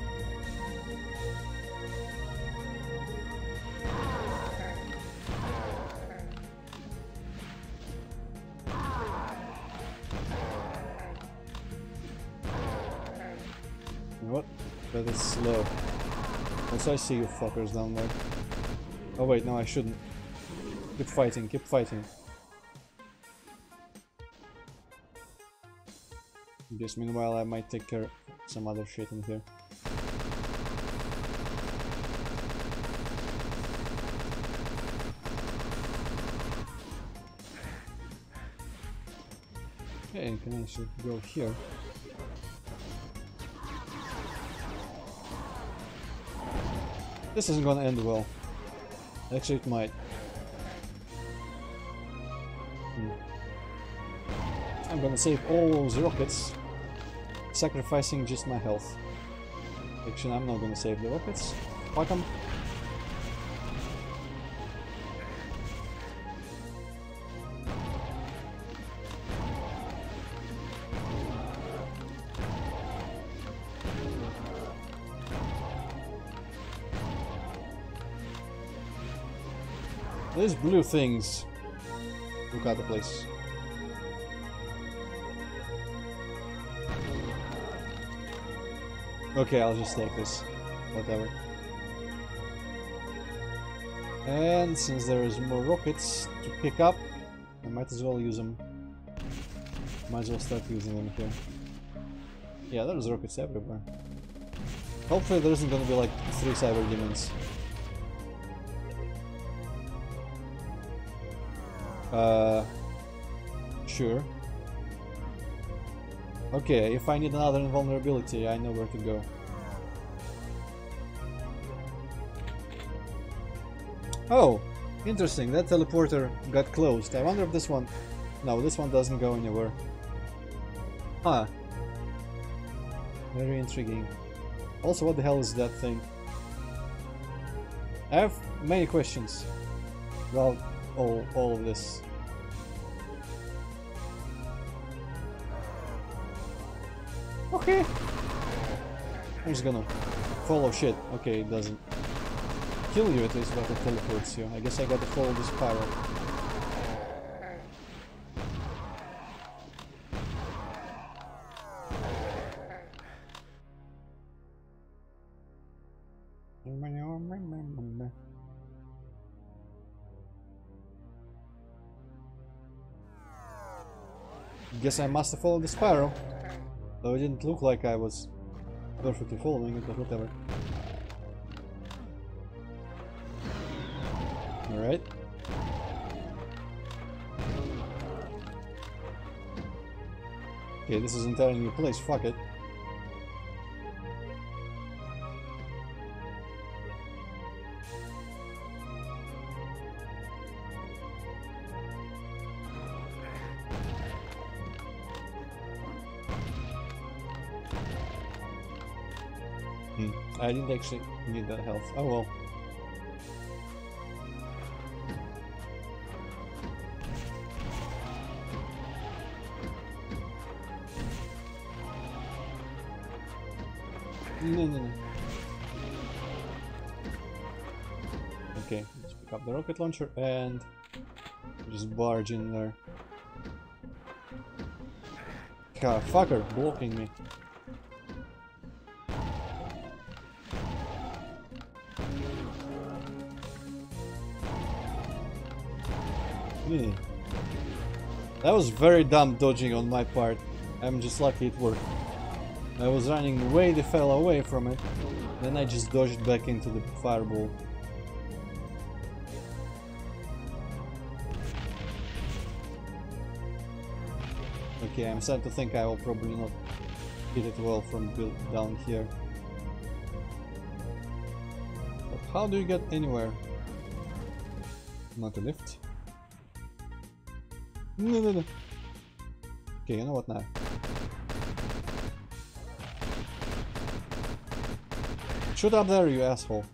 What? That is slow. Also, I see you fuckers down there. Oh wait, no, I shouldn't. Keep fighting, keep fighting. Just meanwhile I might take care of some other shit in here. Okay, and can I actually go here? This isn't gonna end well. Actually it might. I'm gonna save all those rockets, sacrificing just my health. Actually, I'm not gonna save the rockets. Fuck 'em. These blue things look out the place. Okay, I'll just take this. Whatever. And since there is more rockets to pick up, I might as well use them. Might as well start using them here. Yeah, there's rockets everywhere. Hopefully there isn't gonna be like 3 cyber demons. Sure. Okay, if I need another invulnerability, I know where to go. Oh, interesting, that teleporter got closed. I wonder if this one... No, this one doesn't go anywhere. Huh. Very intriguing. Also, what the hell is that thing? I have many questions about all of this. Okay. I'm just gonna follow shit. Okay, it doesn't kill you at least, but it teleports you. I guess I gotta follow this spiral. Guess I must have followed the spiral. Though it didn't look like I was perfectly following it, but whatever. Alright. Okay, this is an entirely new place, fuck it. I didn't actually need that health. Oh well. No. Okay, let's pick up the rocket launcher and just barge in there. God, fucker, blocking me. That was very dumb dodging on my part. I'm just lucky it worked. I was running way the hell away from it, then I just dodged back into the fireball. Okay, I'm starting to think I will probably not hit it well from down here. But how do you get anywhere? Not a lift? No. Okay, you know what now? Shoot up there, you asshole.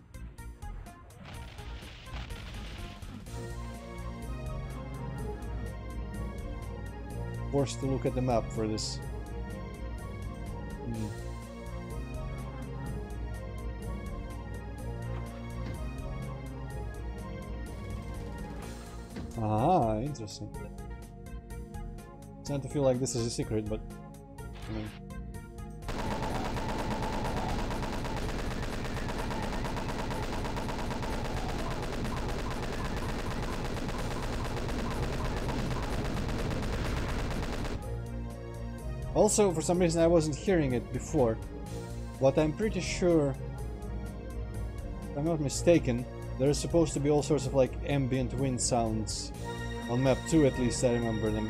Forced to look at the map for this. Ah, interesting. It's starting to feel like this is a secret, but I mean. Also, for some reason I wasn't hearing it before, but I'm pretty sure, if I'm not mistaken, there's supposed to be all sorts of like ambient wind sounds on map 2, at least I remember them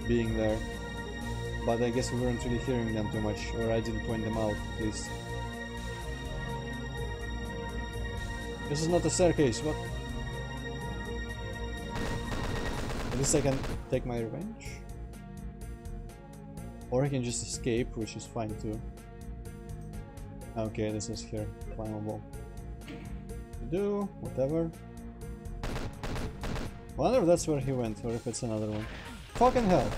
being there, but I guess we weren't really hearing them too much, or I didn't point them out at least. This is not a staircase, what? At least I can take my revenge. Or I can just escape, which is fine too. Okay, this is here, climbable. Do whatever. Wonder if that's where he went, or if it's another one. Fucking hell!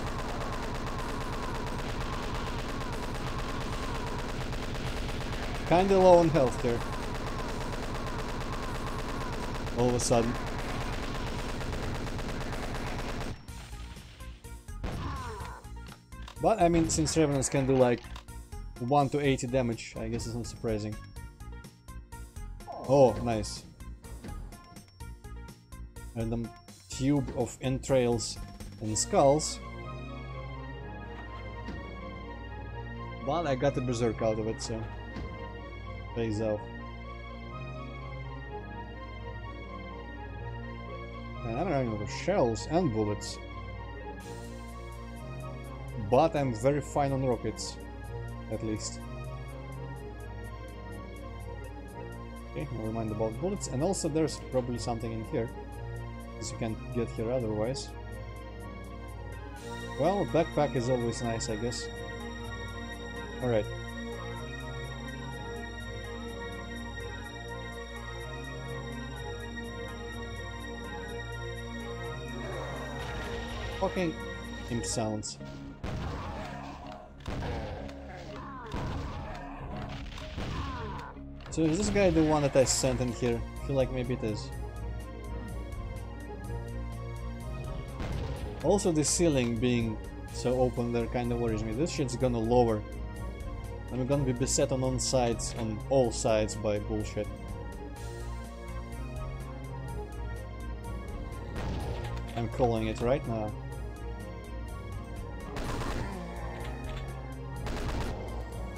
Kinda low on health here. All of a sudden. But I mean, since Revenants can do like 1 to 80 damage, I guess it's not surprising. Oh, nice. Random tube of entrails and skulls. But I got the berserk out of it, so pays off. And I'm running out of shells and bullets. But I'm very fine on rockets, at least. Okay, never mind about bullets. And also there's probably something in here, because you can't get here otherwise. Well, a backpack is always nice, I guess. Alright. Fucking imp sounds. So is this guy the one that I sent in here? I feel like maybe it is. Also the ceiling being so open there kinda worries me. This shit's gonna lower. I'm gonna be beset on all sides by bullshit. I'm calling it right now.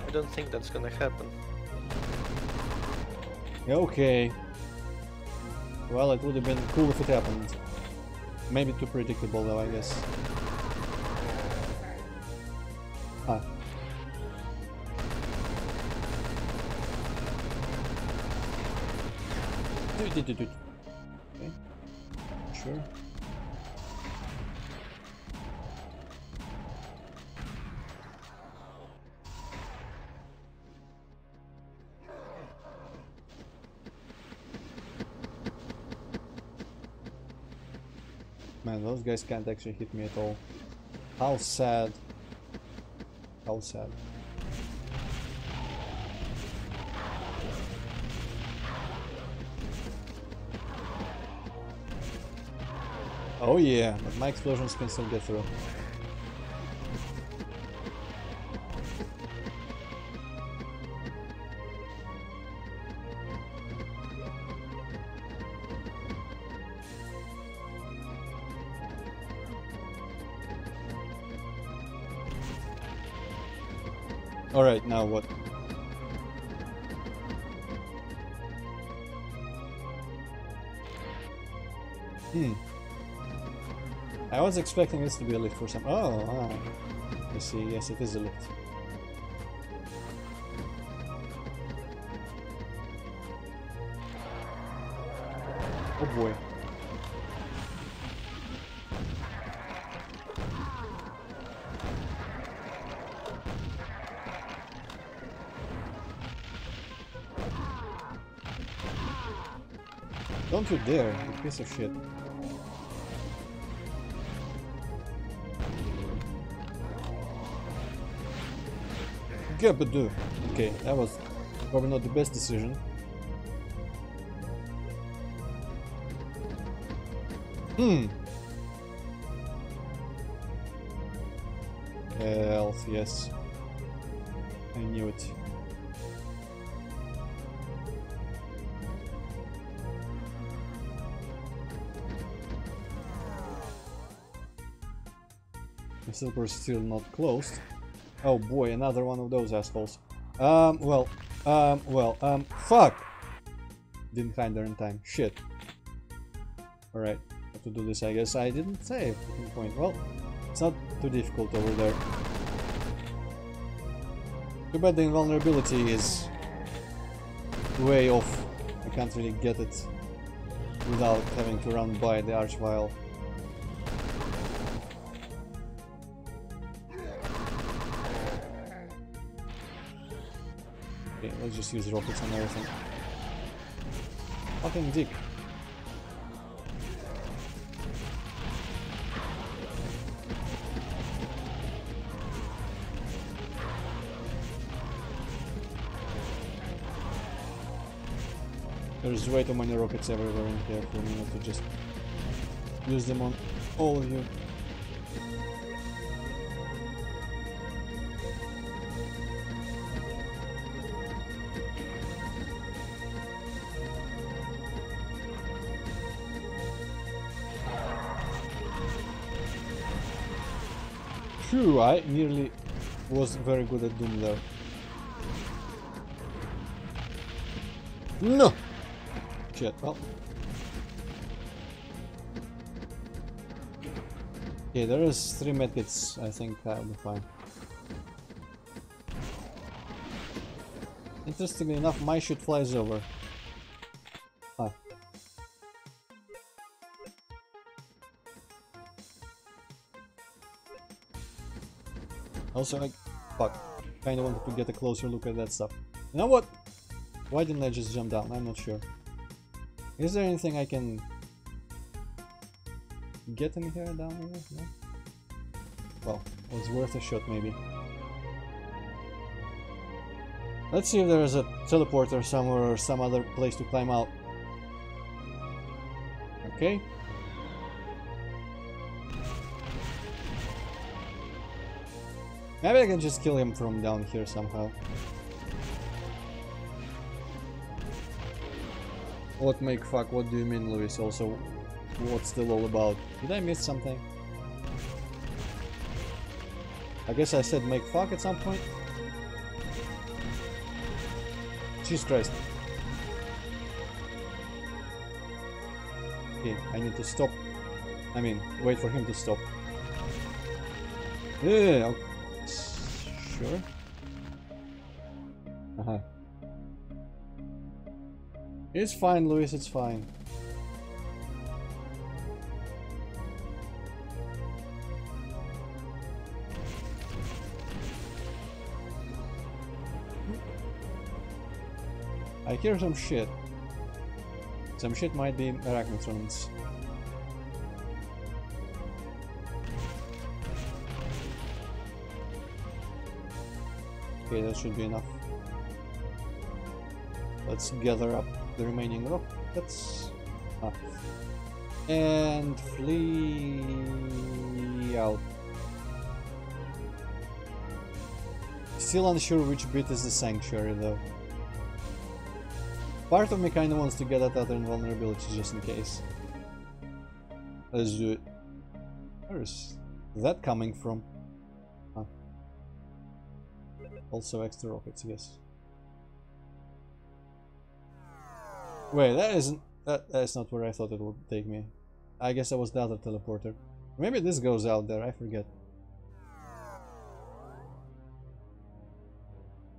I don't think that's gonna happen. Okay. Well, it would have been cool if it happened. Maybe too predictable though, I guess. Ah. Okay. Sure. Man, those guys can't actually hit me at all. How sad. How sad. Oh yeah, but my explosions can still get through. Alright, now what? I was expecting this to be a lift for some. Oh, I see. Yes, it is a lift. Oh boy. Don't you dare, you piece of shit. Gabadoo. Okay, that was probably not the best decision. A.L.T, yes. I knew it. The silver is still not closed. Oh boy, another one of those assholes. Fuck! Didn't find her in time. Shit. Alright, have to do this, I guess. I didn't save at any point. Well, it's not too difficult over there. Too bad the invulnerability is way off. I can't really get it without having to run by the Archvile. Okay, let's just use rockets and everything. Fucking dick. There's way too many rockets everywhere in here for me not to just use them on all of you. Phew, I nearly was very good at Doom there. No! Shit, well. Okay, there is 3 medkits. I think I'll be fine. Interestingly enough, my shit flies over. Ah. Also, fuck, kinda wanted to get a closer look at that stuff. You know what? Why didn't I just jump down? I'm not sure. Is there anything I can get in here, down here? No? Well, it was worth a shot maybe. Let's see if there is a teleporter somewhere or some other place to climb out. Okay. Maybe I can just kill him from down here somehow. What make fuck? What do you mean, Luis? Also, what's the all about? Did I miss something? I guess I said make fuck at some point. Jesus Christ. Okay, I need to stop. I mean, wait for him to stop. Yeah, okay. Sure. Uh-huh. It's fine, Luis, it's fine. I hear some shit. Some shit might be arachnotrons. Okay, that should be enough. Let's gather up the remaining rockets. And flee out. Still unsure which bit is the sanctuary though. Part of me kinda wants to get at other invulnerabilities just in case. Let's do it. Where is that coming from? Huh. Also extra rockets, yes. Wait, that isn't... That's not where I thought it would take me. I guess that was the other teleporter. Maybe this goes out there, I forget.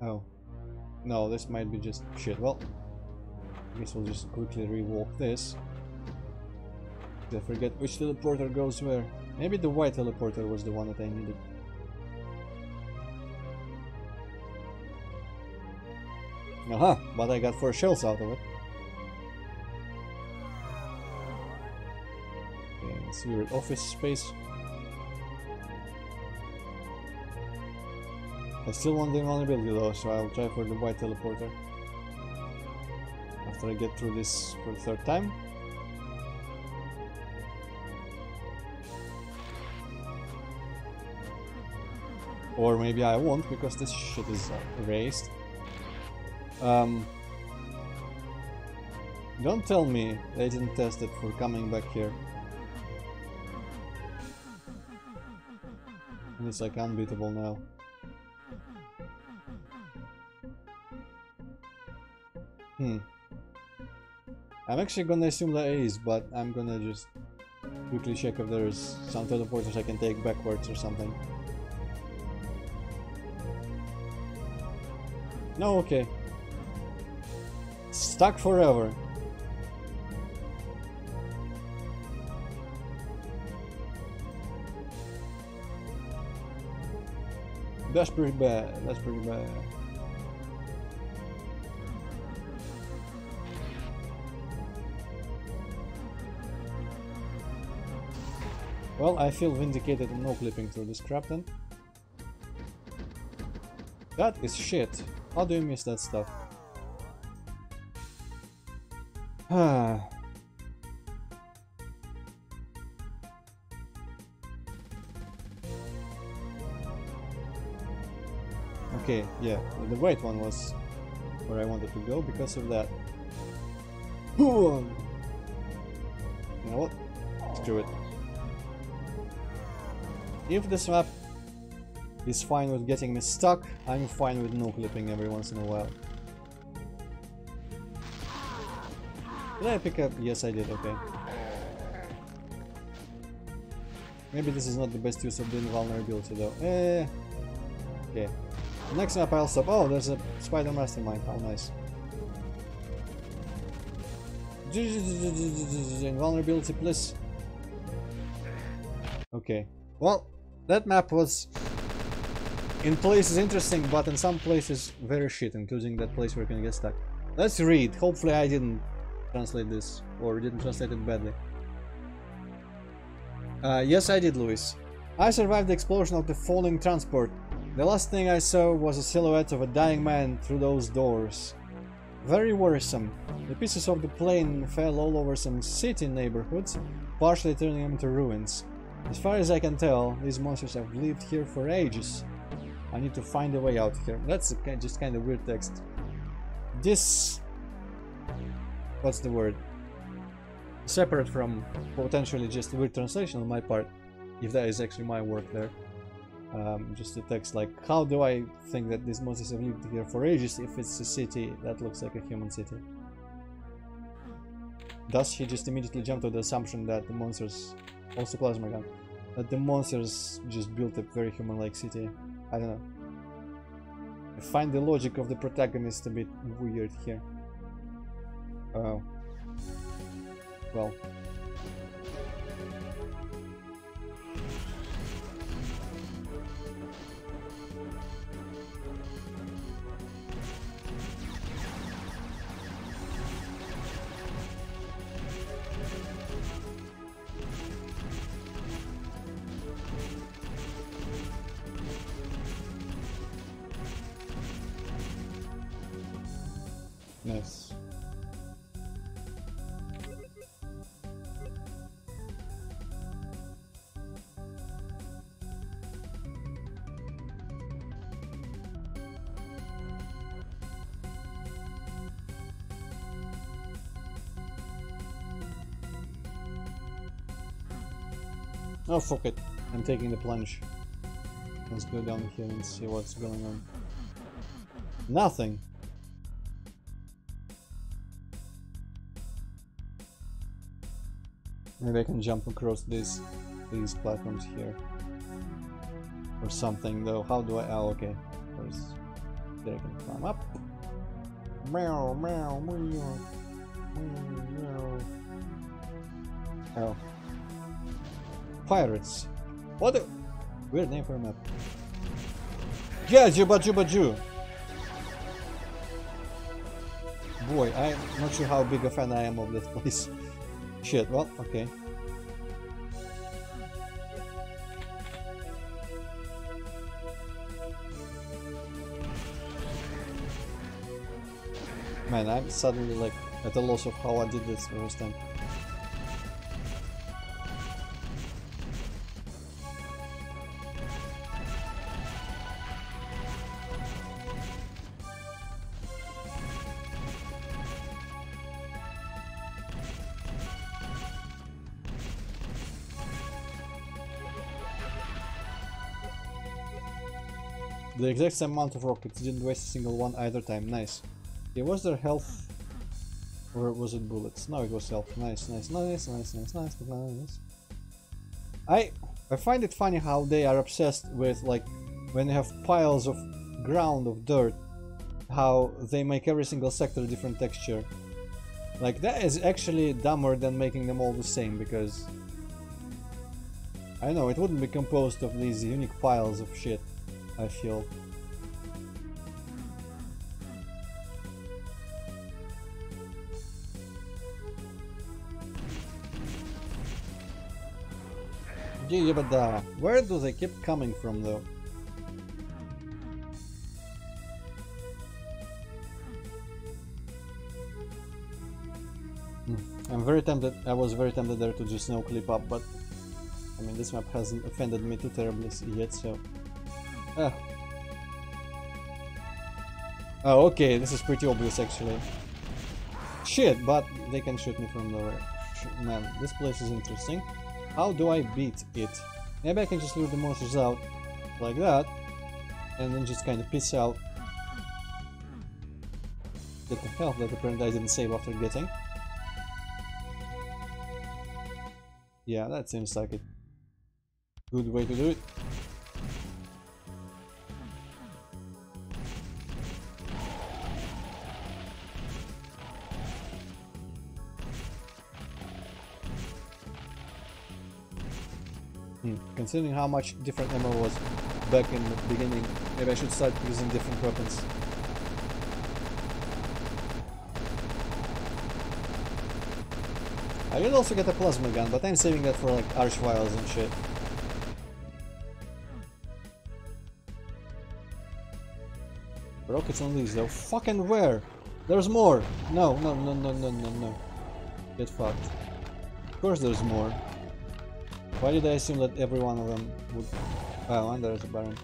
Oh. No, this might be just shit. Well, I guess we'll just quickly re-walk this. I forget which teleporter goes where. Maybe the white teleporter was the one that I needed. Aha, but I got 4 shells out of it. Okay, let's see, we're at office space. I still want the invulnerability though, so I'll try for the white teleporter. After I get through this for the 3rd time. Or maybe I won't, because this shit is erased. Don't tell me they didn't test it for coming back here. And it's like unbeatable now. I'm actually gonna assume that is, but I'm gonna just quickly check if there's some teleporters I can take backwards or something. No, okay. Stuck forever. That's pretty bad, that's pretty bad. Well, I feel vindicated and no clipping through this crap then. That is shit. How do you miss that stuff? Okay, yeah, the white one was where I wanted to go because of that. You know what? Screw it. If this map He's fine with getting me stuck. I'm fine with no clipping every once in a while. Did I pick up? Yes, I did. Okay. Maybe this is not the best use of the invulnerability though. Okay. The next map I'll stop. Oh, there's a spider mastermind. How nice. Invulnerability, please. Okay. Well, that map was in places interesting, but in some places very shit, including that place where you can get stuck. Let's read. Hopefully I didn't translate this, or didn't translate it badly. Yes, I did, Luis. I survived the explosion of the falling transport. The last thing I saw was a silhouette of a dying man through those doors. Very worrisome. The pieces of the plane fell all over some city neighborhoods, partially turning them into ruins. As far as I can tell, these monsters have lived here for ages. I need to find a way out here. That's just kind of weird text. This... what's the word? Separate from potentially just weird translation on my part, if that is actually my work there. Just the text like, how do I think that these monsters have lived here for ages if it's a city that looks like a human city? Thus he just immediately jumped to the assumption that the monsters, also plasma gun, that the monsters just built a very human-like city. I don't know. I find the logic of the protagonist a bit weird here. Oh. Well. Nice. Oh, fuck it. I'm taking the plunge. Let's go down here and see what's going on. Nothing! Maybe I can jump across these platforms here. Or something, though. How do I... oh, okay. There I can climb up. Meow, meow, meow. Meow. Oh. Pirates. What a weird name for a map. Yeah, Juba Juba Ju. Boy, I'm not sure how big a fan I am of this place. Shit, well, okay. Man, I'm suddenly like at a loss of how I did this first time. The exact same amount of rockets, didn't waste a single one either time, nice. Okay, was there health? Or was it bullets? No, it was health. Nice, nice, nice, nice, nice, nice, nice. I find it funny how they are obsessed with, like, when you have piles of ground, of dirt, how they make every single sector a different texture. Like, that is actually dumber than making them all the same, because... I don't know, it wouldn't be composed of these unique piles of shit, I feel. Yeah, but where do they keep coming from, though? I'm very tempted. I was very tempted there to just no clip up, but I mean, this map hasn't offended me too terribly yet, so. Oh, okay, this is pretty obvious actually. Shit, but they can shoot me from nowhere. Man, this place is interesting. How do I beat it? Maybe I can just lure the monsters out like that, and then just kind of piss out. Get the health that apparently I didn't save after getting. Yeah, that seems like a good way to do it. Considering how much different ammo was back in the beginning, maybe I should start using different weapons. I will also get a plasma gun, but I'm saving that for like arch vials and shit. Rockets on these though. Fucking where? There's more! No, no, no, no, no, no, no. Get fucked. Of course there's more. Why did I assume that every one of them would... Oh, and there's a Baron.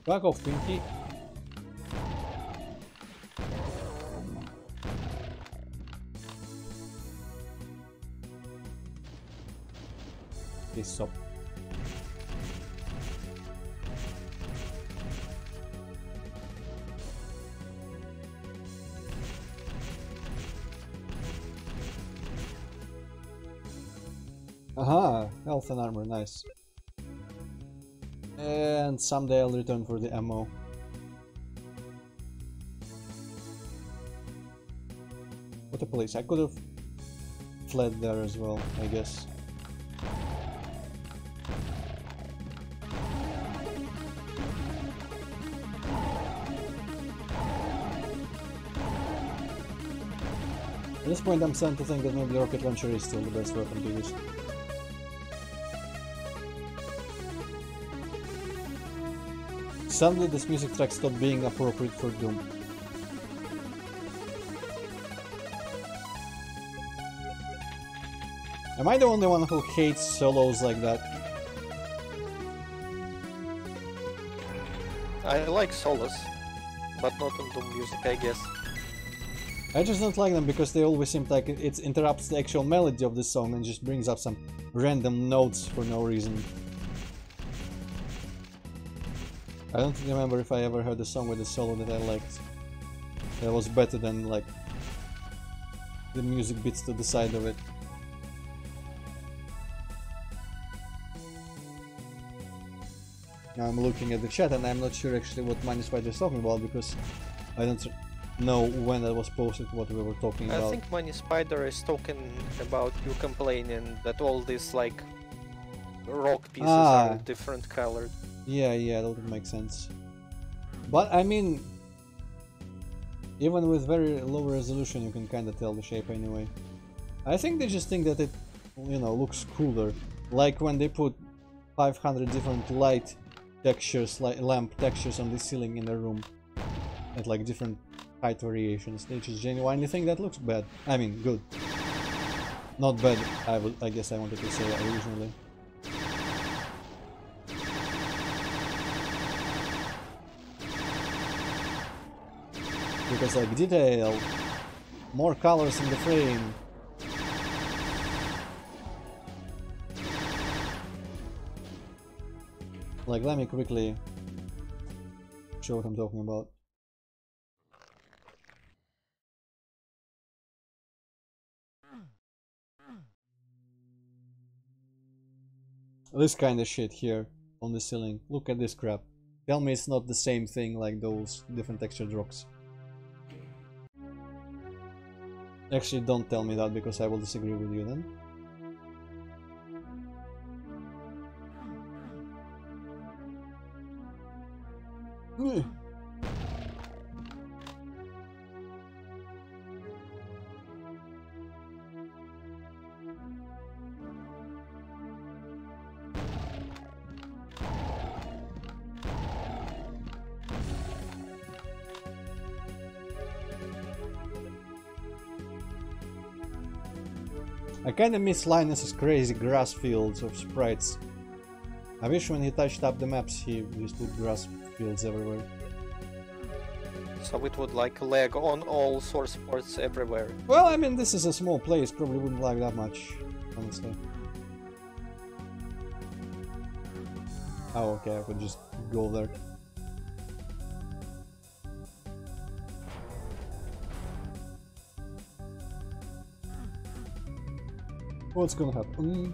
Back off, Pinky. Please stop. Aha! Health and armor, nice. And someday I'll return for the ammo. What a place. I could have fled there as well, I guess. At this point I'm starting to think that maybe the rocket launcher is still the best weapon to use. Suddenly this music track stopped being appropriate for Doom. Am I the only one who hates solos like that? I like solos, but not on Doom music, I guess. I just don't like them because they always seem like it interrupts the actual melody of the song and just brings up some random notes for no reason. I don't remember if I ever heard a song with a solo that I liked that was better than like the music bits to the side of it. Now I'm looking at the chat and I'm not sure actually what Spider is talking about because I don't know when that was posted, what we were talking about. I think Spider is talking about you complaining that all these like rock pieces are different colored. Yeah, that would make sense. But I mean, even with very low resolution you can kinda tell the shape anyway. I think they just think that it, you know, looks cooler. Like when they put 500 different light textures, like lamp textures on the ceiling in a room at like different height variations. They just genuinely think that looks bad. I mean, good. Not bad, I guess I wanted to say originally. Because like detail, more colors in the frame. Like let me quickly show what I'm talking about. This kind of shit here on the ceiling. Look at this crap. Tell me it's not the same thing like those different textured rocks. Actually, don't tell me that because I will disagree with you then. I kinda miss Linus's crazy grass fields of sprites. I wish when he touched up the maps he just put grass fields everywhere. So it would like lag on all source ports everywhere. Well, I mean, this is a small place, probably wouldn't lag that much, honestly. Oh, okay, I could just go there. What's gonna happen?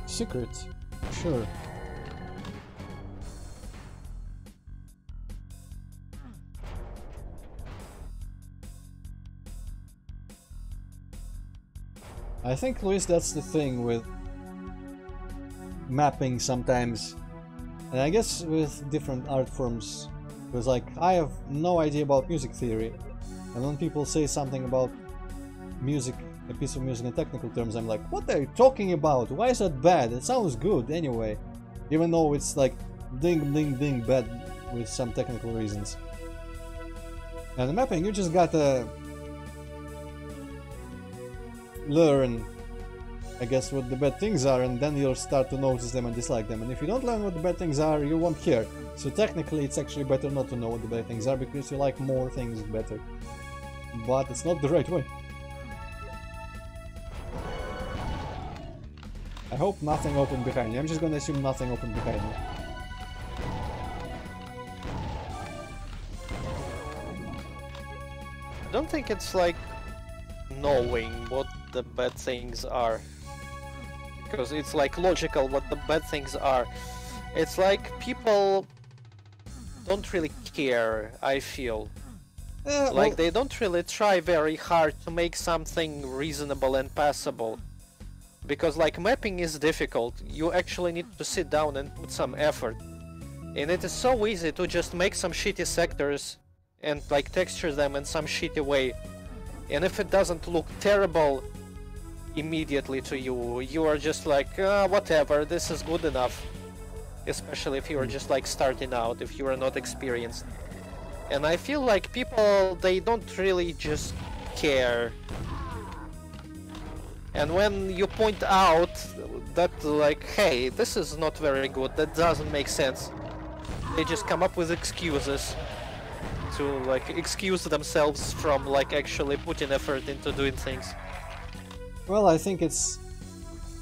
Secret, sure. I think, Luis, that's the thing with mapping sometimes, and I guess with different art forms, because like I have no idea about music theory, and when people say something about music, a piece of music in technical terms, I'm like, what are you talking about? Why is that bad? It sounds good anyway, even though it's like ding ding ding bad with some technical reasons. And the mapping, you just gotta learn, I guess, what the bad things are, and then you'll start to notice them and dislike them. And if you don't learn what the bad things are, you won't care. So technically it's actually better not to know what the bad things are, because you like more things better. But it's not the right way. I hope nothing opened behind me. I'm just gonna assume nothing opened behind me. I don't think it's like knowing what the bad things are, because it's like logical what the bad things are. It's like people don't really care, I feel. Like they don't really try very hard to make something reasonable and passable. Because like mapping is difficult, you actually need to sit down and put some effort. And it is so easy to just make some shitty sectors and like texture them in some shitty way. And if it doesn't look terrible immediately to you, you are just like, whatever, this is good enough. Especially if you are just like starting out, if you are not experienced. And I feel like people, they don't really just care. And when you point out that like, hey, this is not very good, that doesn't make sense, they just come up with excuses to like excuse themselves from like actually putting effort into doing things. Well, I think it's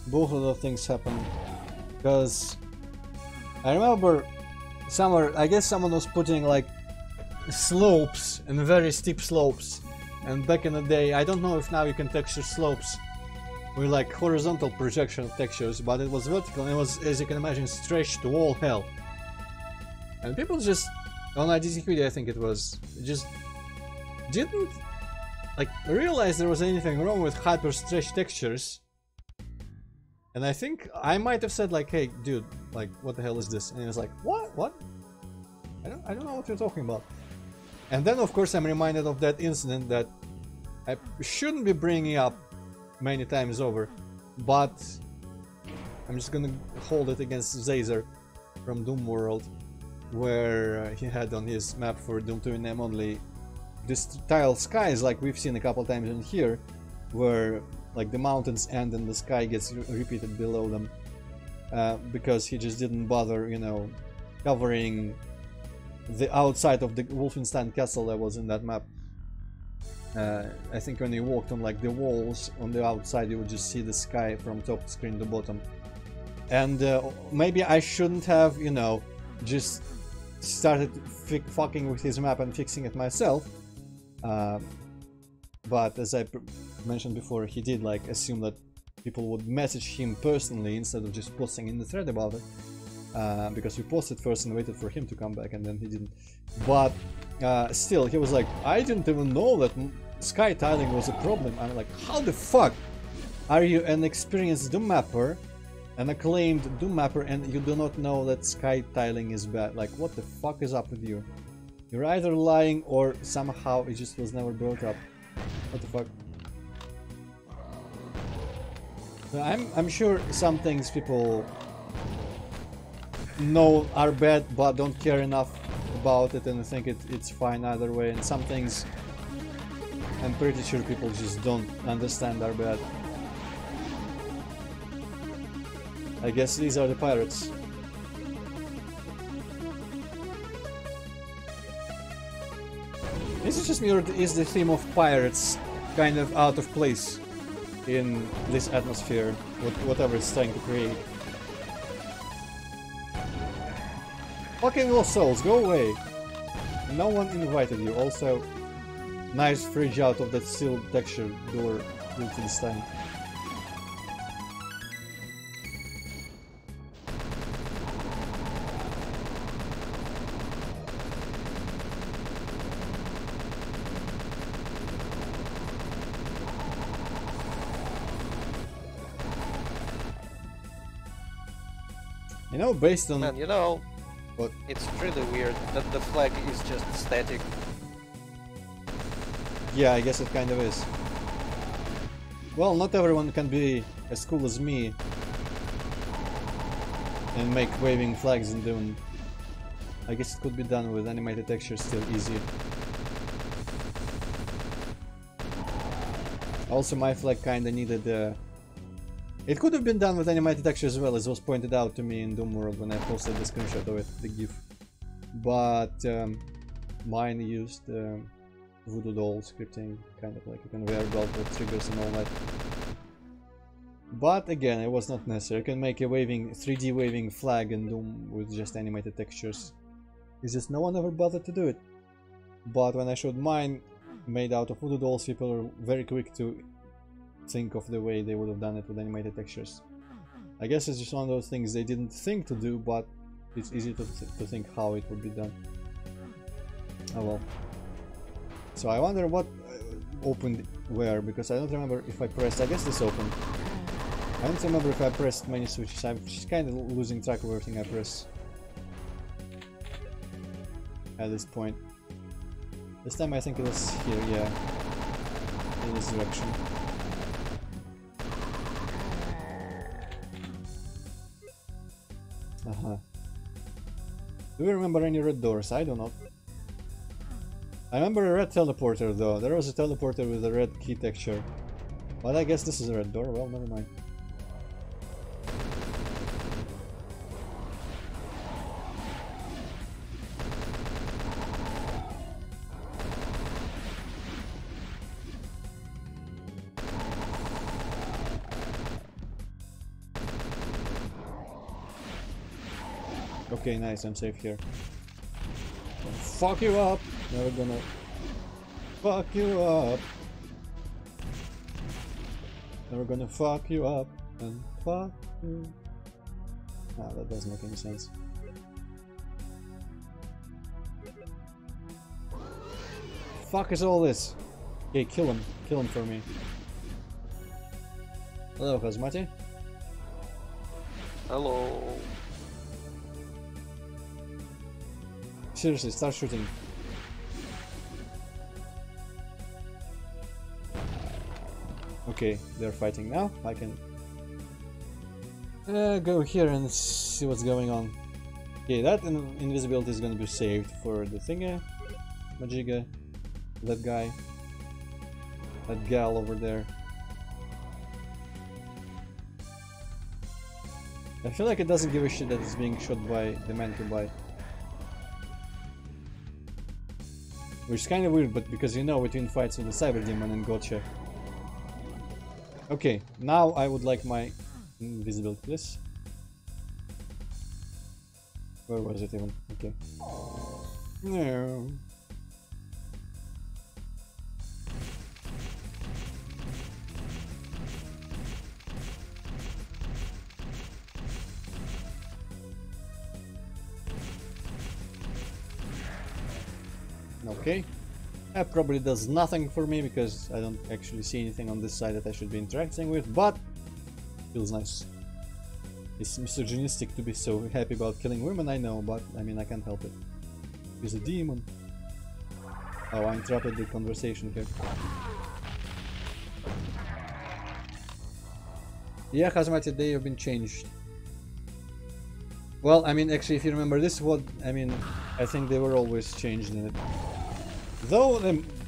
both of those things happen, because I remember somewhere, I guess someone was putting like slopes and very steep slopes, and back in the day, I don't know if now you can texture slopes with like horizontal projection of textures, but it was vertical and it was, as you can imagine, stretched to all hell. And people just, on IDTQD I think it was, just didn't like realize there was anything wrong with hyper stretched textures. And I think I might have said like, hey dude, like what the hell is this? And he was like, what? I don't know what you're talking about. And then of course I'm reminded of that incident that I shouldn't be bringing up many times over, but I'm just gonna hold it against Zazer from Doom World, where he had on his map for Doom 2 name only these tile skies like we've seen a couple times in here, where like the mountains end and the sky gets repeated below them, because he just didn't bother, you know, covering the outside of the Wolfenstein castle that was in that map. I think when you walked on like the walls on the outside, you would just see the sky from top screen to bottom. And maybe I shouldn't have, you know, just started fucking with his map and fixing it myself. But as I mentioned before, he did like assume that people would message him personally instead of just posting in the thread about it. Because we posted first and waited for him to come back, and then he didn't. But still, he was like, I didn't even know that sky tiling was a problem. I'm like, how the fuck are you an experienced Doom mapper, an acclaimed Doom mapper, and you do not know that sky tiling is bad? Like, what the fuck is up with you? You're either lying or somehow it just was never built up. What the fuck? So I'm sure some things people know are bad but don't care enough about it and think it's fine either way, and some things I'm pretty sure people just don't understand our bad. I guess these are the pirates. Is it just me, or is the theme of pirates kind of out of place in this atmosphere, whatever it's trying to create? Fucking lost souls, go away! No one invited you. Also, nice fridge out of that steel texture door built this time. You know, based on... Man, you know, what? It's really weird that the flag is just static. Yeah, I guess it kind of is. Well, not everyone can be as cool as me and make waving flags in Doom. I guess it could be done with animated textures still easy. Also, my flag kinda needed it could have been done with animated textures as well, as was pointed out to me in Doom World when I posted the screenshot of it, the GIF. But mine used voodoo doll scripting, kind of like a conveyor belt with triggers and all that. But again, it was not necessary. You can make a 3D waving flag in Doom with just animated textures. It's just no one ever bothered to do it. But when I showed mine made out of voodoo dolls, people were very quick to think of the way they would have done it with animated textures. I guess it's just one of those things they didn't think to do, but it's easy to think how it would be done. Oh well. So I wonder what opened where, because I don't remember if I pressed... I guess this opened. I don't remember if I pressed many switches. I'm just kind of losing track of everything I press at this point. This time I think it was here, yeah. In this direction. Do you remember any red doors? I do not. I remember a red teleporter though. There was a teleporter with a red key texture. But I guess this is a red door. Well, never mind. Okay, nice, I'm safe here. Fuck you up! Never gonna fuck you up. Never gonna fuck you up and fuck you. Ah, that doesn't make any sense. Fuck is all this? Okay, kill him. Kill him for me. Hello, Hazmati. Hello. Seriously, start shooting. Okay, they're fighting now. I can go here and see what's going on. Okay, that invisibility is gonna be saved for the thingy, Majiga, that guy, that gal over there. I feel like it doesn't give a shit that it's being shot by the Mancubi. Which is kind of weird, but because you know between fights with the Cyber Demon and Gotcha. Okay, now I would like my invisibility, please. Where was it even? Okay. No. Okay, that probably does nothing for me because I don't actually see anything on this side that I should be interacting with, but feels nice. It's misogynistic to be so happy about killing women, I know, but I mean I can't help it. He's a demon. Oh, I interrupted the conversation here. Yeah, Hazmati, they have been changed. Well, I mean, actually, if you remember this, what I mean, I think they were always changed in it. Though,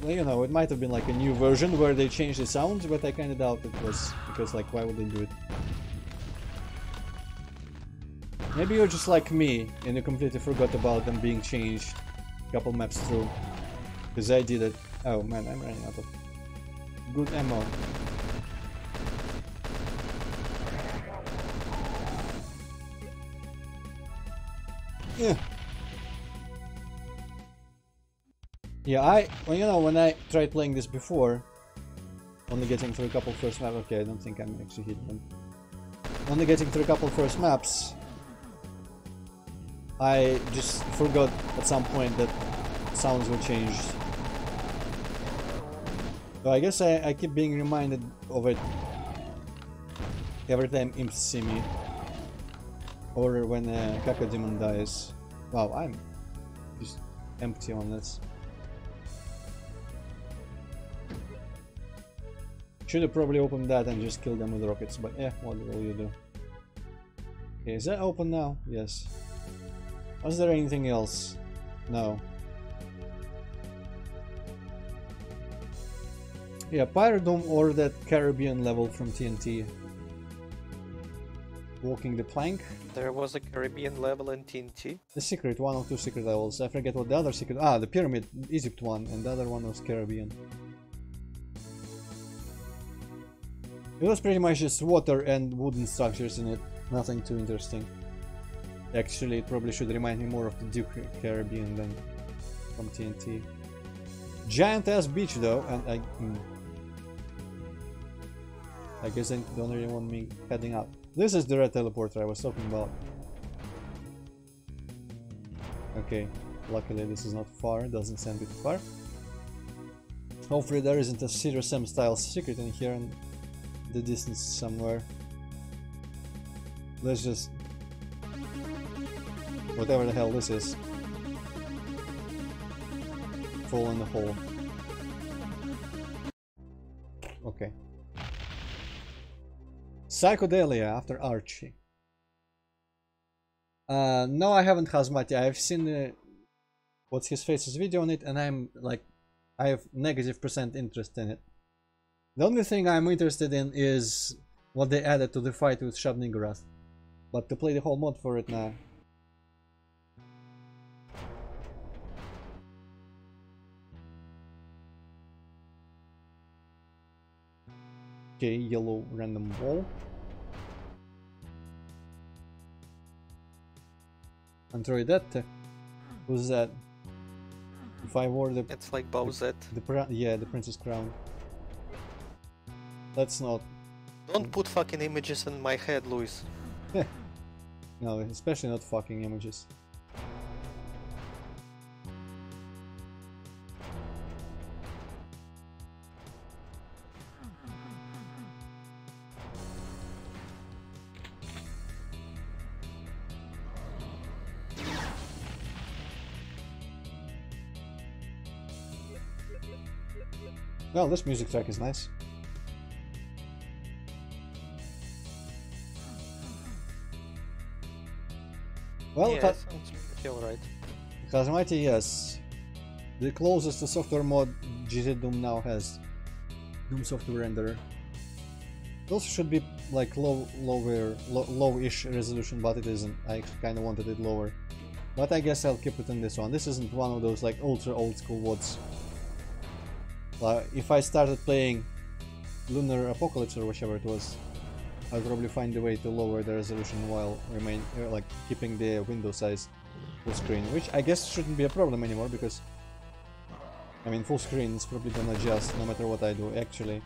you know, it might have been like a new version where they changed the sounds, but I kinda doubt it was, because like, why would they do it? Maybe you're just like me, and you completely forgot about them being changed a couple maps through. Because I did it. Oh man, I'm running out of good ammo. Yeah. Yeah, well, you know, when I tried playing this before, only getting through a couple first maps. Okay, I don't think I'm actually hitting them. Only getting through a couple first maps, I just forgot at some point that sounds were changed. So I guess I keep being reminded of it every time imps see me. Or when Kakademon dies. Wow, I'm just empty on this. Should have probably opened that and just killed them with rockets, but yeah, what will you do? Okay, is that open now? Yes. Was there anything else? No. Yeah, Pyrodome or that Caribbean level from TNT. Walking the plank. There was a Caribbean level in TNT. The secret, one or two secret levels. I forget what the other secret. Ah, the pyramid, Egypt one, and the other one was Caribbean. It was pretty much just water and wooden structures in it. Nothing too interesting. Actually, it probably should remind me more of the Duke Caribbean than from TNT. Giant ass beach though, and I guess they don't really want me heading up. This is the red teleporter I was talking about. Okay, luckily this is not far, doesn't send it far. Hopefully there isn't a Serious Sam style secret in here in the distance somewhere. Let's just... whatever the hell this is. Fall in the hole. Okay. Psychedelia after Archie. No, I haven't Hazmati. I've seen what's his face's video on it, and I'm like, I have -% interest in it. The only thing I'm interested in is what they added to the fight with Shab-Niggurath. But to play the whole mod for it now. Okay, yellow random wall. Antroid, who's that? If I wore the... It's like Bowsette. Yeah, the Princess Crown. That's not... Don't put fucking images in my head, Luis. No, especially not fucking images. Well, this music track is nice. Well, yeah, sounds pretty alright. Hazmati, yes. The closest to software mod GZ Doom now has. Doom software renderer. It also should be like low-ish resolution, but it isn't. I kinda wanted it lower. But I guess I'll keep it in this one. This isn't one of those like ultra old school mods. If I started playing Lunar Apocalypse or whichever it was, I'll probably find a way to lower the resolution while like keeping the window size full screen, which I guess shouldn't be a problem anymore because I mean full screen is probably gonna adjust no matter what I do actually.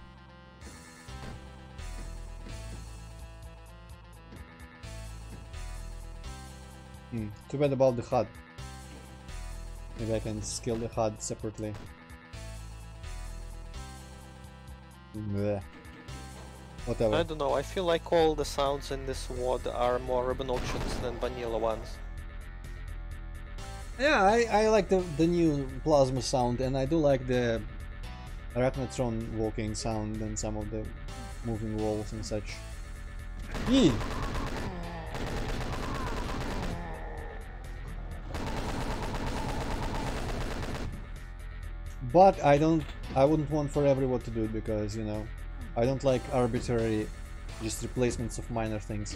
Too bad about the HUD. Maybe I can scale the HUD separately. Bleh. Whatever. I don't know, I feel like all the sounds in this WOD are more obnoxious than vanilla ones. Yeah, I like the new plasma sound, and I do like the Arachnotron walking sound and some of the moving walls and such. Eee! But I wouldn't want for everyone to do it because, you know, I don't like arbitrary just replacements of minor things.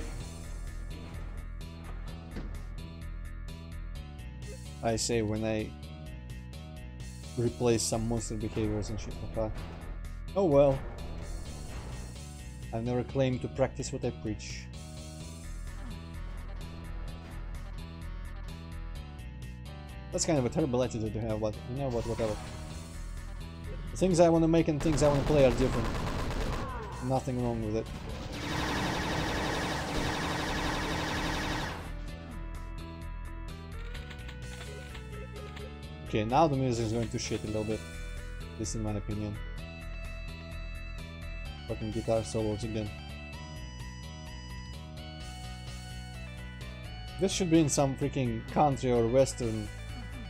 I say when I replace some monster behaviors and shit like that. Oh well. I've never claimed to practice what I preach. That's kind of a terrible attitude to have, but you know what, whatever. The things I want to make and things I want to play are different. Nothing wrong with it. Okay, now the music is going to shit a little bit. This in my opinion. Fucking guitar solos again. This should be in some freaking country or western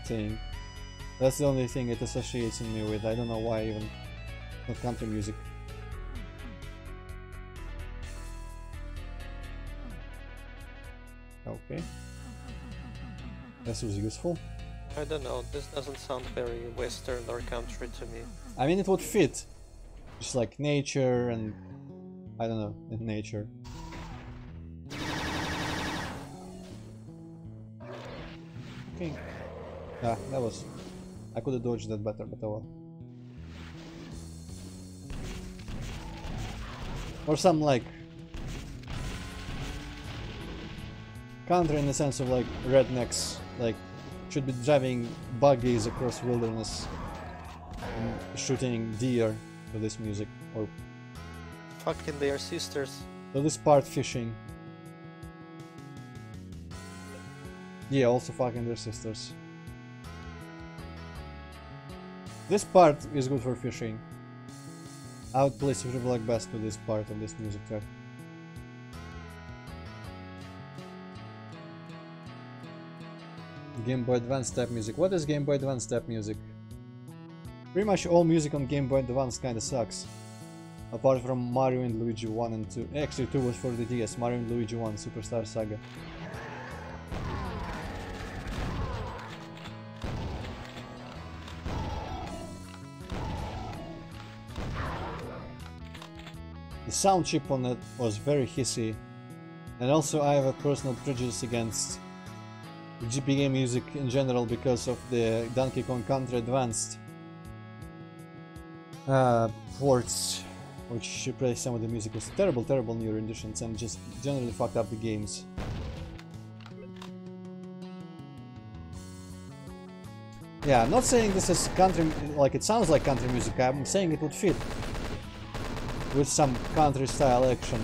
thing. That's the only thing it associates me with. I don't know why even. Not country music. Okay. This was useful. I don't know, this doesn't sound very western or country to me. I mean, it would fit. Just like nature and... I don't know, in nature. Okay. Ah, that was... I could have dodged that better, but oh well. Or some like... country in the sense of like rednecks, like should be driving buggies across wilderness and shooting deer to this music, or Fucking they are sisters. to this part fishing. Yeah, also fucking their sisters. This part is good for fishing. I would play Super Black Bass to this part of this music track. Game Boy Advance step music. What is Game Boy Advance step music? Pretty much all music on Game Boy Advance kinda sucks. Apart from Mario and Luigi 1 and 2. Actually 2 was for the DS. Mario and Luigi 1 Superstar Saga. The sound chip on it was very hissy. And also I have a personal prejudice against GBA music in general because of the Donkey Kong Country Advanced ports, which replaced some of the music with terrible new renditions and just generally fucked up the games. Yeah, I'm not saying this is country, like it sounds like country music, I'm saying it would fit with some country style action.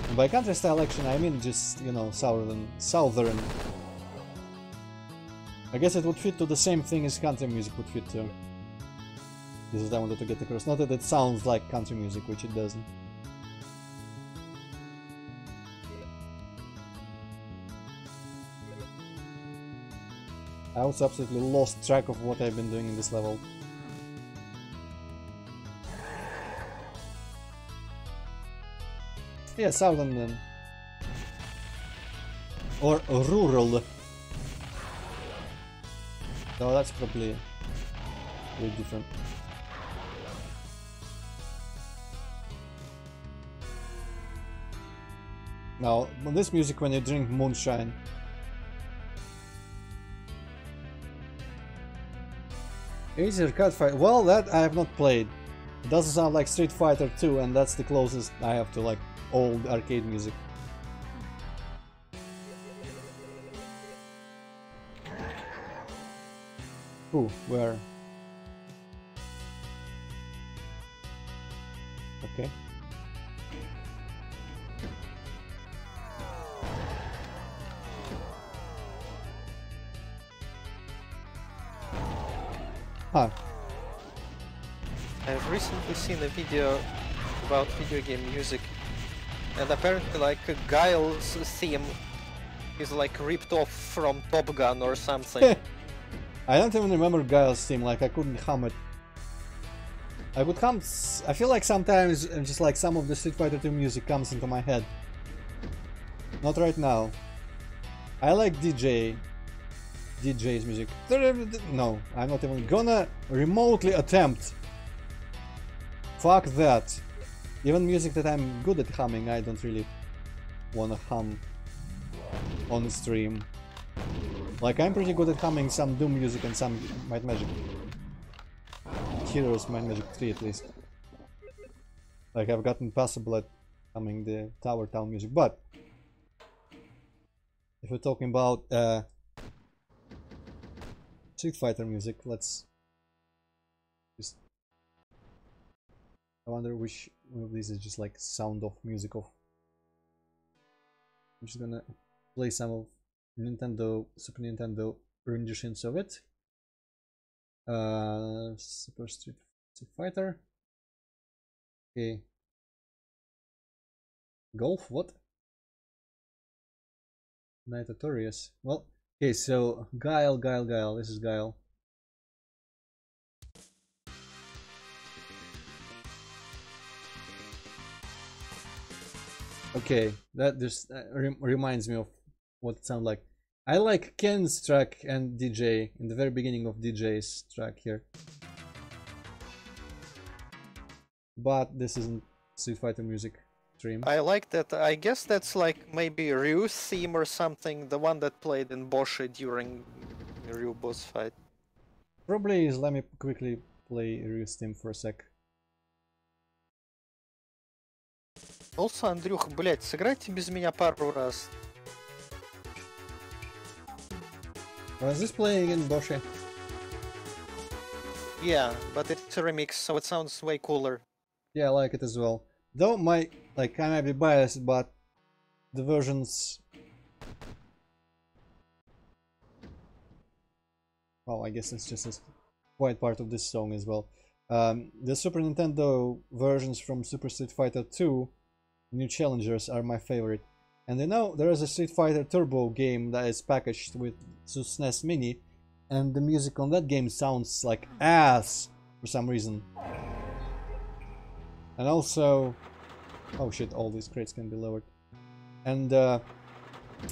And by country style action I mean just, you know, southern. I guess it would fit to the same thing as country music would fit to. This is what I wanted to get across. Not that it sounds like country music, which it doesn't. I was absolutely lost track of what I've been doing in this level. Yeah, southern then. Or rural. No, that's probably very different. Now, on this music when you drink moonshine. Easier cut fight. Well, that I have not played. It doesn't sound like Street Fighter 2, and that's the closest I have to like old arcade music. Ooh, where? Okay. Huh. I've recently seen a video about video game music, and apparently like Guile's theme is like ripped off from Top Gun or something. I don't even remember Guile's theme, like I couldn't hum it. I would hum, I feel like sometimes just like some of the Street Fighter 2 music comes into my head. Not right now. I like DJ. DJ's music. No, I'm not even gonna remotely attempt. Fuck that. Even music that I'm good at humming, I don't really wanna hum on the stream. Like, I'm pretty good at humming some Doom music and some Might Magic. Heroes Might Magic 3 at least. Like, I've gotten passable at humming the Tower Town music, but if we're talking about Street Fighter music, let's just... I wonder which one of these is just like sound off music off. I'm just gonna play some of Super Nintendo renditions of it. Super Street Fighter. Okay. Golf? What? Knight Artorias. Well, okay, so Guile. This is Guile. Okay, that just reminds me of what it sounds like. I like Ken's track and DJ in the very beginning of DJ's track here. But this isn't Street Fighter music stream. I like that. I guess that's like maybe Ryu's theme or something, the one that played in Boshi during Ryu boss fight. Probably is. Let me quickly play Ryu's theme for a sec. Also, Андрюх, блять, сыграйте без меня пару раз. Was this playing in Boshi? Yeah, but it's a remix, so it sounds way cooler. Yeah, I like it as well. Though I might be biased, but the versions... Well, I guess it's just quite part of this song as well. The Super Nintendo versions from Super Street Fighter 2, New Challengers, are my favorite. And you know, there is a Street Fighter Turbo game that is packaged with SNES Mini, and the music on that game sounds like ass for some reason. And also... Oh shit, all these crates can be lowered. And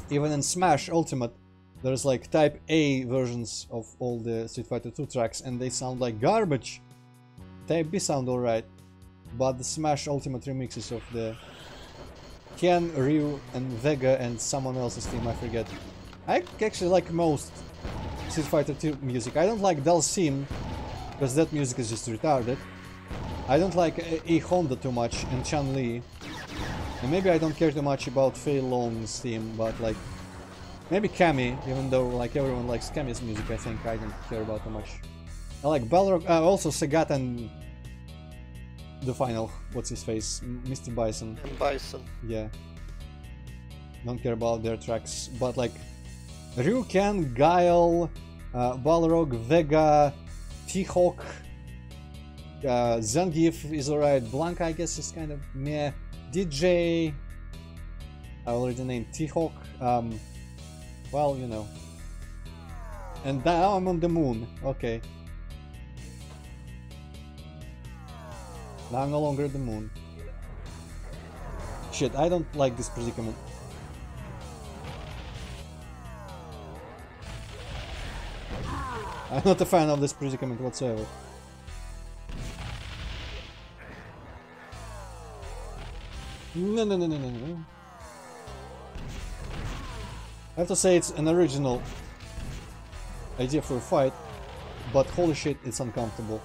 even in Smash Ultimate, there's like Type A versions of all the Street Fighter 2 tracks, and they sound like garbage. Type B sound alright, but the Smash Ultimate remixes of the Ken, Ryu, and Vega and someone else's team, I forget. I actually like most Street Fighter 2 music. I don't like Dalsim, because that music is just retarded. I don't like A Honda too much, and Chun-Li. And maybe I don't care too much about Fei Long's theme, but like... Maybe Cammy, even though like everyone likes Cammy's music, I think I don't care about too much. I like Balrog, also Sagat and... the final, what's his face? Mr. Bison. And Bison. Yeah. Don't care about their tracks, but like... Ryu, Ken, Guile, Balrog, Vega, T-Hawk... Zangief is alright, Blanca I guess is kind of meh, DJ, I already named T-Hawk, well, you know. And now I'm on the moon, okay. Now I'm no longer at the moon. Shit, I don't like this predicament. I'm not a fan of this predicament whatsoever. No. I have to say it's an original idea for a fight, but holy shit, it's uncomfortable.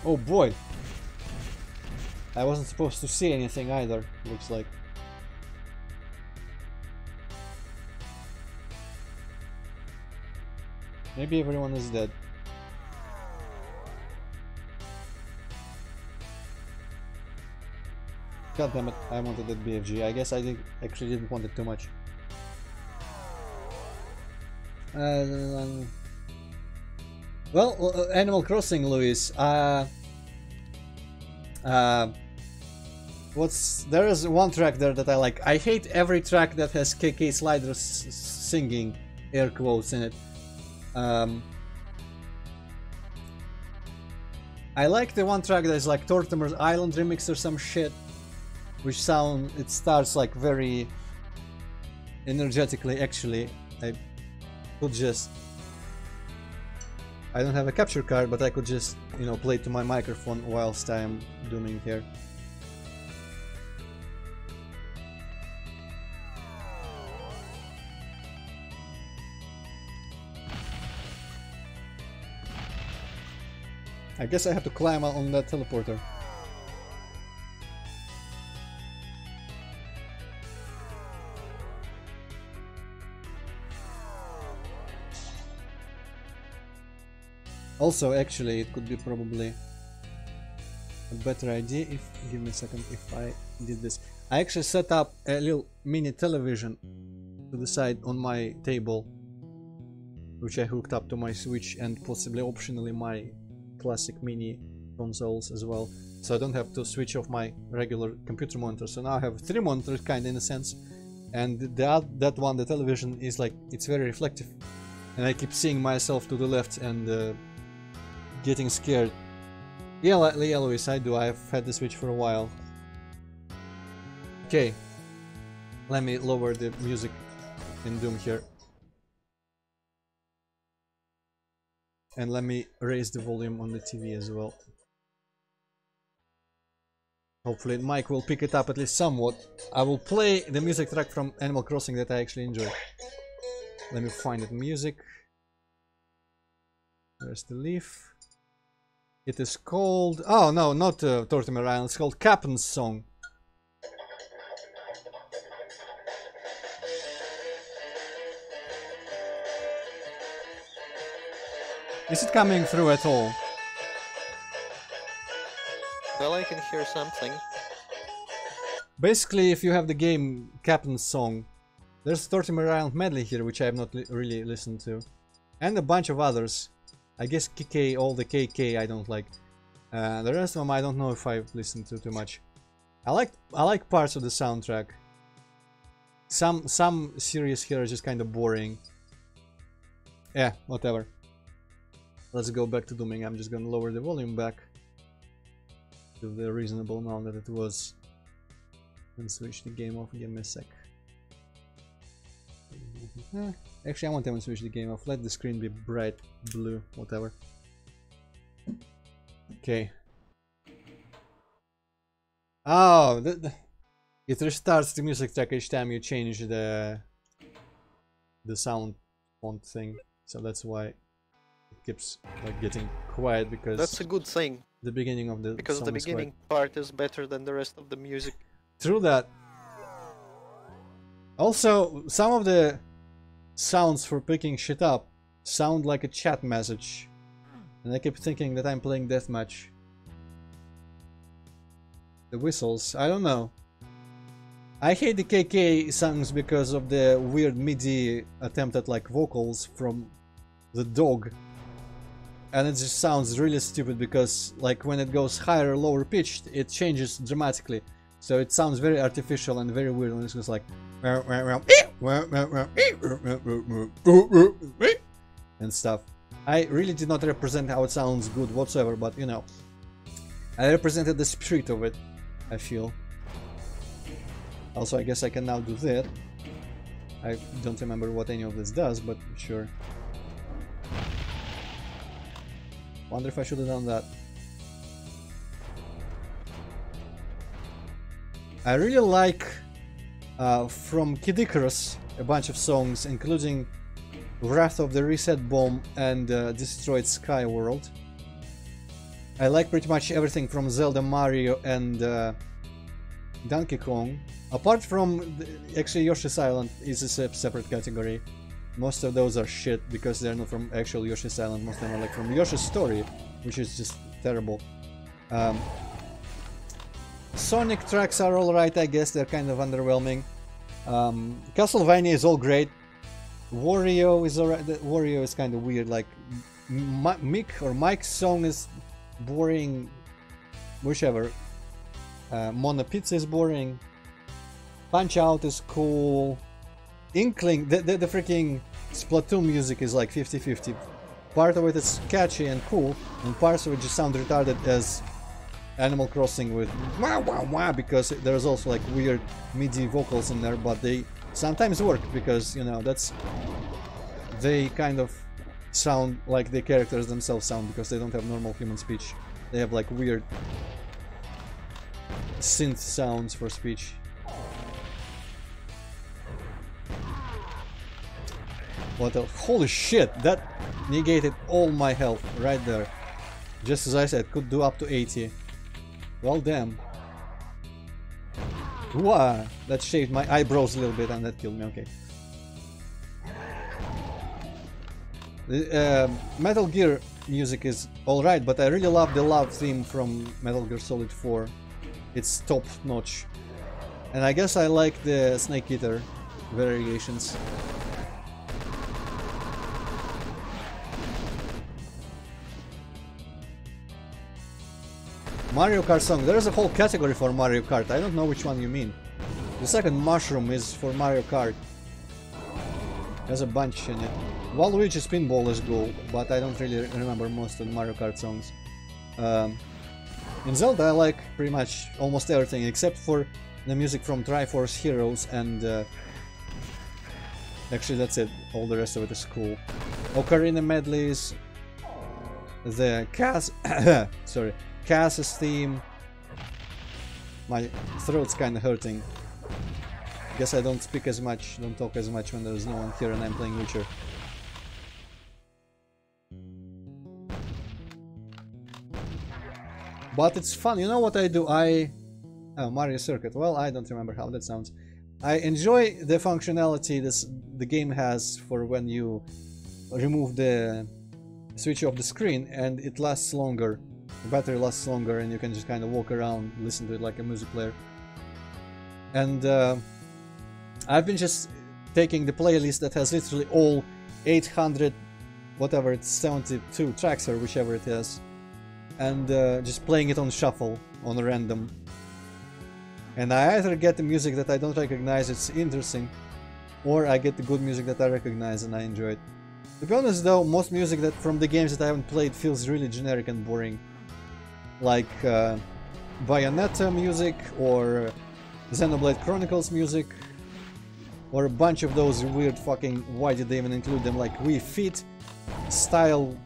Oh boy! I wasn't supposed to see anything either, looks like. Maybe everyone is dead. God damn it, I wanted that BFG. I guess I actually didn't want it too much. Well, Animal Crossing, Luis. There is one track there that I like. I hate every track that has KK Sliders singing air quotes in it. I like the one track that's like Tortimer's Island remix or some shit, which it starts like very energetically. Actually, I could just, I don't have a capture card, but I could just, you know, play to my microphone whilst I am doing here. I guess I have to climb on that teleporter. Also, actually, it could be probably a better idea if, give me a second, if I did this. I actually set up a little mini television to the side on my table, which I hooked up to my Switch and possibly optionally my classic mini consoles as well, so I don't have to switch off my regular computer monitor. So now I have 3 monitors, kinda in a sense, and that one, the television, is like, it's very reflective, and I keep seeing myself to the left and getting scared. Yeah, Luis, I do. I've had the Switch for a while. Okay, let me lower the music in Doom here. And let me raise the volume on the TV as well. Hopefully the mic will pick it up at least somewhat. I will play the music track from Animal Crossing that I actually enjoy. Let me find the music. There's the leaf. It is called... oh no, not Tortimer Island, it's called Captain's Song. Is it coming through at all? Well, I can hear something. Basically, if you have the game Captain's Song, there's Tortimer Island medley here, which I have not really listened to, and a bunch of others. I guess KK, all the KK I don't like. The rest of them I don't know if I've listened to too much. I like parts of the soundtrack. Some series here are just kind of boring. Yeah, whatever. Let's go back to Dooming. I'm just gonna lower the volume back to the reasonable amount that it was and switch the game off. Give me a sec. Actually, I won't even switch the game off. Let the screen be bright blue, whatever. Okay. Oh, it restarts the music track each time you change the sound font thing, so that's why it keeps like getting quiet, because that's a good thing. The beginning of the because song the beginning part is better than the rest of the music. True that. Also, some of the sounds for picking shit up sound like a chat message, and I keep thinking that I'm playing deathmatch. The whistles, I don't know. I hate the KK songs because of the weird MIDI attempt at like vocals from the dog, and it just sounds really stupid because like when it goes higher or lower pitched, it changes dramatically, so it sounds very artificial and very weird when it's just like and stuff. I really did not represent how it sounds good whatsoever, but you know, I represented the spirit of it, I feel. Also, I guess I can now do that. I don't remember what any of this does, but sure. Wonder if I should have done that. I really like from Kid Icarus a bunch of songs, including Wrath of the Reset Bomb and Destroyed Sky World. I like pretty much everything from Zelda, Mario, and Donkey Kong. Apart from actually Yoshi's Island is a separate category. Most of those are shit because they're not from actual Yoshi's Island. Most of them are like from Yoshi's Story, which is just terrible. Sonic tracks are alright, I guess. They're kind of underwhelming. Castlevania is all great. Wario is alright. Wario is kind of weird. Like Mike's song is boring. Whichever. Mona Pizza is boring. Punch Out is cool. Inkling, the freaking Splatoon music is like 50-50. Part of it is catchy and cool, and parts of it just sound retarded as Animal Crossing with wah wah wah, because there's also like weird MIDI vocals in there, but they sometimes work because, you know, they kind of sound like the characters themselves sound, because they don't have normal human speech. They have like weird synth sounds for speech. What else? Holy shit, that negated all my health right there. Just as I said, could do up to 80. Well, damn. Wow, that shaved my eyebrows a little bit and that killed me, okay. The Metal Gear music is alright, but I really love the love theme from Metal Gear Solid 4. It's top notch. And I guess I like the Snake Eater variations. Mario Kart song. There is a whole category for Mario Kart. I don't know which one you mean. The second mushroom is for Mario Kart. There's a bunch in it. Waluigi's Pinball is cool, but I don't really remember most of the Mario Kart songs. In Zelda I like pretty much almost everything except for the music from Triforce Heroes, and actually that's it. All the rest of it is cool. Ocarina medleys, the sorry, Cass's theme. My throat's kinda hurting. Guess I don't speak as much, don't talk as much when there's no one here and I'm playing Witcher. But it's fun. You know what I do? Oh, Mario Circuit. Well, I don't remember how that sounds. I enjoy the functionality the game has for when you remove the switch off the screen, and it lasts longer. The battery lasts longer and you can just kind of walk around, listen to it like a music player. And I've been just taking the playlist that has literally all 800, whatever it's 72 tracks or whichever it is, and just playing it on shuffle, on random. And I either get the music that I don't recognize, it's interesting, or I get the good music that I recognize and I enjoy it. To be honest though, most music that from the games that I haven't played feels really generic and boring. Like Bayonetta music, or Xenoblade Chronicles music, or a bunch of those weird fucking, why did they even include them, like Wii Fit style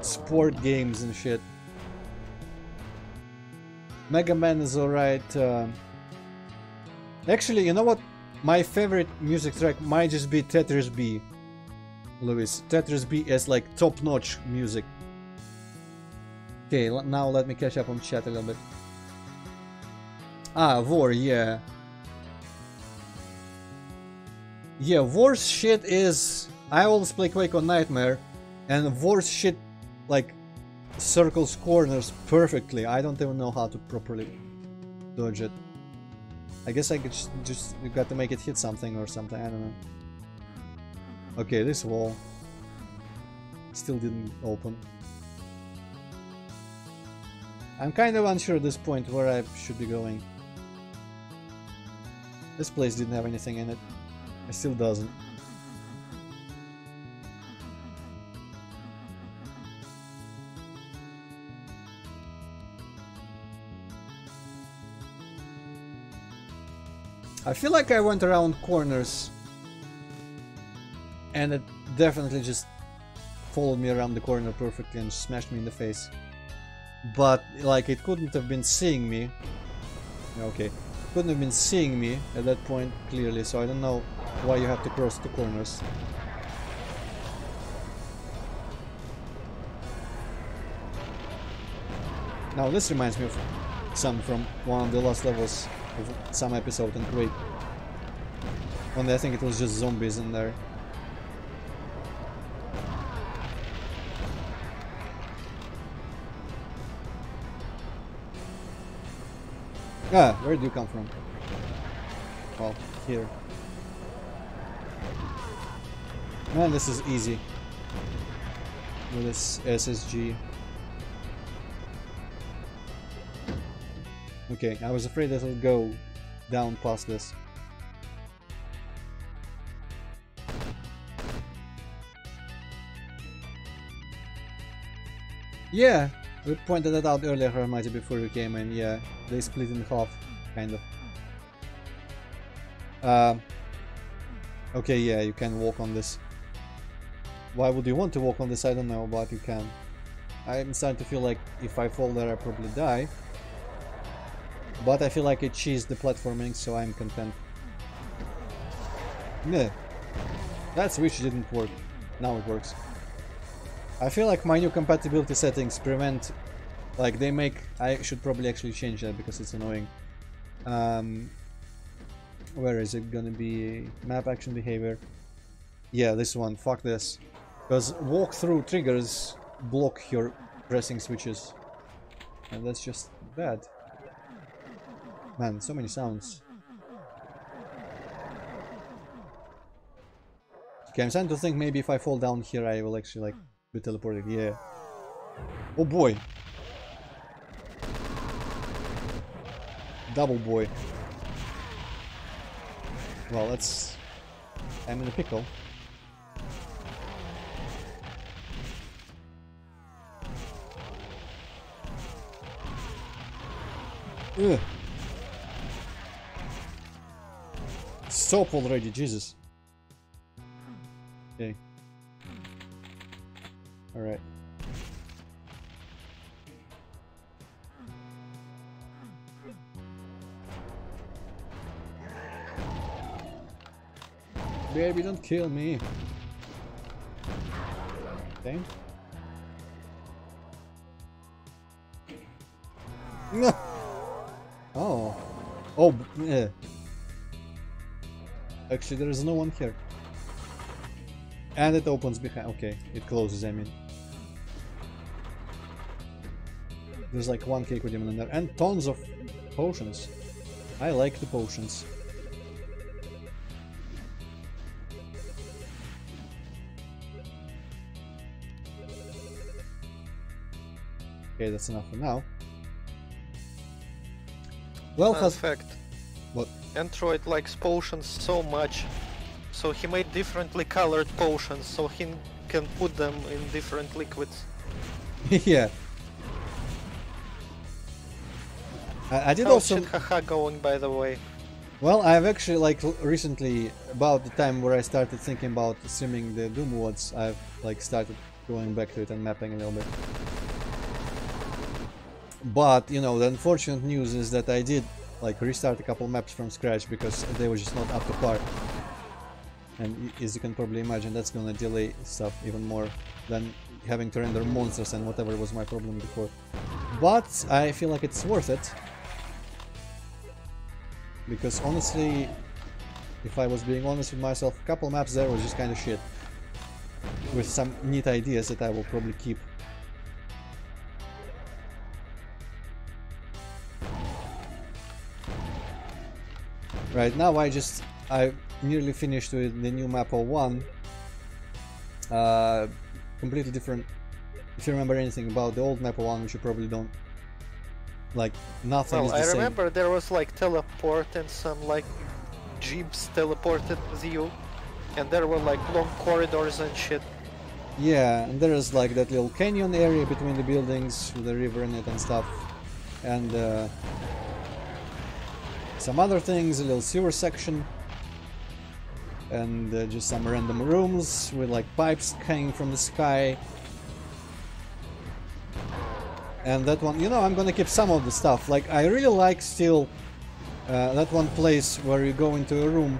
sport games and shit. Mega Man is alright. Actually, you know what? My favorite music track might just be Tetris B. Lewis. Tetris B is like top-notch music. Okay, now let me catch up on chat a little bit. Ah, War, yeah. Yeah, War's shit is... I always play Quake on Nightmare, and War's shit, like, circles corners perfectly. I don't even know how to properly dodge it. I guess I could just you got to make it hit something or something, I don't know. Okay, this wall still didn't open. I'm kind of unsure at this point where I should be going. This place didn't have anything in it. It still doesn't. I feel like I went around corners and it definitely just followed me around the corner perfectly and smashed me in the face. But like it couldn't have been seeing me. Okay, couldn't have been seeing me at that point clearly, so I don't know why you have to cross the corners. Now this reminds me of some from one of the last levels of some episode in Quake. Only I think it was just zombies in there. Ah, where did you come from? Well, here. Man, this is easy. With this SSG. Okay, I was afraid that it would go down past this. Yeah, we pointed that out earlier, Hermione, before you came in. Yeah, they split in half, kind of. Okay, yeah, you can walk on this. Why would you want to walk on this? I don't know, but you can. I'm starting to feel like if I fall there, I probably die. But I feel like it cheesed the platforming, so I'm content. Nah. That switch didn't work. Now it works. I feel like my new compatibility settings prevent... Like, they make... I should probably actually change that because it's annoying. Where is it gonna be? Map action behavior. Yeah, this one. Fuck this. Because walk-through triggers block your pressing switches. And that's just bad. Man, so many sounds. Okay, I'm starting to think maybe if I fall down here I will actually like be teleported. Yeah. Oh boy. Double boy. Well, that's... I'm in a pickle. Ugh. Stop already, Jesus. Okay. Alright. Baby, don't kill me. Okay. No. Oh. Oh, yeah. Actually, there is no one here. And it opens behind. Okay, it closes, I mean. There's like one Keiko demon in there. And tons of potions. I like the potions. Okay, that's enough for now. Well, Fun fact. What? Antroid likes potions so much, so he made differently colored potions, so he can put them in different liquids. Yeah. I did How's also... shit haha going, by the way? Well, I've actually, like, recently, about the time where I started thinking about streaming the Doom mods, I've, like, started going back to it and mapping a little bit. But, you know, the unfortunate news is that I did, like, restart a couple maps from scratch because they were just not up to par. And as you can probably imagine, that's gonna delay stuff even more than having to render monsters and whatever was my problem before. But I feel like it's worth it. Because honestly, if I was being honest with myself, a couple maps there was just kind of shit. With some neat ideas that I will probably keep. Right now I nearly finished with the new map 01. Completely different. If you remember anything about the old map 01, which you probably don't. Like, nothing is the same. I remember there was like teleport and some like jeeps teleported with you, and there were like long corridors and shit. Yeah, and there is like that little canyon area between the buildings with the river in it and stuff. And some other things, a little sewer section. And just some random rooms with like pipes hanging from the sky. And that one, you know, I'm gonna keep some of the stuff. Like, I really like still that one place where you go into a room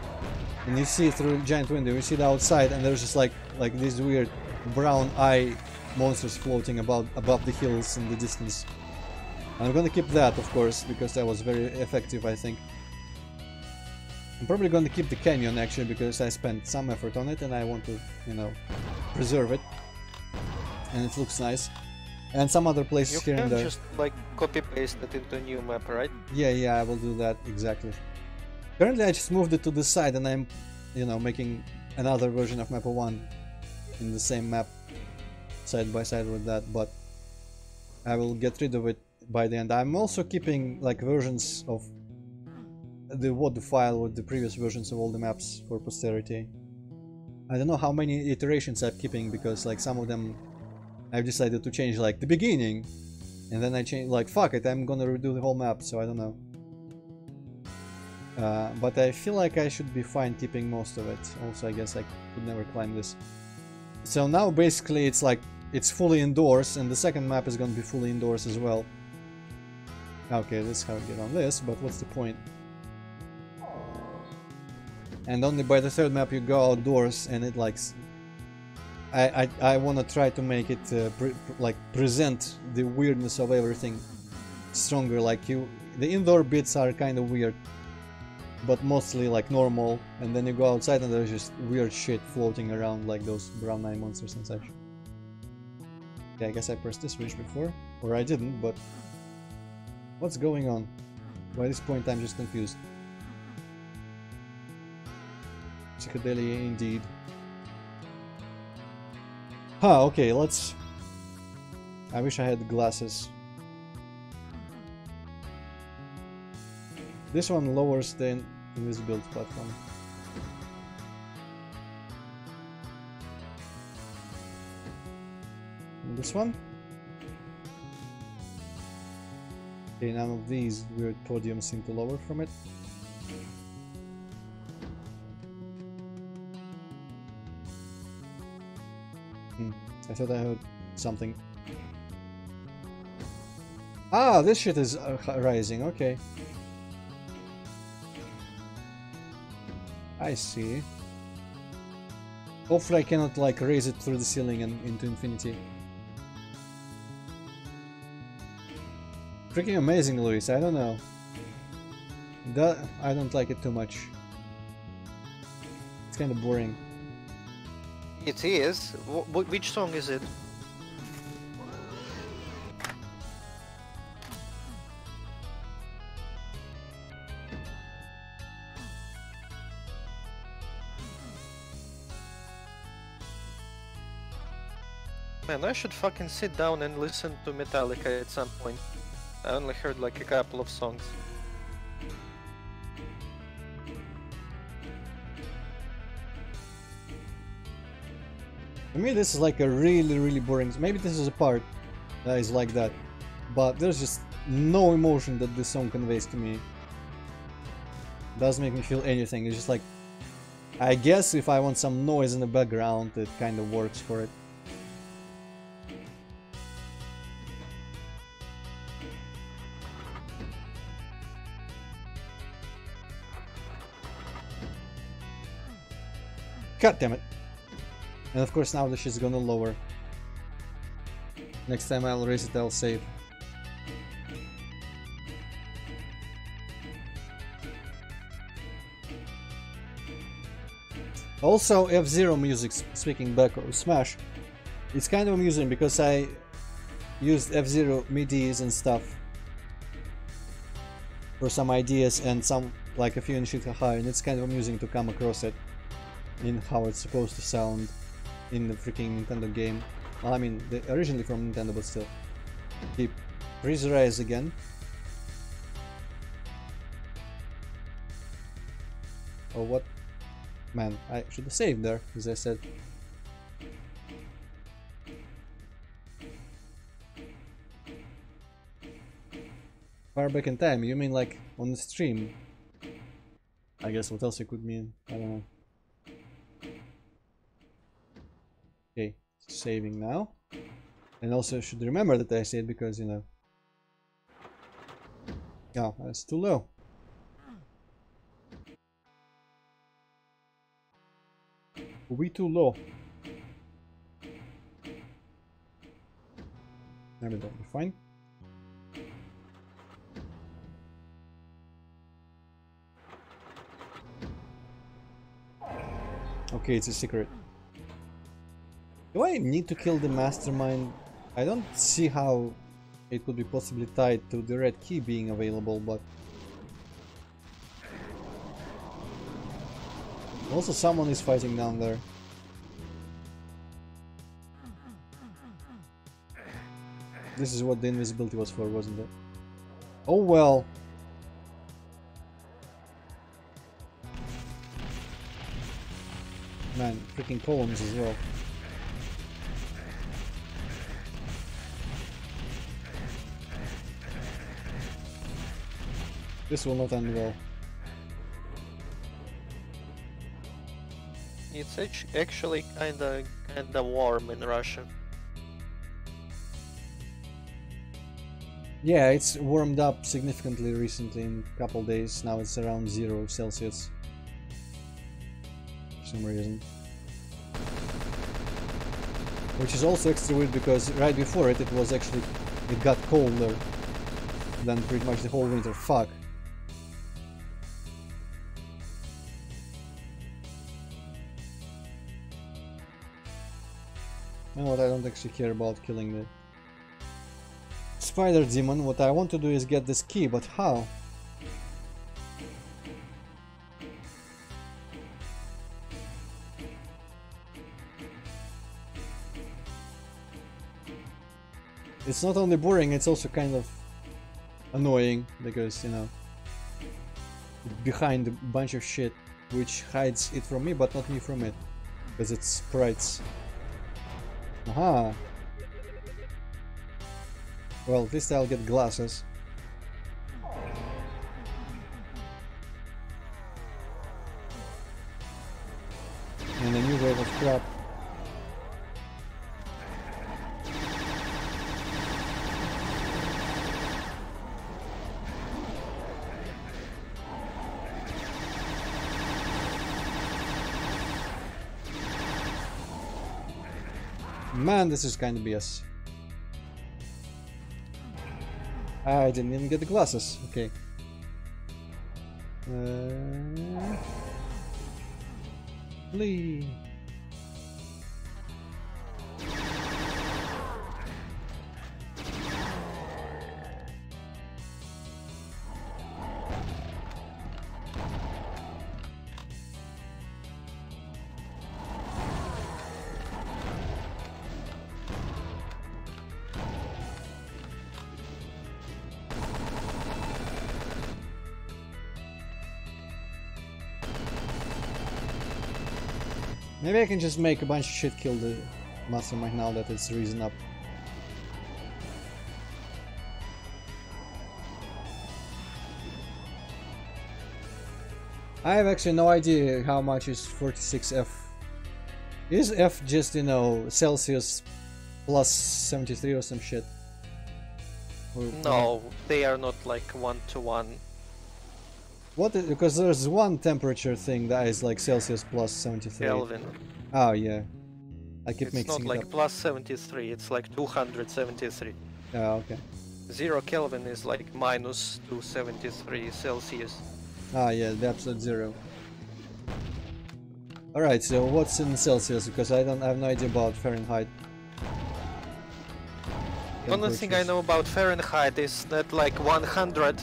and you see through a giant window, you see the outside, and there's just like these weird brown eye monsters floating above the hills in the distance. I'm gonna keep that, of course, because that was very effective, I think. I'm probably gonna keep the canyon, actually, because I spent some effort on it and I want to, you know, preserve it. And it looks nice. And some other places here and there. You can just like copy paste it into a new map, right? Yeah, I will do that, exactly. Currently I just moved it to the side and I'm, you know, making another version of map 01 in the same map, side by side with that, but I will get rid of it by the end. I'm also keeping like versions of the WOD file with the previous versions of all the maps for posterity. I don't know how many iterations I'm keeping, because like some of them I've decided to change like the beginning, and then I changed like fuck it, I'm gonna redo the whole map, so I don't know. But I feel like I should be fine keeping most of it. Also, I guess I could never climb this. So now basically it's like it's fully indoors, and the second map is gonna be fully indoors as well. Okay, this is how I get on this, but what's the point? And only by the third map you go outdoors, and it like I want to try to make it present the weirdness of everything stronger. Like the indoor bits are kind of weird, but mostly like normal, and then you go outside and there's just weird shit floating around like those brown eye monsters and such. Yeah, I guess I pressed this switch before, or I didn't, but what's going on? By this point I'm just confused. Psychedelia indeed. Huh, okay, let's... I wish I had glasses. This one lowers the invisibility platform. And this one? Okay, none of these weird podiums seem to lower from it. I thought I heard something. Ah, this shit is rising, okay. I see. Hopefully I cannot like raise it through the ceiling and into infinity. Freaking amazing, Luis, I don't know. I don't like it too much. It's kind of boring. It is. Which song is it? Man, I should fucking sit down and listen to Metallica at some point. I only heard like a couple of songs. For me this is like a really boring... Maybe this is a part that is like that, but there's just no emotion that this song conveys to me. It doesn't make me feel anything. It's just like... I guess if I want some noise in the background, it kind of works for it. God damn it. And of course now the shit's gonna lower. Next time I'll raise it, I'll save. Also, F-Zero music, speaking back of Smash, it's kind of amusing because I used F-Zero MIDIs and stuff for some ideas and some, like a few in Shithaha, and it's kind of amusing to come across it in how it's supposed to sound in the freaking Nintendo game. Well, I mean, originally from Nintendo, but still. Keep freeze rise again. Oh, what? Man, I should have saved there, as I said. Far back in time, you mean like on the stream? I guess what else it could mean, I don't know. Okay, saving now. And also should remember that I said because, you know. Yeah, that's too low. We too low. Maybe that'll be fine. Okay, it's a secret. Do I need to kill the mastermind? I don't see how it could be possibly tied to the red key being available, but... Also someone is fighting down there. This is what the invisibility was for, wasn't it? Oh well. Man, freaking columns as well. This will not end well. It's actually kinda warm in Russia. Yeah, it's warmed up significantly recently in a couple days. Now it's around 0 Celsius. For some reason. Which is also extra weird because right before it was actually... it got colder than pretty much the whole winter. Fuck. You know what, I don't actually care about killing the spider demon. What I want to do is get this key, but how? It's not only boring, it's also kind of annoying because, you know, behind a bunch of shit which hides it from me, but not me from it, because it's sprites. Aha! Well, at least I'll get glasses. And a new wave of crap. Man, this is kind of BS. I didn't even get the glasses. Okay. Flee. Maybe I can just make a bunch of shit kill the mastermind now that it's risen up. I have actually no idea how much is 46F. Is F just, you know, Celsius plus 73 or some shit? Or, No, they are not like 1-to-1. What is, because there's one temperature thing that is like Celsius plus 73. Kelvin. Oh yeah. I keep It's mixing not it like up. plus 73, it's like 273. Oh, okay. 0 Kelvin is like minus 273 Celsius. Ah yeah, the absolute zero. Alright, so what's in Celsius? Because I have no idea about Fahrenheit. The only thing I know about Fahrenheit is that like 100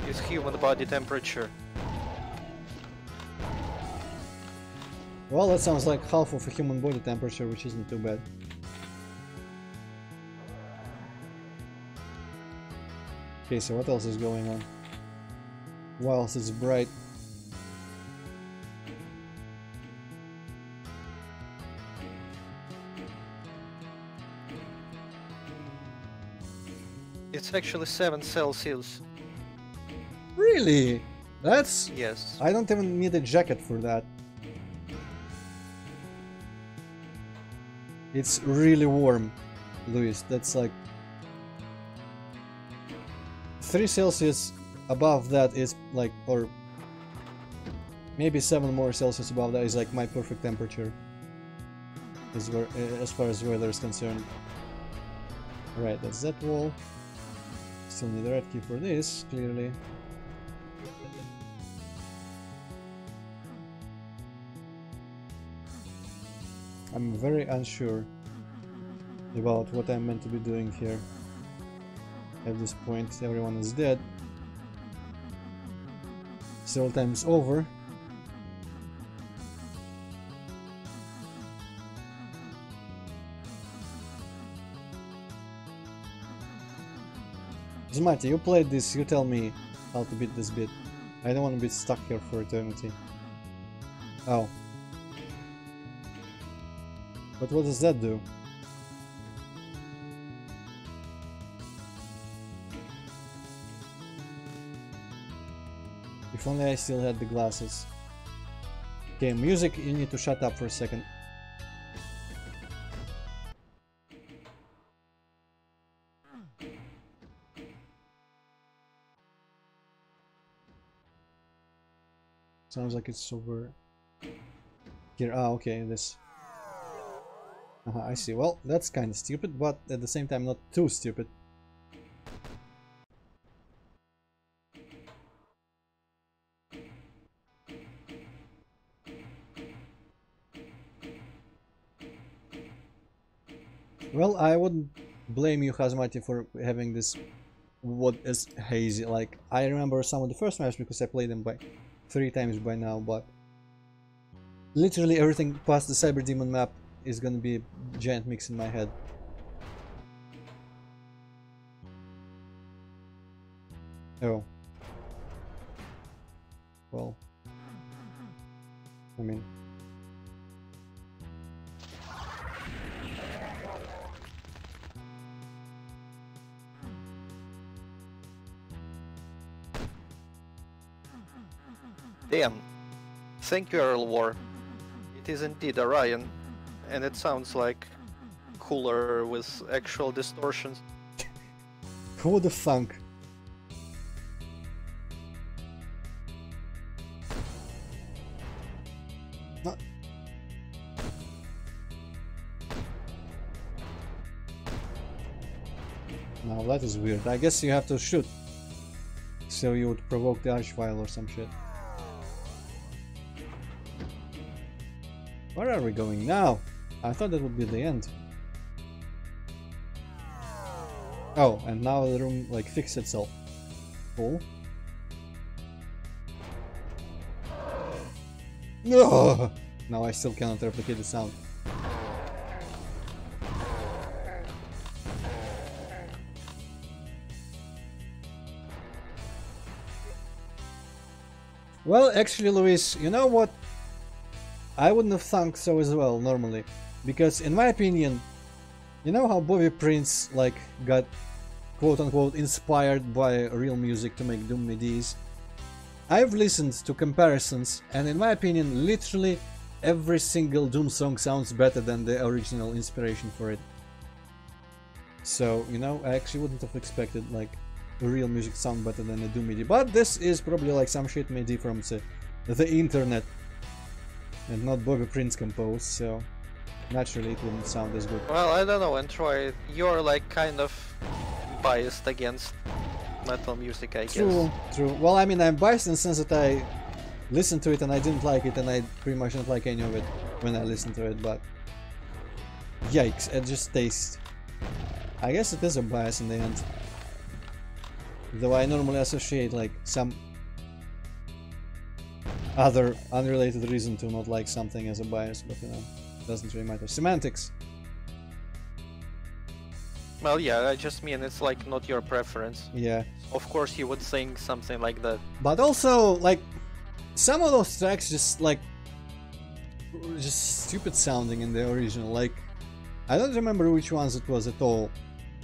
is human body temperature. Well, that sounds like half of a human body temperature, which isn't too bad. Okay, so what else is going on? Whilst it's bright. It's actually 7 Celsius. Really? That's... Yes. I don't even need a jacket for that. It's really warm, Luis. That's like... 3 Celsius above that is like... or... maybe 7 more Celsius above that is like my perfect temperature. As far as weather is concerned. Alright, that's that wall. Still need a red key for this, clearly. I'm very unsure about what I'm meant to be doing here. At this point, everyone is dead. Several times over. Zmati, you played this, you tell me how to beat this bit. I don't want to be stuck here for eternity. Oh. But what does that do? If only I still had the glasses. Okay, music, you need to shut up for a second. Sounds like it's over here. Ah, okay, this. I see. Well, that's kind of stupid, but at the same time not too stupid. Well, I wouldn't blame you, Hazmati, for having this what is hazy. Like, I remember some of the first maps because I played them by 3 times by now, but literally everything past the Cyber Demon map is gonna be a giant mix in my head. Oh. Well. I mean... Damn. Thank you, Earl War. It is indeed Orion, and it sounds like cooler with actual distortions. Who the funk? No. Now that is weird. I guess you have to shoot. So you would provoke the archvile or some shit. Where are we going now? I thought that would be the end. Oh, and now the room like fixed itself. Cool. No! Now I still cannot replicate the sound. Well, actually, Luis, you know what? I wouldn't have thunk so as well, normally. Because, in my opinion, you know how Bobby Prince, like, got quote-unquote inspired by real music to make Doom MIDIs? I've listened to comparisons, and in my opinion, literally every single Doom song sounds better than the original inspiration for it. So, you know, I actually wouldn't have expected, like, real music sound better than a Doom MIDI. But this is probably like some shit MIDI from the internet. And not Bobby Prince composed, so naturally it wouldn't sound as good. Well, I don't know, Antroid, you're like kind of biased against metal music, I guess. True. Well, I mean, I'm biased in the sense that I listened to it and I didn't like it, and I pretty much didn't like any of it when I listened to it, but... Yikes, it just tastes... I guess it is a bias in the end. Though I normally associate, like, some other unrelated reason to not like something as a bias, but you know, it doesn't really matter. Semantics. Well, yeah, I just mean it's like not your preference. Yeah. Of course you would think something like that. But also, like, some of those tracks just stupid sounding in the original. Like, I don't remember which ones it was at all,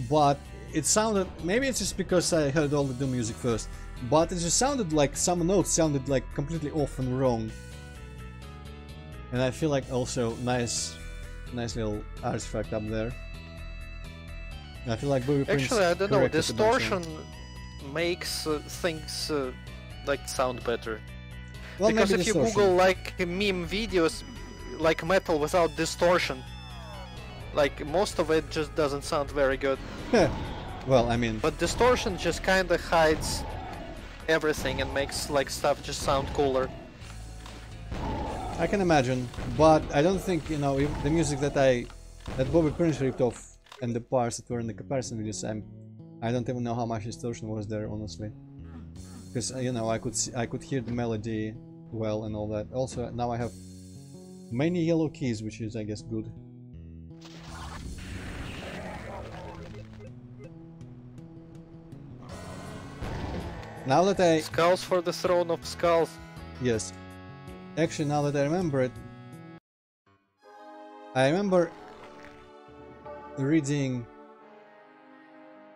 but it sounded, maybe it's just because I heard all the Doom music first, but it just sounded like some notes sounded like completely off and wrong. And I feel like also nice little artifact up there. I feel like Bobby Prince actually, I don't know, corrected distortion makes things like sound better. Well, because if distortion. you Google like meme videos like metal without distortion, like most of it just doesn't sound very good. Well, I mean... But distortion just kinda hides everything and makes like stuff just sound cooler. I can imagine, but I don't think, you know, if the music that Bobby Prince ripped off and the parts that were in the comparison videos, I don't even know how much distortion was there, honestly. Because, you know, I could hear the melody well and all that. Also, now I have many yellow keys, which is, I guess, good. Now that I... Skulls for the throne of skulls. Yes. Actually, now that I remember it... I remember reading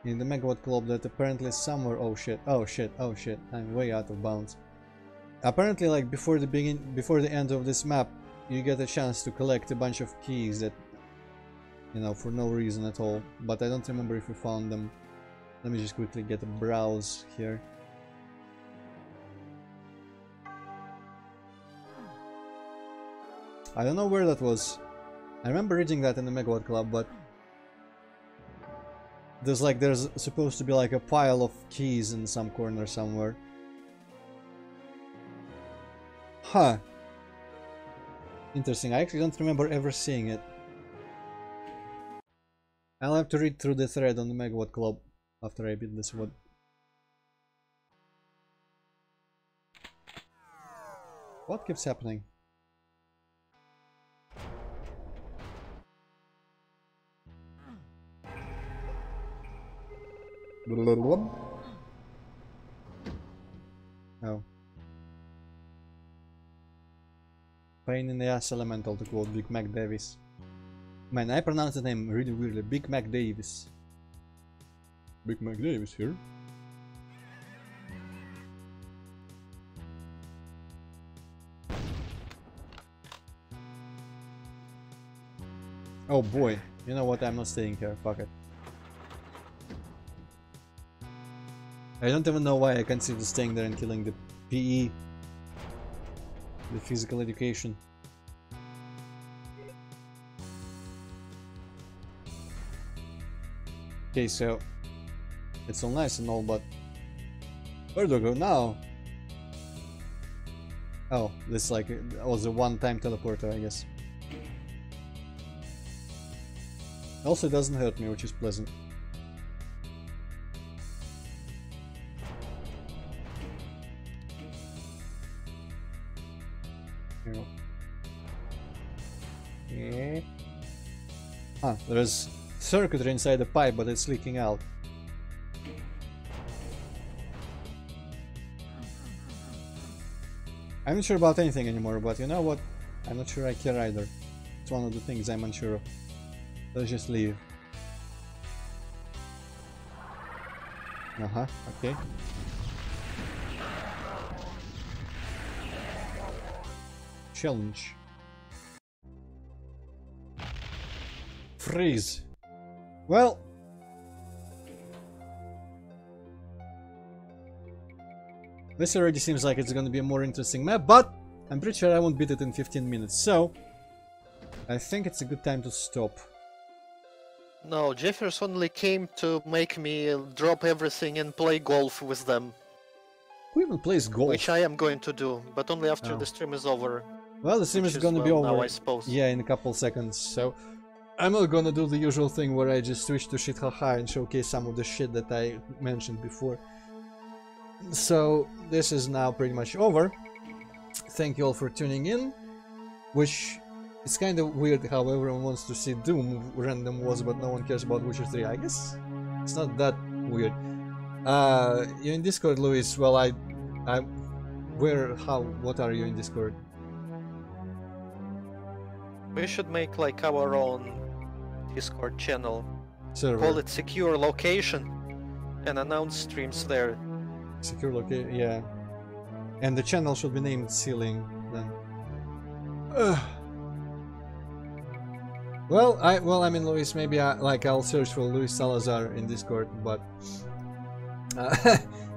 in the Megawad Club that apparently somewhere... Oh shit, I'm way out of bounds. apparently, like before the end of this map, you get a chance to collect a bunch of keys that, you know, for no reason at all. But I don't remember if we found them. Let me just quickly get a browse here. I don't know where that was. I remember reading that in the Megawad Club, but there's supposed to be like a pile of keys in some corner somewhere. Huh. Interesting. I actually don't remember ever seeing it. I'll have to read through the thread on the Megawatt Club after I beat this one. What keeps happening? Oh. Pain in the ass elemental, to quote Big Mac Davis. Man, I pronounce the name really weirdly. Big Mac Davis. Big Mac Davis here. Oh boy, you know what, I'm not staying here, fuck it. I don't even know why I consider staying there and killing the PE. The physical education. Okay, so it's all nice and all, but where do I go now? Oh, this like was a one-time teleporter, I guess. Also, it doesn't hurt me, which is pleasant. Yeah. Ah, there's circuitry inside the pipe, but it's leaking out. I'm not sure about anything anymore, but you know what? I'm not sure I care either. It's one of the things I'm unsure of. Let's just leave. Uh-huh, okay. Challenge. Freeze. Well, this already seems like it's gonna be a more interesting map, but I'm pretty sure I won't beat it in 15 minutes, so I think it's a good time to stop. No, Jeffers only came to make me drop everything and play golf with them. Who even plays golf? Which I am going to do, but only after Oh. the stream is over. Well, the stream is gonna be over now, I suppose. Yeah, in a couple seconds, so I'm not gonna do the usual thing where I just switch to shit haha and showcase some of the shit that I mentioned before. So this is now pretty much over. Thank you all for tuning in, which is kind of weird how everyone wants to see Doom random was, but no one cares about Witcher 3. I guess it's not that weird. You're in Discord, Luis. Well, what are you in Discord? We should make like our own Discord channel. Server. Call it Secure Location and announce streams there. Secure location, yeah. And the channel should be named Ceiling then. Well, I mean, Luis, maybe I'll search for Luis Salazar in Discord, but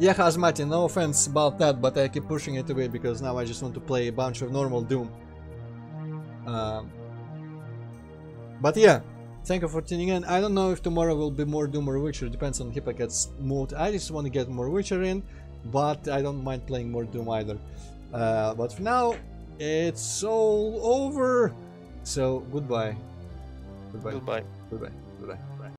yeah, Hazmati, no offense about that, but I keep pushing it away because now I just want to play a bunch of normal Doom. But yeah, thank you for tuning in. I don't know if tomorrow will be more Doom or Witcher, depends on Hippocat's mood. I just want to get more Witcher in, but I don't mind playing more Doom either. But for now, it's all over. So goodbye. Goodbye. Goodbye. Goodbye. Goodbye.